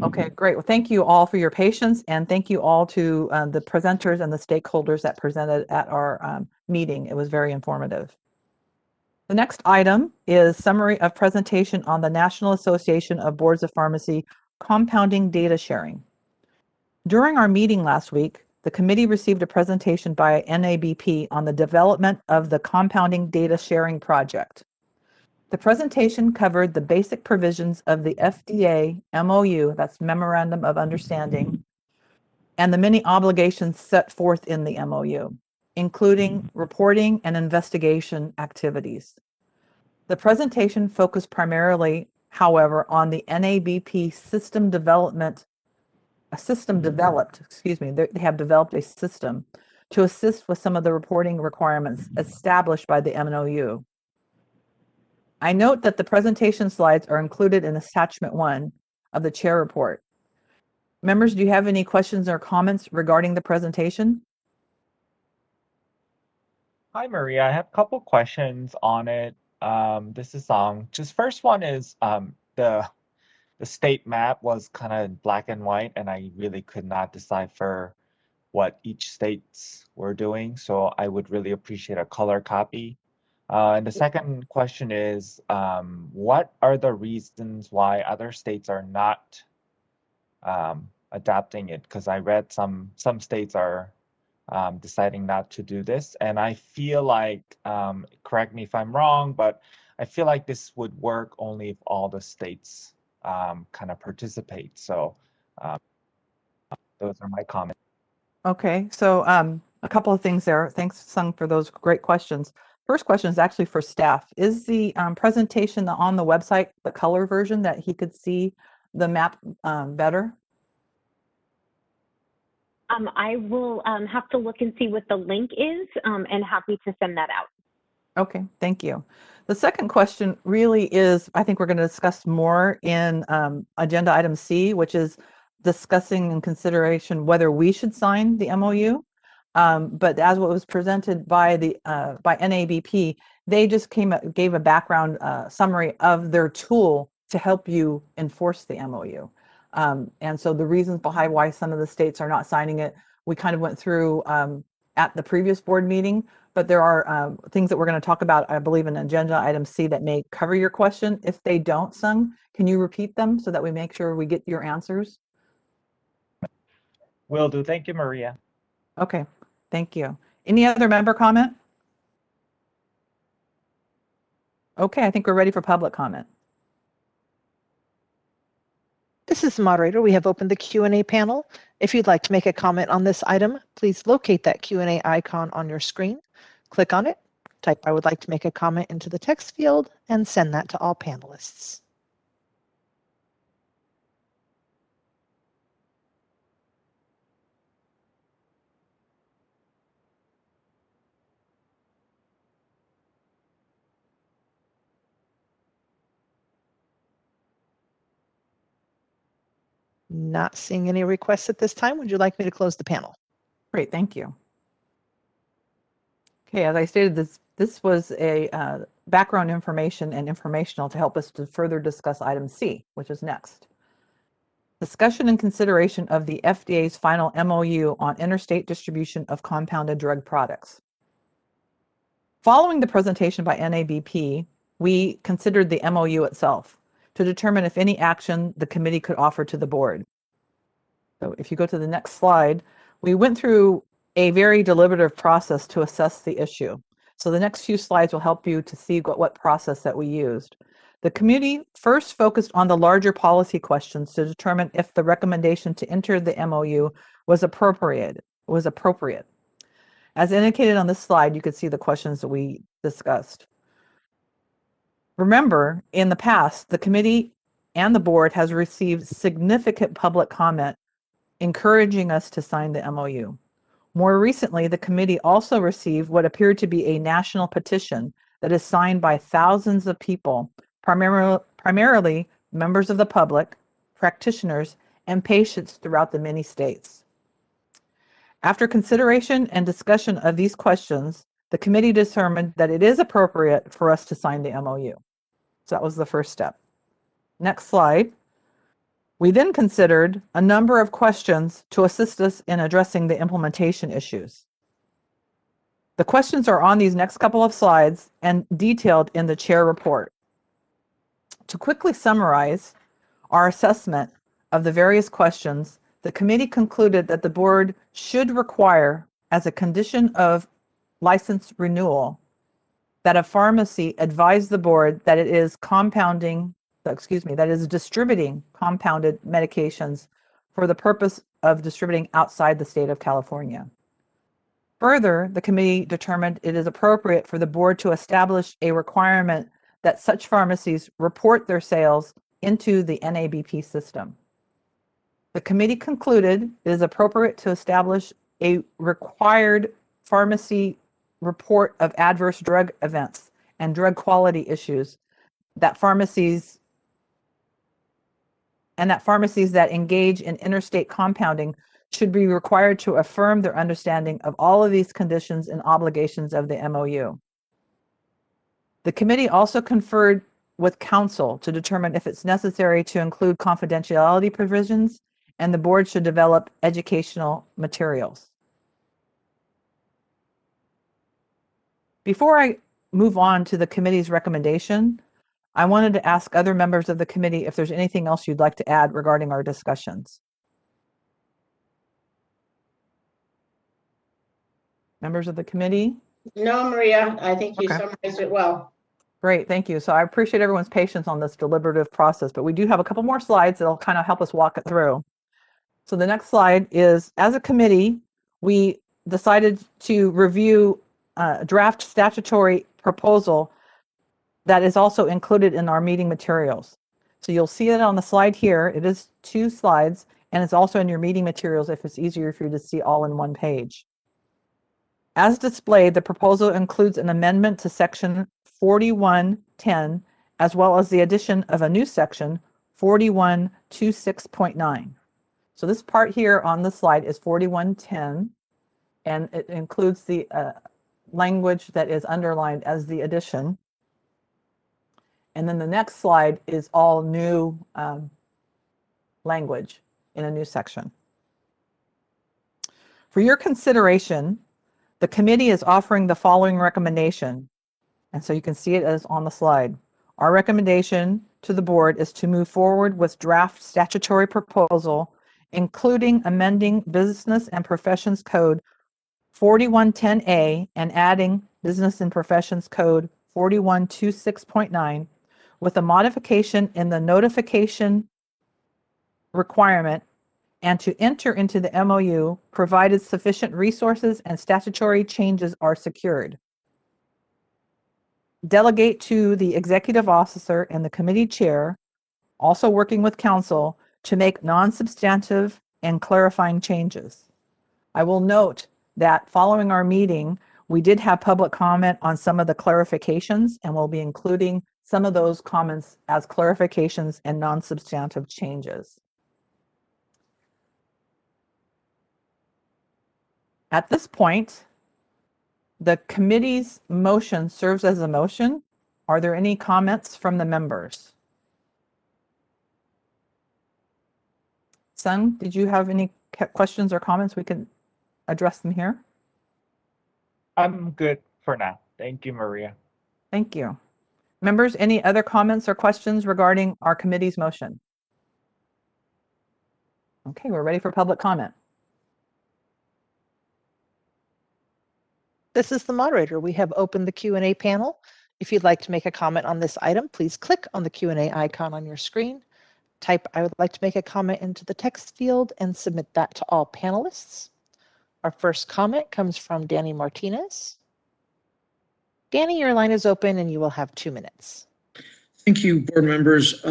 Speaker 4: Okay, great. Well, thank you all for your patience, and thank you all to the presenters and the stakeholders that presented at our meeting. It was very informative. The next item is summary of presentation on the National Association of Boards of Pharmacy compounding data sharing. During our meeting last week, the committee received a presentation by NABP on the development of the compounding data sharing project. The presentation covered the basic provisions of the FDA MOU, that's Memorandum of Understanding, and the many obligations set forth in the MOU, including reporting and investigation activities. The presentation focused primarily, however, on the NABP system developed, they have developed a system to assist with some of the reporting requirements established by the MOU. I note that the presentation slides are included in attachment 1 of the chair report. Members, do you have any questions or comments regarding the presentation?
Speaker 7: Hi, Maria. I have a couple questions on it. This is just first one is the state map was kind of black and white, and I really could not decipher what each states were doing. So I would really appreciate a color copy. And the second question is, what are the reasons why other states are not adopting it? Because I read some states are deciding not to do this. And I feel like, correct me if I'm wrong, but I feel like this would work only if all the states kind of participate. So those are my comments.
Speaker 4: Okay, so a couple of things there. Thanks, Sung, for those great questions. First question is actually for staff. Is the presentation on the website the color version that he could see the map better?
Speaker 11: I will have to look and see what the link is and happy to send that out.
Speaker 4: Okay, thank you. The second question really is, I think we're going to discuss more in agenda item C, which is discussing in consideration whether we should sign the MOU. But as what was presented by NABP, they just gave a background summary of their tool to help you enforce the MOU. And so the reasons behind why some of the states are not signing it, we kind of went through at the previous board meeting, but there are things that we're going to talk about, I believe, in agenda item C that may cover your question. If they don't, Sung, can you repeat them so that we make sure we get your answers?
Speaker 7: Will do. Thank you, Maria.
Speaker 4: Okay, thank you. Any other member comment? Okay, I think we're ready for public comment.
Speaker 2: This is the moderator. We have opened the Q&A panel. If you'd like to make a comment on this item, please locate that Q&A icon on your screen. Click on it, type "I would like to make a comment" into the text field, and send that to all panelists. Not seeing any requests at this time. Would you like me to close the panel?
Speaker 4: Great, thank you. Okay, as I stated, this was a background information and informational to help us to further discuss item C, which is next. Discussion and consideration of the FDA's final MOU on interstate distribution of compounded drug products. Following the presentation by NABP, we considered the MOU itself to determine if any action the committee could offer to the board. So if you go to the next slide, we went through a very deliberative process to assess the issue. So the next few slides will help you to see what process that we used. The committee first focused on the larger policy questions to determine if the recommendation to enter the MOU was appropriate. As indicated on this slide, you can see the questions that we discussed. Remember, in the past, the committee and the board has received significant public comment encouraging us to sign the MOU. More recently, the committee also received what appeared to be a national petition that is signed by thousands of people, primarily members of the public, practitioners, and patients throughout the many states. After consideration and discussion of these questions, the committee determined that it is appropriate for us to sign the MOU. So that was the first step. Next slide. We then considered a number of questions to assist us in addressing the implementation issues. The questions are on these next couple of slides and detailed in the chair report. To quickly summarize our assessment of the various questions, the committee concluded that the board should require, as a condition of license renewal, that a pharmacy advise the board that it is that is distributing compounded medications for the purpose of distributing outside the state of California. Further, the committee determined it is appropriate for the board to establish a requirement that such pharmacies report their sales into the NABP system. The committee concluded it is appropriate to establish a required pharmacy report of adverse drug events and drug quality issues that pharmacies that engage in interstate compounding should be required to affirm their understanding of all of these conditions and obligations of the MOU. The committee also conferred with counsel to determine if it's necessary to include confidentiality provisions, and the board should develop educational materials. Before I move on to the committee's recommendation, I wanted to ask other members of the committee if there's anything else you'd like to add regarding our discussions. Members of the committee?
Speaker 6: No, Maria, I think you summarized it well.
Speaker 4: Great, thank you. So I appreciate everyone's patience on this deliberative process, but we do have a couple more slides that'll kind of help us walk it through. So the next slide is, as a committee, we decided to review a draft statutory proposal that is also included in our meeting materials. So you'll see it on the slide here. It is 2 slides, and it's also in your meeting materials if it's easier for you to see all in one page. As displayed, the proposal includes an amendment to section 4110, as well as the addition of a new section, 4126.9. So this part here on the slide is 4110, and it includes the language that is underlined as the addition. And then the next slide is all new language in a new section. For your consideration, the committee is offering the following recommendation. And so you can see it as on the slide. Our recommendation to the board is to move forward with draft statutory proposal, including amending Business and Professions Code 4110A and adding Business and Professions Code 4126.9 with a modification in the notification requirement, and to enter into the MOU provided sufficient resources and statutory changes are secured. Delegate to the executive officer and the committee chair, also working with counsel, to make non-substantive and clarifying changes. I will note that following our meeting, we did have public comment on some of the clarifications, and we'll be including some of those comments as clarifications and non-substantive changes. At this point, the committee's motion serves as a motion. Are there any comments from the members? Sung, did you have any questions or comments? We can address them here.
Speaker 7: I'm good for now. Thank you, Maria.
Speaker 4: Thank you. Members, any other comments or questions regarding our committee's motion? Okay, we're ready for public comment.
Speaker 2: This is the moderator. We have opened the Q&A panel. If you'd like to make a comment on this item, please click on the Q&A icon on your screen. Type, "I would like to make a comment" into the text field and submit that to all panelists. Our first comment comes from Danny Martinez. Danny, your line is open and you will have 2 minutes.
Speaker 20: Thank you, board members.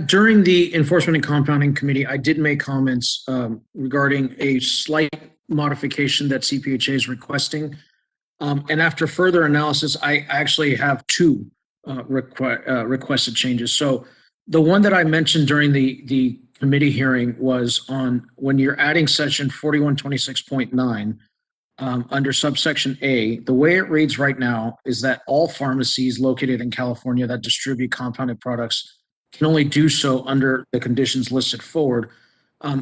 Speaker 20: During the Enforcement and Compounding Committee, I did make comments regarding a slight modification that CPHA is requesting. And after further analysis, I actually have 2 requested changes. So the one that I mentioned during the committee hearing was on when you're adding section 4126.9 under subsection A, the way it reads right now is that all pharmacies located in California that distribute compounded products can only do so under the conditions listed forward.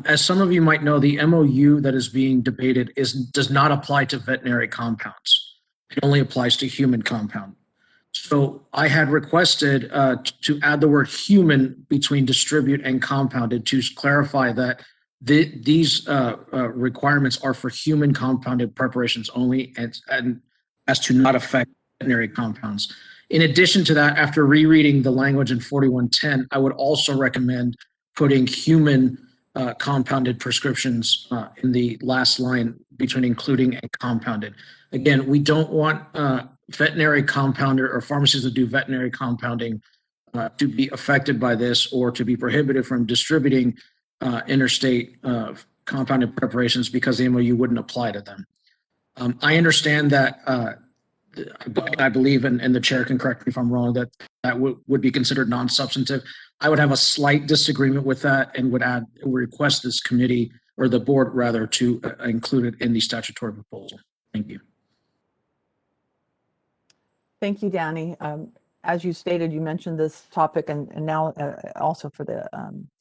Speaker 20: As some of you might know, the MOU that is being debated does not apply to veterinary compounds. It only applies to human compound. So I had requested to add the word human between distribute and compounded to clarify that these requirements are for human compounded preparations only, and as to not affect veterinary compounds. In addition to that, after rereading the language in 4110, I would also recommend putting human compounded prescriptions in the last line between including and compounded. Again, we don't want veterinary compounder or pharmacies that do veterinary compounding to be affected by this or to be prohibited from distributing interstate compounded preparations because the MOU wouldn't apply to them. I understand that, I believe, and the chair can correct me if I'm wrong, that would be considered non-substantive. I would have a slight disagreement with that and would request this committee, or the board rather, to include it in the statutory proposal. Thank you.
Speaker 4: Thank you, Danny. As you stated, you mentioned this topic and now also for the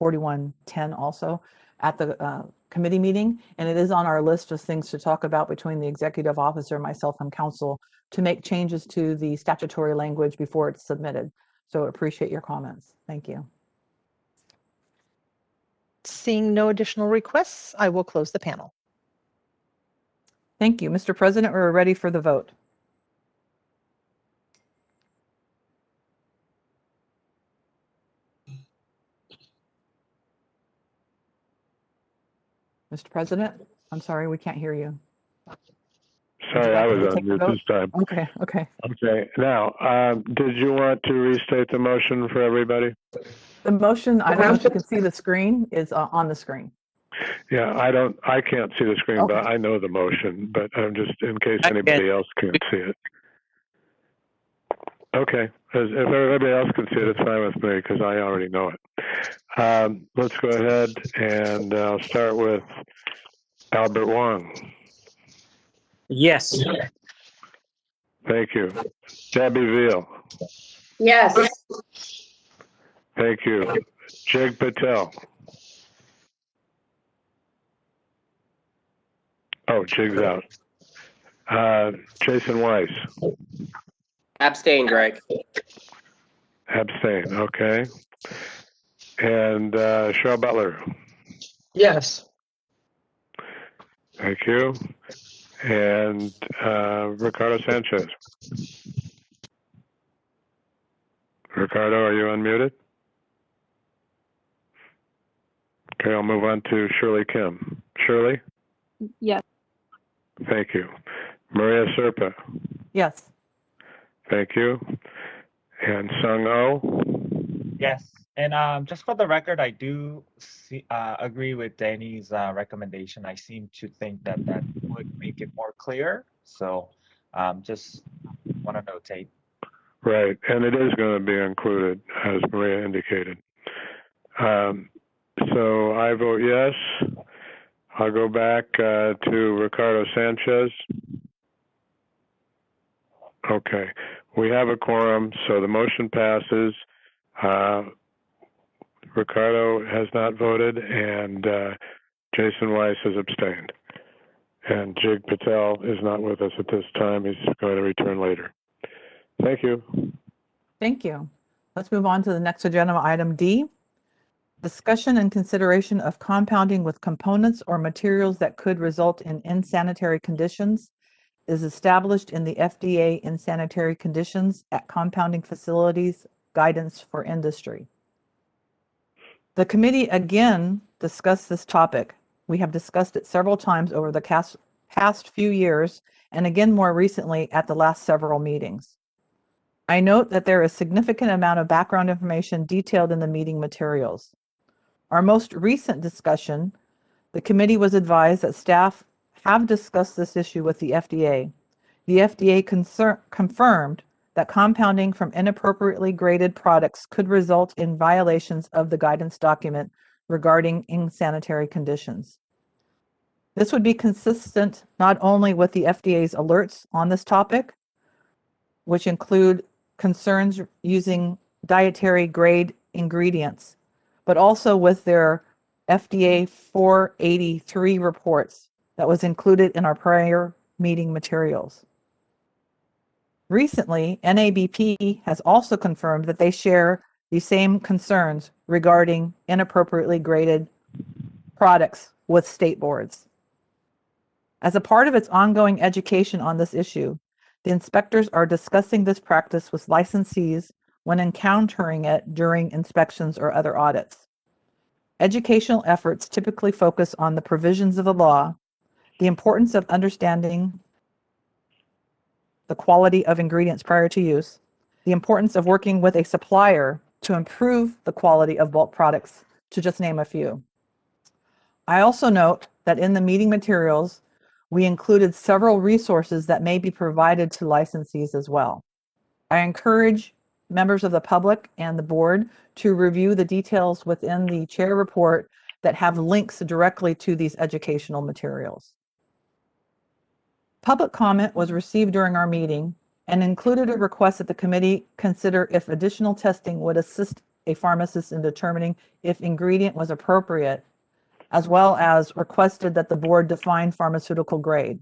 Speaker 4: 4110 also at the committee meeting, and it is on our list of things to talk about between the executive officer, myself, and council to make changes to the statutory language before it's submitted. So appreciate your comments. Thank you.
Speaker 2: Seeing no additional requests, I will close the panel.
Speaker 4: Thank you. Mr. President, we're ready for the vote. Mr. President, I'm sorry, we can't hear you.
Speaker 3: Sorry, I was on mute this time.
Speaker 4: Okay.
Speaker 3: Okay. Now, did you want to restate the motion for everybody?
Speaker 4: The motion, I don't know if you can see the screen, is on the screen.
Speaker 3: Yeah, I can't see the screen, but I know the motion, but I'm just in case anybody else can't see it. Okay, if everybody else can see it, it's fine with me because I already know it. Let's go ahead and I'll start with Albert Wong.
Speaker 8: Yes.
Speaker 3: Thank you. Debbie Veal.
Speaker 6: Yes.
Speaker 3: Thank you. Jig Patel. Oh, Jig's out. Jason Weiss.
Speaker 10: Abstain, Greg.
Speaker 3: Abstain, okay. And Cheryl Butler.
Speaker 1: Yes.
Speaker 3: Thank you. And Ricardo Sanchez. Ricardo, are you unmuted? Okay, I'll move on to Shirley Kim. Shirley?
Speaker 13: Yes.
Speaker 3: Thank you. Maria Serpa.
Speaker 4: Yes.
Speaker 3: Thank you. And Sung Oh?
Speaker 7: Yes. And just for the record, I do agree with Danny's recommendation. I seem to think that would make it more clear. So just want to notate.
Speaker 3: Right, and it is going to be included, as Maria indicated. So I vote yes. I'll go back to Ricardo Sanchez. Okay, we have a quorum, so the motion passes. Ricardo has not voted, and Jason Weiss has abstained. And Jig Patel is not with us at this time. He's going to return later. Thank you.
Speaker 4: Thank you. Let's move on to the next agenda item D. Discussion and consideration of compounding with components or materials that could result in insanitary conditions is established in the FDA Insanitary Conditions at Compounding Facilities Guidance for Industry. The committee again discussed this topic. We have discussed it several times over the past few years, and again more recently at the last several meetings. I note that there is significant amount of background information detailed in the meeting materials. Our most recent discussion, the committee was advised that staff have discussed this issue with the FDA. The FDA confirmed that compounding from inappropriately graded products could result in violations of the guidance document regarding insanitary conditions. This would be consistent not only with the FDA's alerts on this topic, which include concerns using dietary grade ingredients, but also with their FDA 483 reports that was included in our prior meeting materials. Recently, NABP has also confirmed that they share the same concerns regarding inappropriately graded products with state boards. As a part of its ongoing education on this issue, the inspectors are discussing this practice with licensees when encountering it during inspections or other audits. Educational efforts typically focus on the provisions of the law, the importance of understanding the quality of ingredients prior to use, the importance of working with a supplier to improve the quality of bulk products, to just name a few. I also note that in the meeting materials, we included several resources that may be provided to licensees as well. I encourage members of the public and the board to review the details within the chair report that have links directly to these educational materials. Public comment was received during our meeting and included a request that the committee consider if additional testing would assist a pharmacist in determining if ingredient was appropriate, as well as requested that the board define pharmaceutical grade.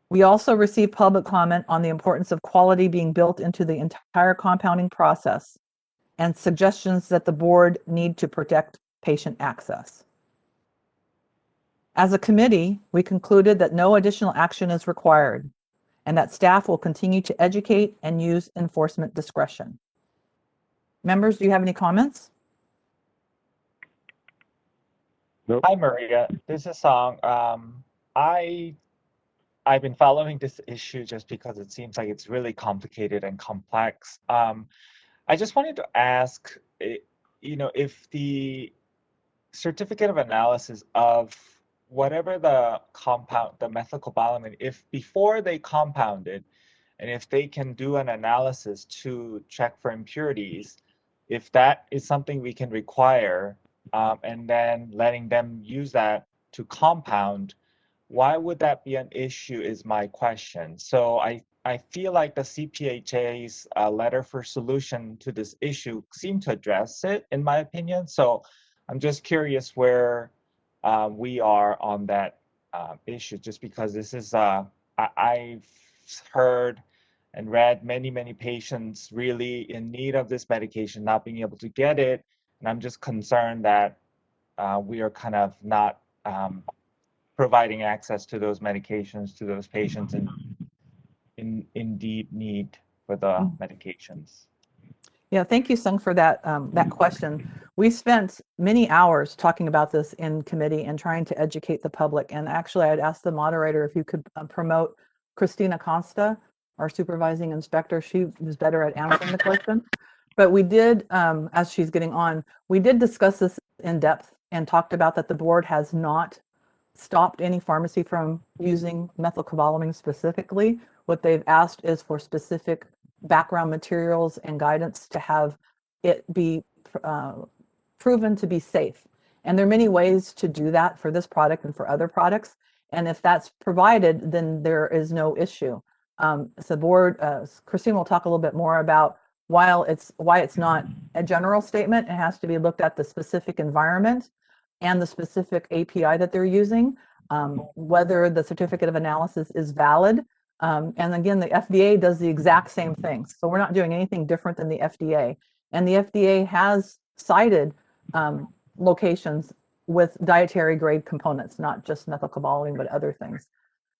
Speaker 4: We also received public comment on the importance of quality being built into the entire compounding process and suggestions that the board need to protect patient access. As a committee, we concluded that no additional action is required and that staff will continue to educate and use enforcement discretion. Members, do you have any comments?
Speaker 3: Nope.
Speaker 7: Hi, Maria. This is Song. I've been following this issue just because it seems like it's really complicated and complex. I just wanted to ask, if the certificate of analysis of whatever the compound, the methylcobalamin, if before they compound it, and if they can do an analysis to check for impurities, if that is something we can require, and then letting them use that to compound, why would that be an issue is my question. So I feel like the CPHA's letter for solution to this issue seemed to address it, in my opinion. So I'm just curious where we are on that issue, just because this is, I've heard and read many patients really in need of this medication, not being able to get it. And I'm just concerned that we are kind of not providing access to those medications to those patients in deep need for the medications.
Speaker 4: Yeah, thank you, Sung, for that that question. We spent many hours talking about this in committee and trying to educate the public. And actually, I'd ask the moderator if you could promote Christina Costa, our supervising inspector. She was better at answering the question. But we did, as she's getting on, we did discuss this in depth and talked about that the board has not stopped any pharmacy from using methylcobalamin specifically. What they've asked is for specific background materials and guidance to have it be proven to be safe. And there are many ways to do that for this product and for other products. And if that's provided, then there is no issue. So the board, Christine will talk a little bit more about why it's not a general statement. It has to be looked at the specific environment and the specific API that they're using, whether the certificate of analysis is valid. And again, the FDA does the exact same thing. So we're not doing anything different than the FDA. And the FDA has cited locations with dietary grade components, not just methylcobalamin, but other things.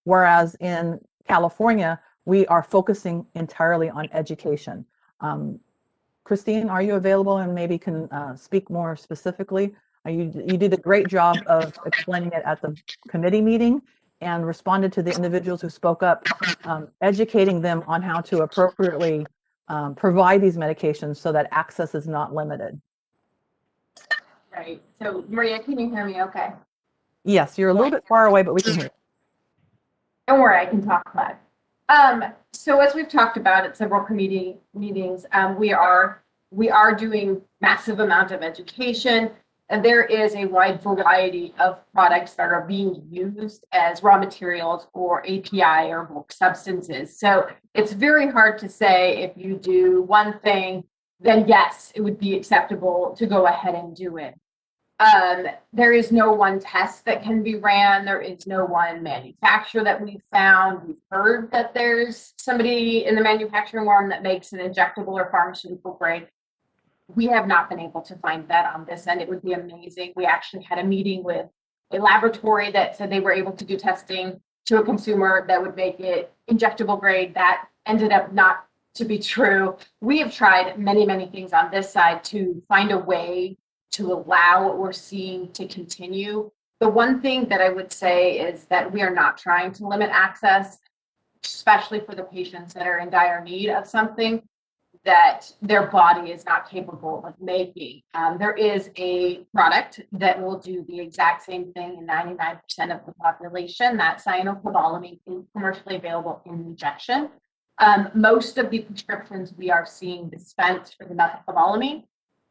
Speaker 4: Whereas in California, we are focusing entirely on education. Christine, are you available and maybe can speak more specifically? You did a great job of explaining it at the committee meeting and responded to the individuals who spoke up, educating them on how to appropriately provide these medications so that access is not limited.
Speaker 19: Right. So Maria, can you hear me okay?
Speaker 4: Yes, you're a little bit far away, but we can hear you.
Speaker 19: Don't worry, I can talk loud. So as we've talked about at several committee meetings, we are doing massive amount of education. And there is a wide variety of products that are being used as raw materials or API or bulk substances. So it's very hard to say if you do one thing, then yes, it would be acceptable to go ahead and do it. There is no one test that can be ran. There is no one manufacturer that we've found. We've heard that there's somebody in the manufacturing realm that makes an injectable or pharmaceutical grade. We have not been able to find that on this end. It would be amazing. We actually had a meeting with a laboratory that said they were able to do testing to a consumer that would make it injectable grade. That ended up not to be true. We have tried many, many things on this side to find a way to allow what we're seeing to continue. The one thing that I would say is that we are not trying to limit access, especially for the patients that are in dire need of something that their body is not capable of making. There is a product that will do the exact same thing in 99% of the population. That cyanocobalamin is commercially available in injection. Most of the prescriptions we are seeing dispensed for the methylcobalamin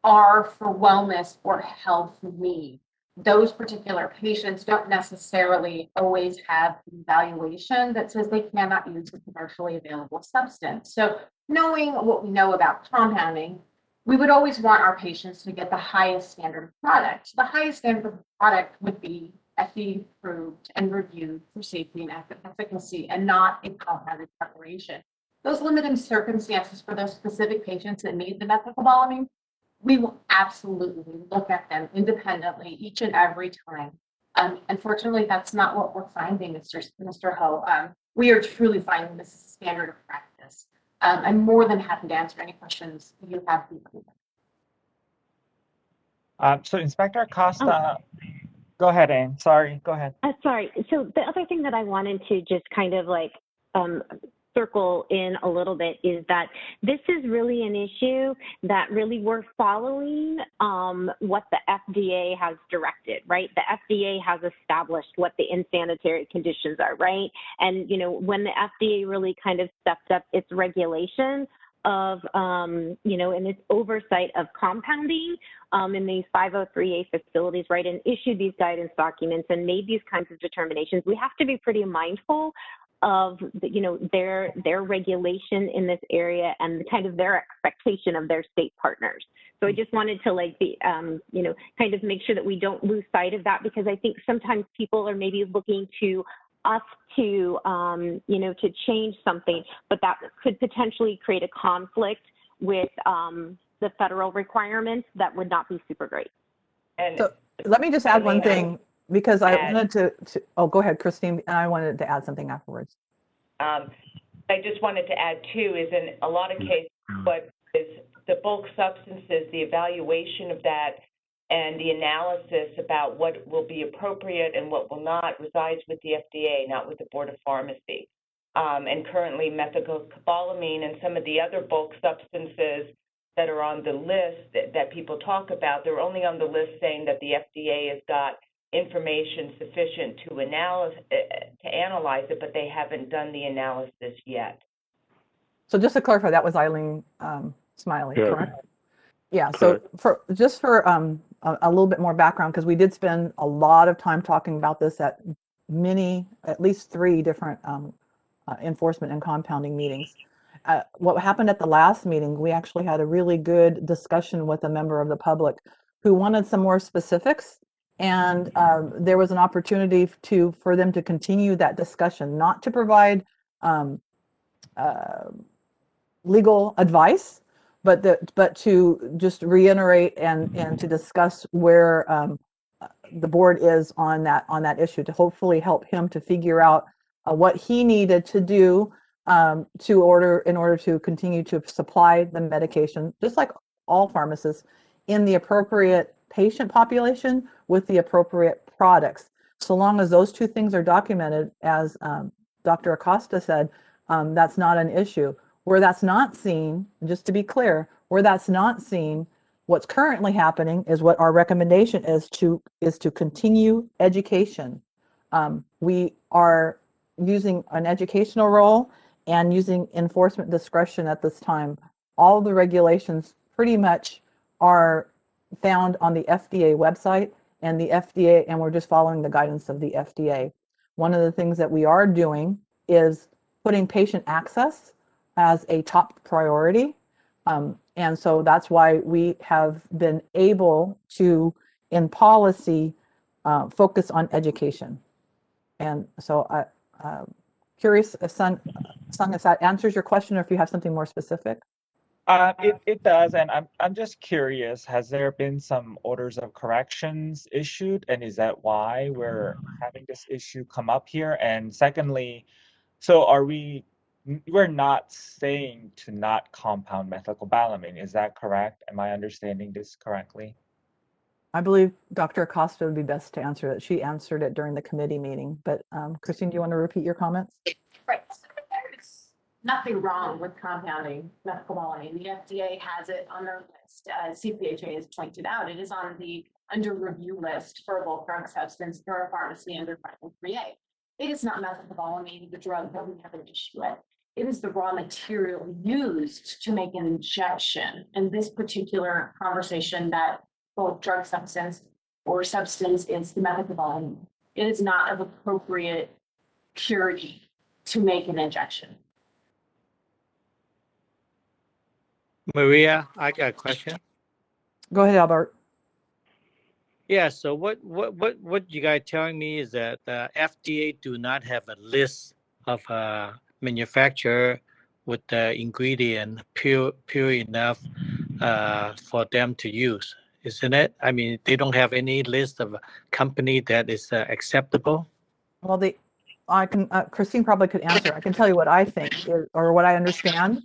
Speaker 19: are for wellness or health need. Those particular patients don't necessarily always have an evaluation that says they cannot use a commercially available substance. So knowing what we know about compounding, we would always want our patients to get the highest standard of product. The highest standard of product would be FDA approved and reviewed for safety and efficacy, and not a compounded preparation. Those limiting circumstances for those specific patients that need the methylcobalamin, we will absolutely look at them independently each and every time. Unfortunately, that's not what we're finding, Mr. Ho. We are truly finding this is a standard of practice. I'm more than happy to answer any questions you have.
Speaker 7: So Inspector Acosta, go ahead, Anne. Sorry, go ahead.
Speaker 11: Sorry. So the other thing that I wanted to just kind of like circle in a little bit is that this is really an issue that really we're following what the FDA has directed, right? The FDA has established what the insanitary conditions are, right? And, you know, when the FDA really kind of stepped up its regulation of, you know, and its oversight of compounding in these 503A facilities, right, and issued these guidance documents and made these kinds of determinations, we have to be pretty mindful of the, you know, their regulation in this area and kind of their expectation of their state partners. So I just wanted to like be, you know, kind of make sure that we don't lose sight of that, because I think sometimes people are maybe looking to us to, you know, to change something, but that could potentially create a conflict with the federal requirements that would not be super great.
Speaker 4: And so let me just add one thing, because I wanted to oh, go ahead, Christine, and I wanted to add something afterwards.
Speaker 12: I just wanted to add too, is in a lot of cases, what is the bulk substances, the evaluation of that and the analysis about what will be appropriate and what will not resides with the FDA, not with the Board of Pharmacy. And currently methylcobalamin and some of the other bulk substances that are on the list that people talk about, they're only on the list saying that the FDA has got information sufficient to analyze it, but they haven't done the analysis yet.
Speaker 4: So just to clarify, that was Eileen Smiley,
Speaker 14: Yeah.
Speaker 4: correct? Yeah. So for a little bit more background, because we did spend a lot of time talking about this at least 3 different enforcement and compounding meetings. What happened at the last meeting, we actually had a really good discussion with a member of the public who wanted some more specifics. And there was an opportunity for them to continue that discussion, not to provide legal advice, but to just reiterate and to discuss where the board is on that issue, to hopefully help him to figure out what he needed to do in order to continue to supply the medication, just like all pharmacists, in the appropriate patient population with the appropriate products. So long as those 2 things are documented, as Dr. Acosta said, that's not an issue. Where that's not seen, just to be clear, where that's not seen, what's currently happening is what our recommendation is to continue education. We are using an educational role and using enforcement discretion at this time. All the regulations pretty much are found on the FDA website, and we're just following the guidance of the FDA. One of the things that we are doing is putting patient access as a top priority. And so that's why we have been able to in policy focus on education. And so curious if Sung, if that answers your question, or if you have something more specific.
Speaker 7: It does, and I'm just curious, has there been some orders of corrections issued, and is that why we're having this issue come up here? And secondly, so we're not saying to not compound methylcobalamin, is that correct? Am I understanding this correctly?
Speaker 4: I believe Dr. Acosta would be best to answer that. She answered it during the committee meeting, but Christine, do you want to repeat your comments?
Speaker 19: Right. So there's nothing wrong with compounding methylcobalamin. The FDA has it on their list. CPHA has pointed out it is on the under review list for a bulk drug substance for a pharmacy under 503A. It is not methylcobalamin, the drug that we have an issue with. It is the raw material used to make an injection. In this particular conversation, that bulk drug substance or substance is the methylcobalamin. It is not of appropriate purity to make an injection.
Speaker 8: Maria, I got a question.
Speaker 4: Go ahead, Albert.
Speaker 8: Yeah, so what you guys telling me is that the FDA do not have a list of manufacturer with the ingredient pure enough for them to use, isn't it? I mean, they don't have any list of a company that is acceptable.
Speaker 4: Well, I can Christine probably could answer. I can tell you what I think or what I understand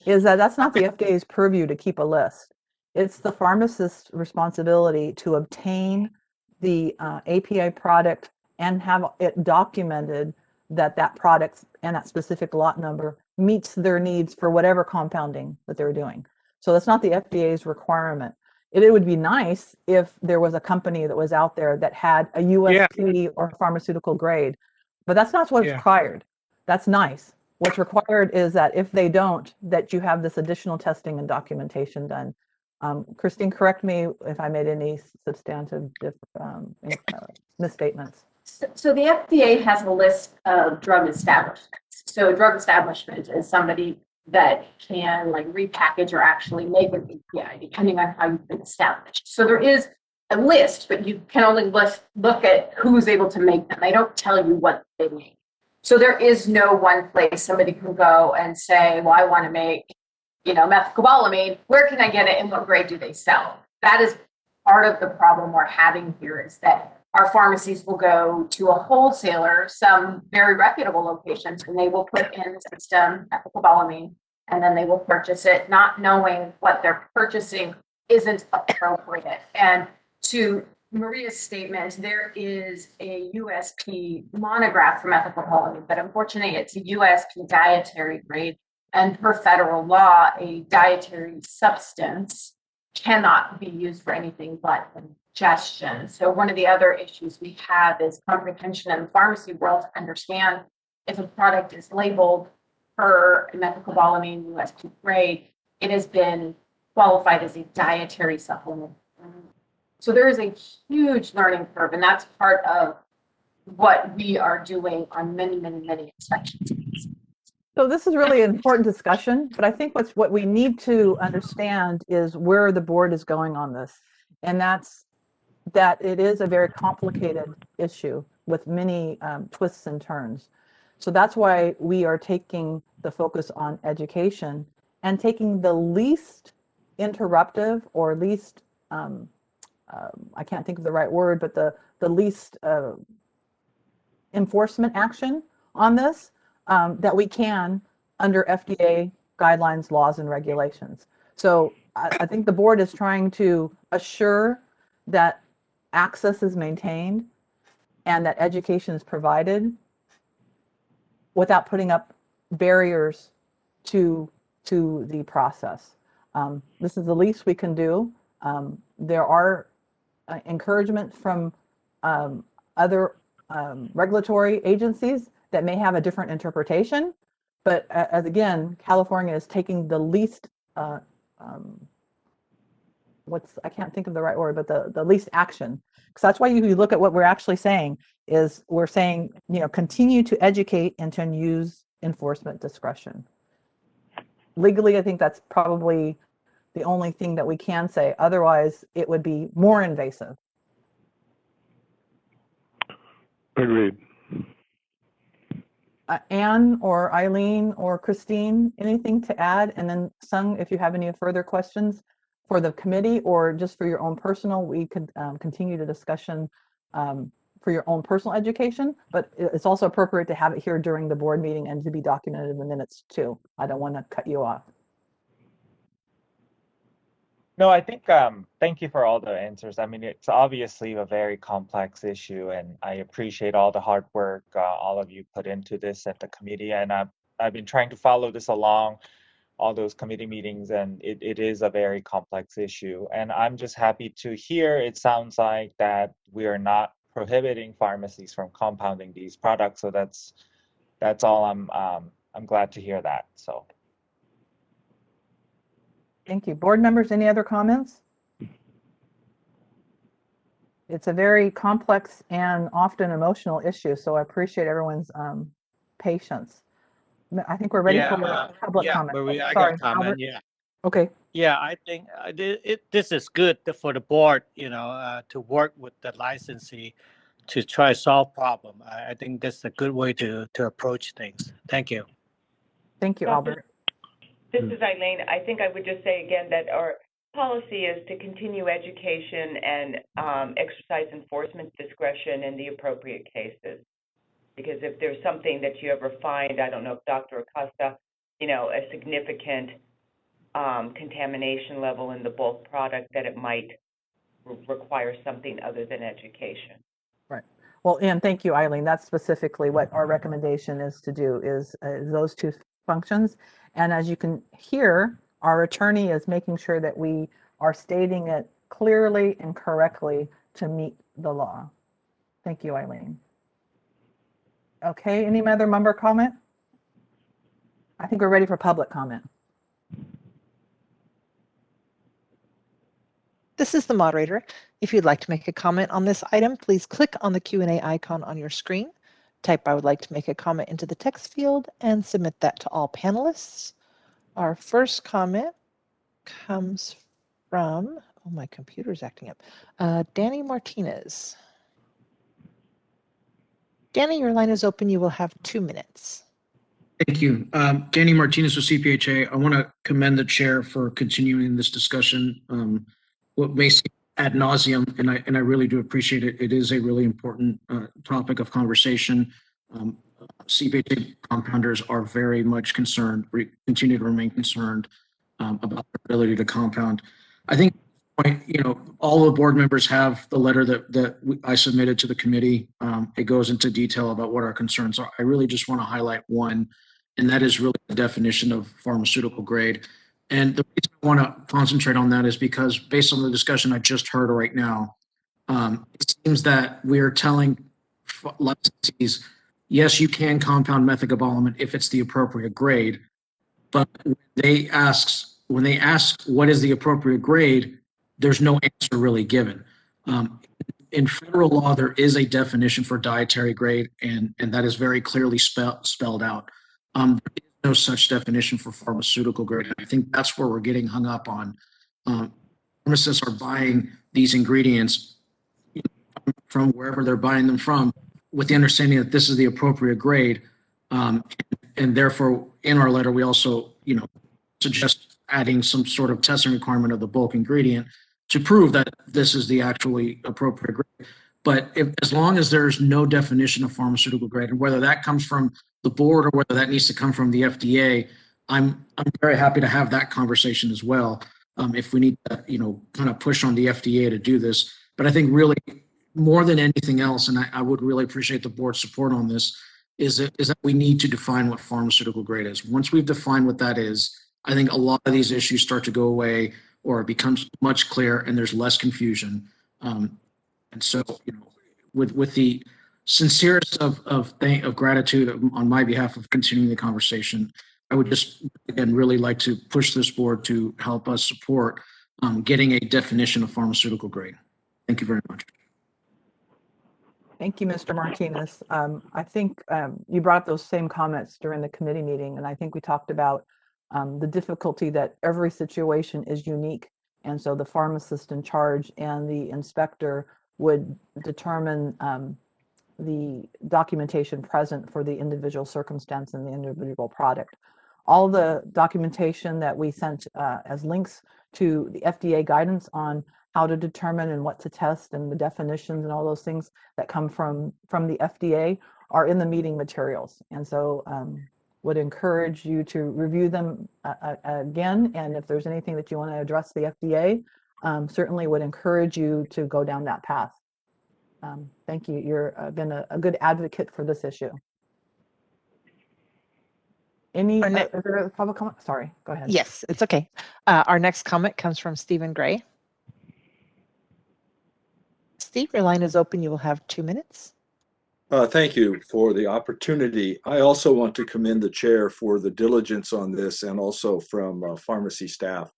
Speaker 4: is that that's not the FDA's purview to keep a list. It's the pharmacist's responsibility to obtain the API product and have it documented that that product and that specific lot number meets their needs for whatever compounding that they're doing. So that's not the FDA's requirement. It would be nice if there was a company that was out there that had a USP or pharmaceutical grade, but that's not what's required. That's nice. What's required is that if they don't, that you have this additional testing and documentation done. Christine, correct me if I made any substantive misstatements.
Speaker 19: So the FDA has a list of drug establishments. So a drug establishment is somebody that can like repackage or actually make an API, depending on how you've been established. So there is a list, but you can only look at who's able to make them. They don't tell you what they make. So there is no one place somebody can go and say, well, I want to make, methylcobalamin. Where can I get it and what grade do they sell? That is part of the problem we're having here, is that our pharmacies will go to a wholesaler, some very reputable locations, and they will put in the system methylcobalamin, and then they will purchase it, not knowing what they're purchasing isn't appropriate. And to Maria's statement, there is a USP monograph for methylcobalamin, but unfortunately it's a USP dietary grade, and per federal law, a dietary substance cannot be used for anything but ingestion. So one of the other issues we have is comprehension in the pharmacy world to understand if a product is labeled per methylcobalamin USP grade, it has been qualified as a dietary supplement. So there is a huge learning curve, and that's part of what we are doing on many, many, many inspections.
Speaker 4: So this is really an important discussion, but I think what we need to understand is where the board is going on this. And that's that it is a very complicated issue with many twists and turns. So that's why we are taking the focus on education and taking the least interruptive or least, I can't think of the right word, but the least enforcement action on this that we can under FDA guidelines, laws, and regulations. So I think the board is trying to assure that access is maintained and that education is provided without putting up barriers to the process. This is the least we can do. There are encouragement from other regulatory agencies that may have a different interpretation, but as again, California is taking the least I can't think of the right word, but the least action. Because that's why you look at what we're actually saying is we're saying, continue to educate and to use enforcement discretion. Legally, I think that's probably the only thing that we can say. Otherwise, it would be more invasive.
Speaker 14: Agreed.
Speaker 4: Anne or Eileen or Christine, anything to add? And then Sung, if you have any further questions for the committee or just for your own personal, we could continue the discussion for your own personal education, but it's also appropriate to have it here during the board meeting and to be documented in the minutes too. I don't want to cut you off.
Speaker 7: No, I think thank you for all the answers. I mean, it's obviously a very complex issue, and I appreciate all the hard work all of you put into this at the committee. And I've been trying to follow this along all those committee meetings, and it is a very complex issue. And I'm just happy to hear it sounds like that we are not prohibiting pharmacies from compounding these products. So that's all. I'm glad to hear that. So.
Speaker 4: Thank you. Board members, any other comments? It's a very complex and often emotional issue, so I appreciate everyone's patience. I think we're ready for public comment.
Speaker 8: I
Speaker 4: Sorry,
Speaker 8: got comment.
Speaker 4: Albert.
Speaker 8: Yeah.
Speaker 4: Okay.
Speaker 8: Yeah, I think this is good for the board, to work with the licensee to try to solve problem. I think that's a good way to approach things. Thank you.
Speaker 4: Thank you, Albert.
Speaker 12: This is Eileen. I think I would just say again that our policy is to continue education and exercise enforcement discretion in the appropriate cases. Because if there's something that you ever find, I don't know if Dr. Acosta, a significant contamination level in the bulk product, that it might require something other than education.
Speaker 4: Right. Well, and thank you, Eileen. That's specifically what our recommendation is to do, is those two functions. And as you can hear, our attorney is making sure that we are stating it clearly and correctly to meet the law. Thank you, Eileen. Okay, any other member comment? I think we're ready for public comment.
Speaker 2: This is the moderator. If you'd like to make a comment on this item, please click on the Q&A icon on your screen. Type "I would like to make a comment" into the text field and submit that to all panelists. Our first comment comes from, oh, my computer's acting up, Danny Martinez. Danny, your line is open. You will have 2 minutes.
Speaker 20: Thank you. Danny Martinez with CPHA. I want to commend the chair for continuing this discussion. What may seem ad nauseum, and I really do appreciate it. It is a really important topic of conversation. CPHA compounders are very much concerned, continue to remain concerned about their ability to compound. I think, all the board members have the letter that I submitted to the committee. It goes into detail about what our concerns are. I really just want to highlight one, and that is really the definition of pharmaceutical grade. And the reason I want to concentrate on that is because based on the discussion I just heard right now, it seems that we are telling licensees, yes, you can compound methylcobalamin if it's the appropriate grade, but when they ask what is the appropriate grade, there's no answer really given. In federal law, there is a definition for dietary grade, and that is very clearly spelled out. There is no such definition for pharmaceutical grade. I think that's where we're getting hung up on. Pharmacists are buying these ingredients from wherever they're buying them from, with the understanding that this is the appropriate grade. And therefore, in our letter, we also, suggest adding some sort of testing requirement of the bulk ingredient to prove that this is the actually appropriate grade. But as long as there's no definition of pharmaceutical grade, and whether that comes from the board or whether that needs to come from the FDA, I'm very happy to have that conversation as well. If we need to, kind of push on the FDA to do this. But I think really more than anything else, and I would really appreciate the board's support on this, is that we need to define what pharmaceutical grade is. Once we've defined what that is, I think a lot of these issues start to go away, or it becomes much clearer and there's less confusion. And so, with the sincerest of gratitude on my behalf of continuing the conversation, I would just, again, really like to push this board to help us support getting a definition of pharmaceutical grade. Thank you very much.
Speaker 4: Thank you, Mr. Martinez. I think you brought those same comments during the committee meeting, and I think we talked about the difficulty that every situation is unique. And so the pharmacist in charge and the inspector would determine the documentation present for the individual circumstance and the individual product. All the documentation that we sent as links to the FDA guidance on how to determine and what to test and the definitions and all those things that come from the FDA are in the meeting materials. And so would encourage you to review them again. And if there's anything that you want to address the FDA, certainly would encourage you to go down that path. Thank you. You've been a good advocate for this issue. Any other public comment? Sorry, go ahead.
Speaker 2: Yes, it's okay. Our next comment comes from Stephen Gray. Steve, your line is open. You will have 2 minutes.
Speaker 9: Thank you for the opportunity. I also want to commend the chair for the diligence on this, and also from pharmacy staff.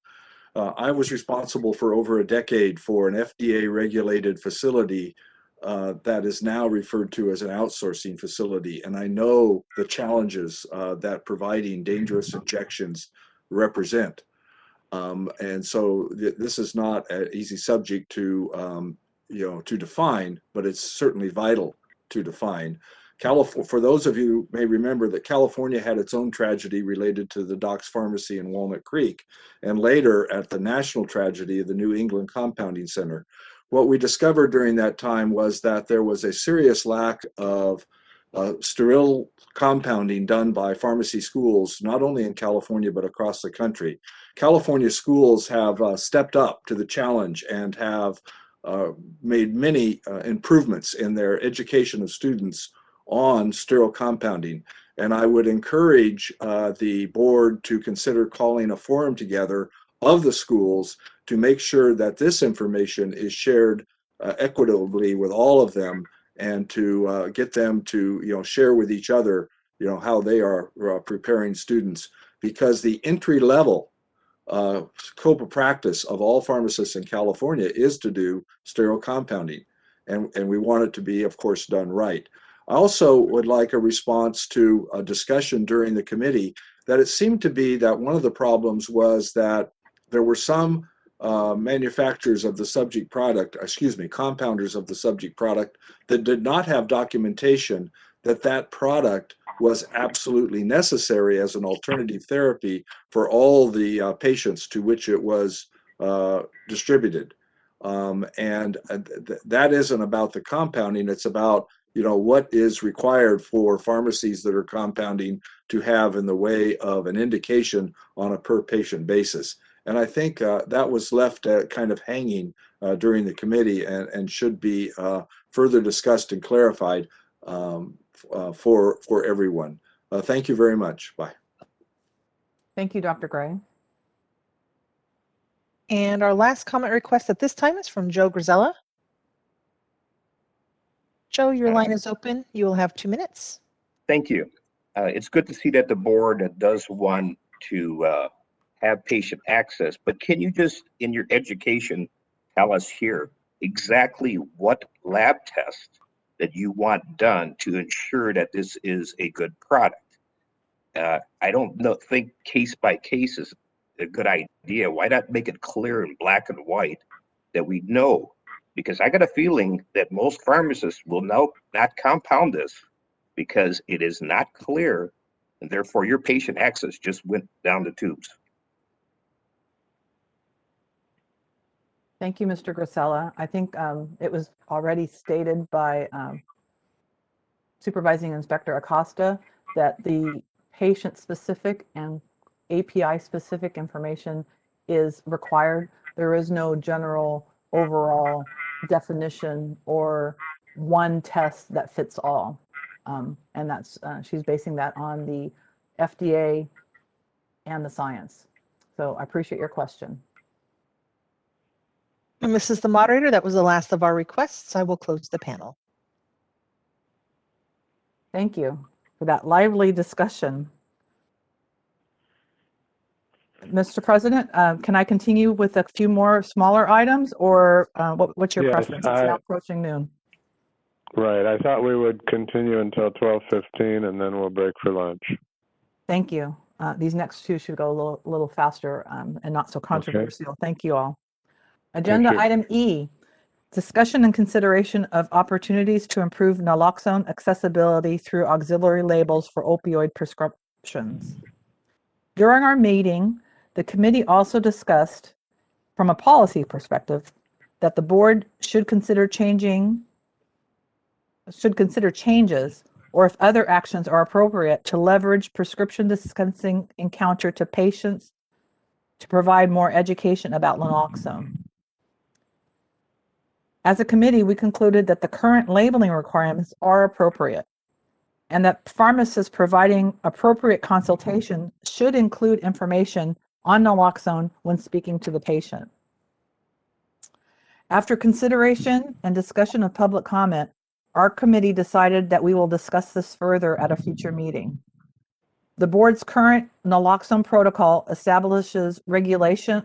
Speaker 9: I was responsible for over a decade for an FDA-regulated facility that is now referred to as an outsourcing facility. And I know the challenges that providing dangerous injections represent. And so this is not an easy subject to, to define, but it's certainly vital to define. For those of you who may remember that California had its own tragedy related to the Doc's Pharmacy in Walnut Creek, and later at the national tragedy of the New England Compounding Center. What we discovered during that time was that there was a serious lack of sterile compounding done by pharmacy schools, not only in California, but across the country. California schools have stepped up to the challenge and have made many improvements in their education of students on sterile compounding. And I would encourage the board to consider calling a forum together of the schools to make sure that this information is shared equitably with all of them, and to get them to share with each other how they are preparing students, because the entry level scope of practice of all pharmacists in California is to do sterile compounding, and we want it to be, of course, done right. I also would like a response to a discussion during the committee that it seemed to be that one of the problems was that there were some manufacturers of the subject product, compounders of the subject product, that did not have documentation that that product was absolutely necessary as an alternative therapy for all the patients to which it was distributed. That isn't about the compounding, it's about what is required for pharmacies that are compounding to have in the way of an indication on a per patient basis. And I think that was left kind of hanging during the committee, and should be further discussed and clarified for everyone. Thank you very much. Bye.
Speaker 4: Thank you, Dr. Gray.
Speaker 2: And our last comment request at this time is from Joe Grisella. Joe, your line is open. You will have 2 minutes.
Speaker 5: Thank you. It's good to see that the board does want to have patient access, but can you just, in your education, tell us here exactly what lab test that you want done to ensure that this is a good product? I don't think case by case is a good idea. Why not make it clear in black and white that we know? Because I got a feeling that most pharmacists will now not compound this because it is not clear, and therefore your patient access just went down the tubes.
Speaker 4: Thank you, Mr. Grisella. I think it was already stated by Supervising Inspector Acosta that the patient-specific and API-specific information is required. There is no general overall definition or one test that fits all. And that's she's basing that on the FDA and the science. So I appreciate your question.
Speaker 2: And this is the moderator. That was the last of our requests. I will close the panel.
Speaker 4: Thank you for that lively discussion. Mr. President, can I continue with a few more smaller items, or what's your preference? It's now approaching noon.
Speaker 3: Right. I thought we would continue until 12:15, and then we'll break for lunch.
Speaker 4: Thank you. These next two should go a little faster and not so controversial. Okay. Thank you all. Agenda item E, Discussion and consideration of opportunities to improve naloxone accessibility through auxiliary labels for opioid prescriptions. During our meeting, the committee also discussed, from a policy perspective, that the board should consider changes, or if other actions are appropriate, to leverage prescription dispensing encounter to patients to provide more education about naloxone. As a committee, we concluded that the current labeling requirements are appropriate and that pharmacists providing appropriate consultation should include information on naloxone when speaking to the patient. After consideration and discussion of public comment, our committee decided that we will discuss this further at a future meeting. The board's current naloxone protocol establishes regulation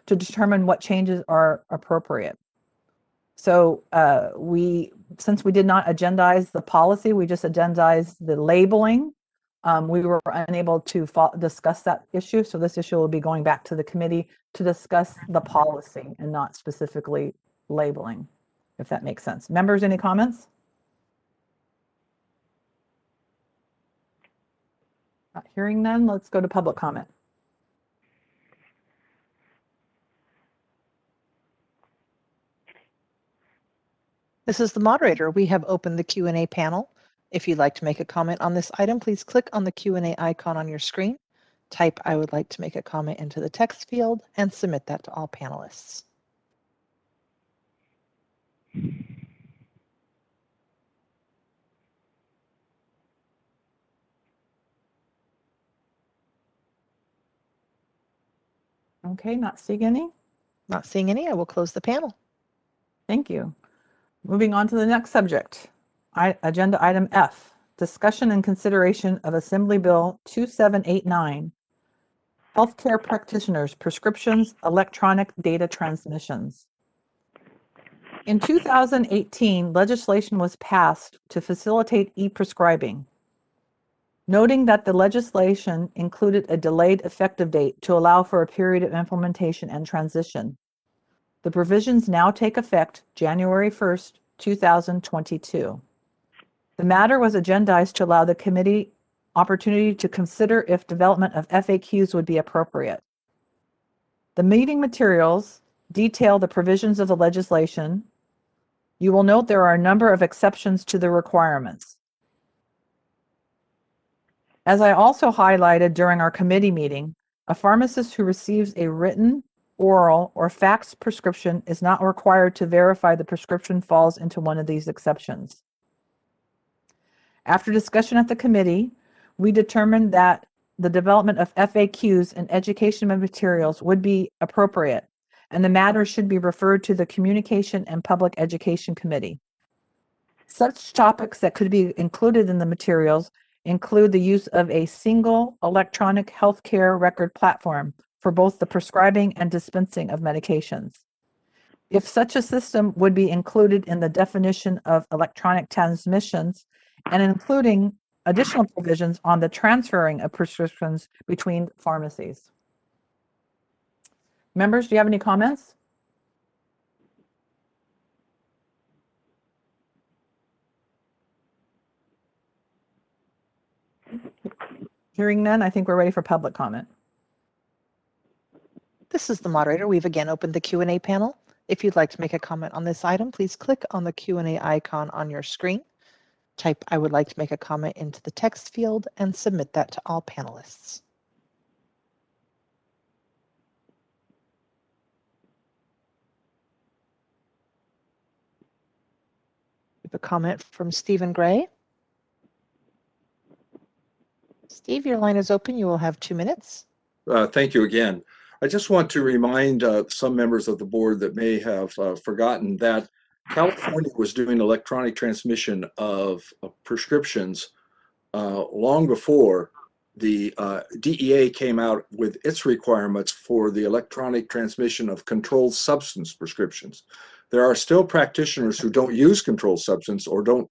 Speaker 4: to determine what changes are appropriate. So since we did not agendize the policy, we just agendized the labeling. We were unable to discuss that issue. So this issue will be going back to the committee to discuss the policy and not specifically labeling, if that makes sense. Members, any comments? Not hearing none, let's go to public comment.
Speaker 2: This is the moderator. We have opened the Q&A panel. If you'd like to make a comment on this item, please click on the Q&A icon on your screen, type "I would like to make a comment" into the text field, and submit that to all panelists.
Speaker 4: Okay, not seeing any.
Speaker 2: Not seeing any, I will close the panel.
Speaker 4: Thank you. Moving on to the next subject, agenda item F, discussion and consideration of Assembly Bill 2789, healthcare practitioners, prescriptions, electronic data transmissions. In 2018, legislation was passed to facilitate e-prescribing. Noting that the legislation included a delayed effective date to allow for a period of implementation and transition, the provisions now take effect January 1st, 2022. The matter was agendized to allow the committee opportunity to consider if development of FAQs would be appropriate. The meeting materials detail the provisions of the legislation. You will note there are a number of exceptions to the requirements. As I also highlighted during our committee meeting, a pharmacist who receives a written, oral, or fax prescription is not required to verify the prescription falls into one of these exceptions. After discussion at the committee, we determined that the development of FAQs and education materials would be appropriate, and the matter should be referred to the Communication and Public Education Committee. Such topics that could be included in the materials include the use of a single electronic healthcare record platform for both the prescribing and dispensing of medications. If such a system would be included in the definition of electronic transmissions, and including additional provisions on the transferring of prescriptions between pharmacies. Members, do you have any comments? Hearing none, I think we're ready for public comment.
Speaker 2: This is the moderator. We've again opened the Q&A panel. If you'd like to make a comment on this item, please click on the Q&A icon on your screen, type "I would like to make a comment" into the text field, and submit that to all panelists. We have a comment from Stephen Gray. Steve, your line is open. You will have 2 minutes.
Speaker 9: Thank you again. I just want to remind some members of the board that may have forgotten that California was doing electronic transmission of prescriptions long before the DEA came out with its requirements for the electronic transmission of controlled substance prescriptions. There are still practitioners who don't use controlled substance or don't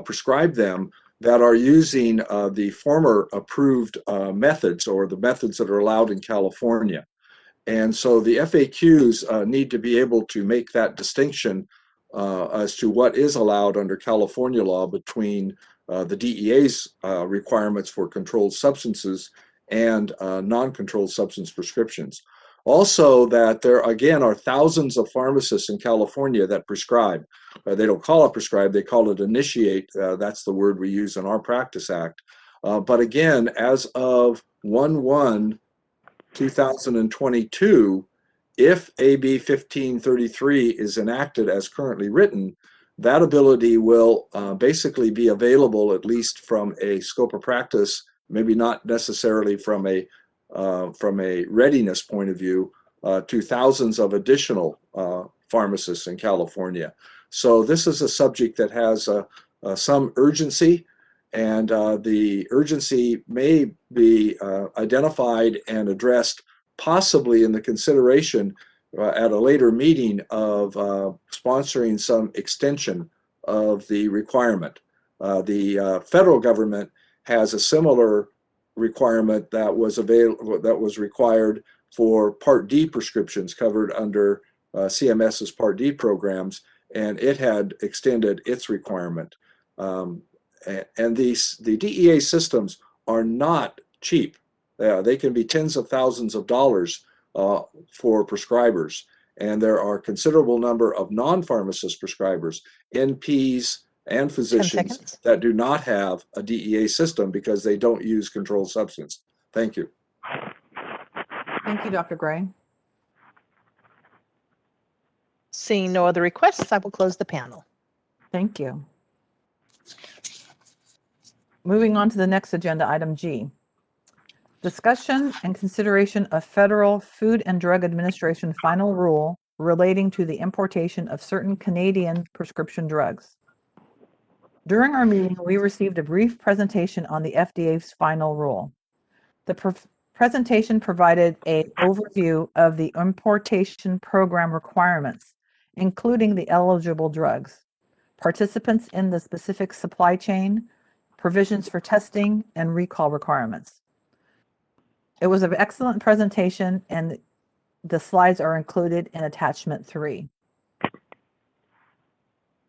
Speaker 9: prescribe them that are using the former approved methods or the methods that are allowed in California. And so the FAQs need to be able to make that distinction as to what is allowed under California law between the DEA's requirements for controlled substances and non-controlled substance prescriptions. Also, that there again are thousands of pharmacists in California that prescribe. They don't call it prescribe, they call it initiate. That's the word we use in our Practice Act. But again, as of 1/1/2022, if AB 1533 is enacted as currently written, that ability will basically be available, at least from a scope of practice, maybe not necessarily from a readiness point of view, to thousands of additional pharmacists in California. So this is a subject that has some urgency, and the urgency may be identified and addressed possibly in the consideration at a later meeting of sponsoring some extension of the requirement. The federal government has a similar requirement that was required for Part D prescriptions covered under CMS's Part D programs, and it had extended its requirement. And the DEA systems are not cheap. They can be tens of thousands of dollars for prescribers, and there are a considerable number of non-pharmacist prescribers, NPs, and physicians that do not have a DEA system because they don't use controlled substance. Thank you.
Speaker 4: Thank you, Dr. Gray.
Speaker 2: Seeing no other requests, I will close the panel.
Speaker 4: Thank you. Moving on to the next agenda, item G. Discussion and consideration of Federal Food and Drug Administration final rule relating to the importation of certain Canadian prescription drugs. During our meeting, we received a brief presentation on the FDA's final rule. The presentation provided an overview of the importation program requirements, including the eligible drugs, participants in the specific supply chain, provisions for testing, and recall requirements. It was an excellent presentation, and the slides are included in attachment 3.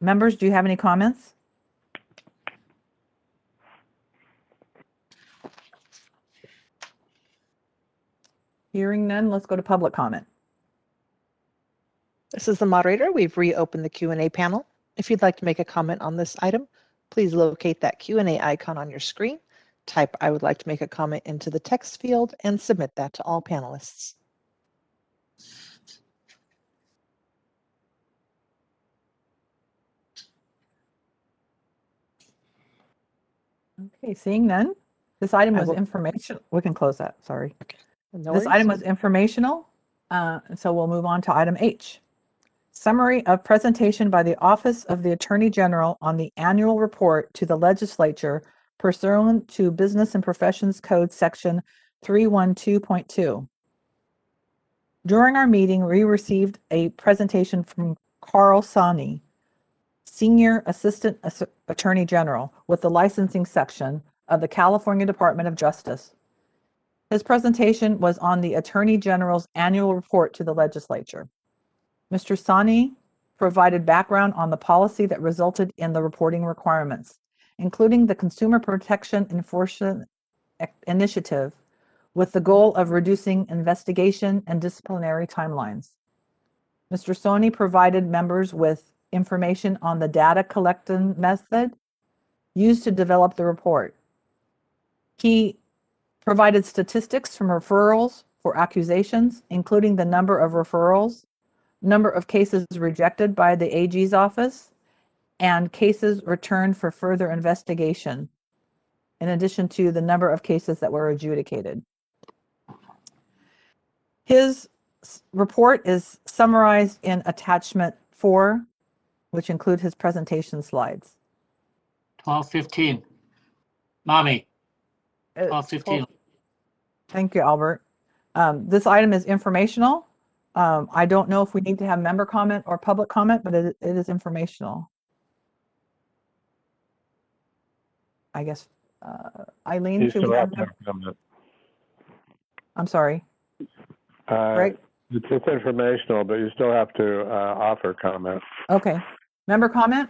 Speaker 4: Members, do you have any comments? Hearing none, let's go to public comment.
Speaker 2: This is the moderator. We've reopened the Q&A panel. If you'd like to make a comment on this item, please locate that Q&A icon on your screen, type "I would like to make a comment" into the text field, and submit that to all panelists.
Speaker 4: Okay, seeing none. This item was information. We can close that, sorry.
Speaker 2: Okay. No
Speaker 4: This
Speaker 2: worries.
Speaker 4: item was informational, so we'll move on to item H. Summary of presentation by the Office of the Attorney General on the annual report to the legislature pursuant to Business and Professions Code Section 312.2. During our meeting, we received a presentation from Carl Sani, Senior Assistant Attorney General with the licensing section of the California Department of Justice. His presentation was on the Attorney General's annual report to the legislature. Mr. Sani provided background on the policy that resulted in the reporting requirements, including the Consumer Protection Enforcement Initiative, with the goal of reducing investigation and disciplinary timelines. Mr. Sani provided members with information on the data collection method used to develop the report. He provided statistics from referrals for accusations, including the number of referrals, number of cases rejected by the AG's office, and cases returned for further investigation, in addition to the number of cases that were adjudicated. His report is summarized in attachment 4, which include his presentation slides.
Speaker 8: 12:15. Mommy. 12:15.
Speaker 4: Thank you, Albert. This item is informational. I don't know if we need to have member comment or public comment, but it is informational. I guess, Eileen, should we have? I'm sorry. Greg?
Speaker 3: It's informational, but you still have to offer comment.
Speaker 4: Okay. Member comment?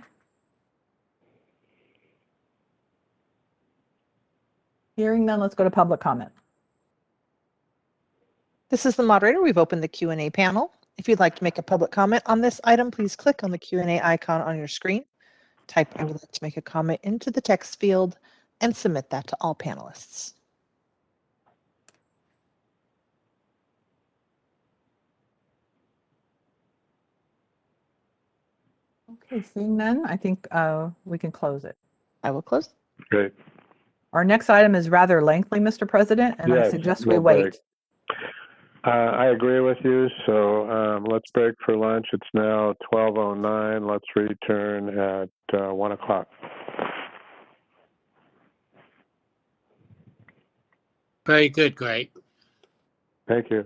Speaker 4: Hearing none, let's go to public comment.
Speaker 2: This is the moderator. We've opened the Q&A panel. If you'd like to make a public comment on this item, please click on the Q&A icon on your screen. Type "I would like to make a comment" into the text field and submit that to all panelists.
Speaker 4: Okay, seeing none, I think we can close it.
Speaker 2: I will close.
Speaker 3: Great.
Speaker 4: Our next item is rather lengthy, Mr. President, and I suggest we wait.
Speaker 3: I agree with you. So let's break for lunch. It's now 12:09. Let's return at 1 o'clock.
Speaker 8: Very good, Greg.
Speaker 3: Thank you.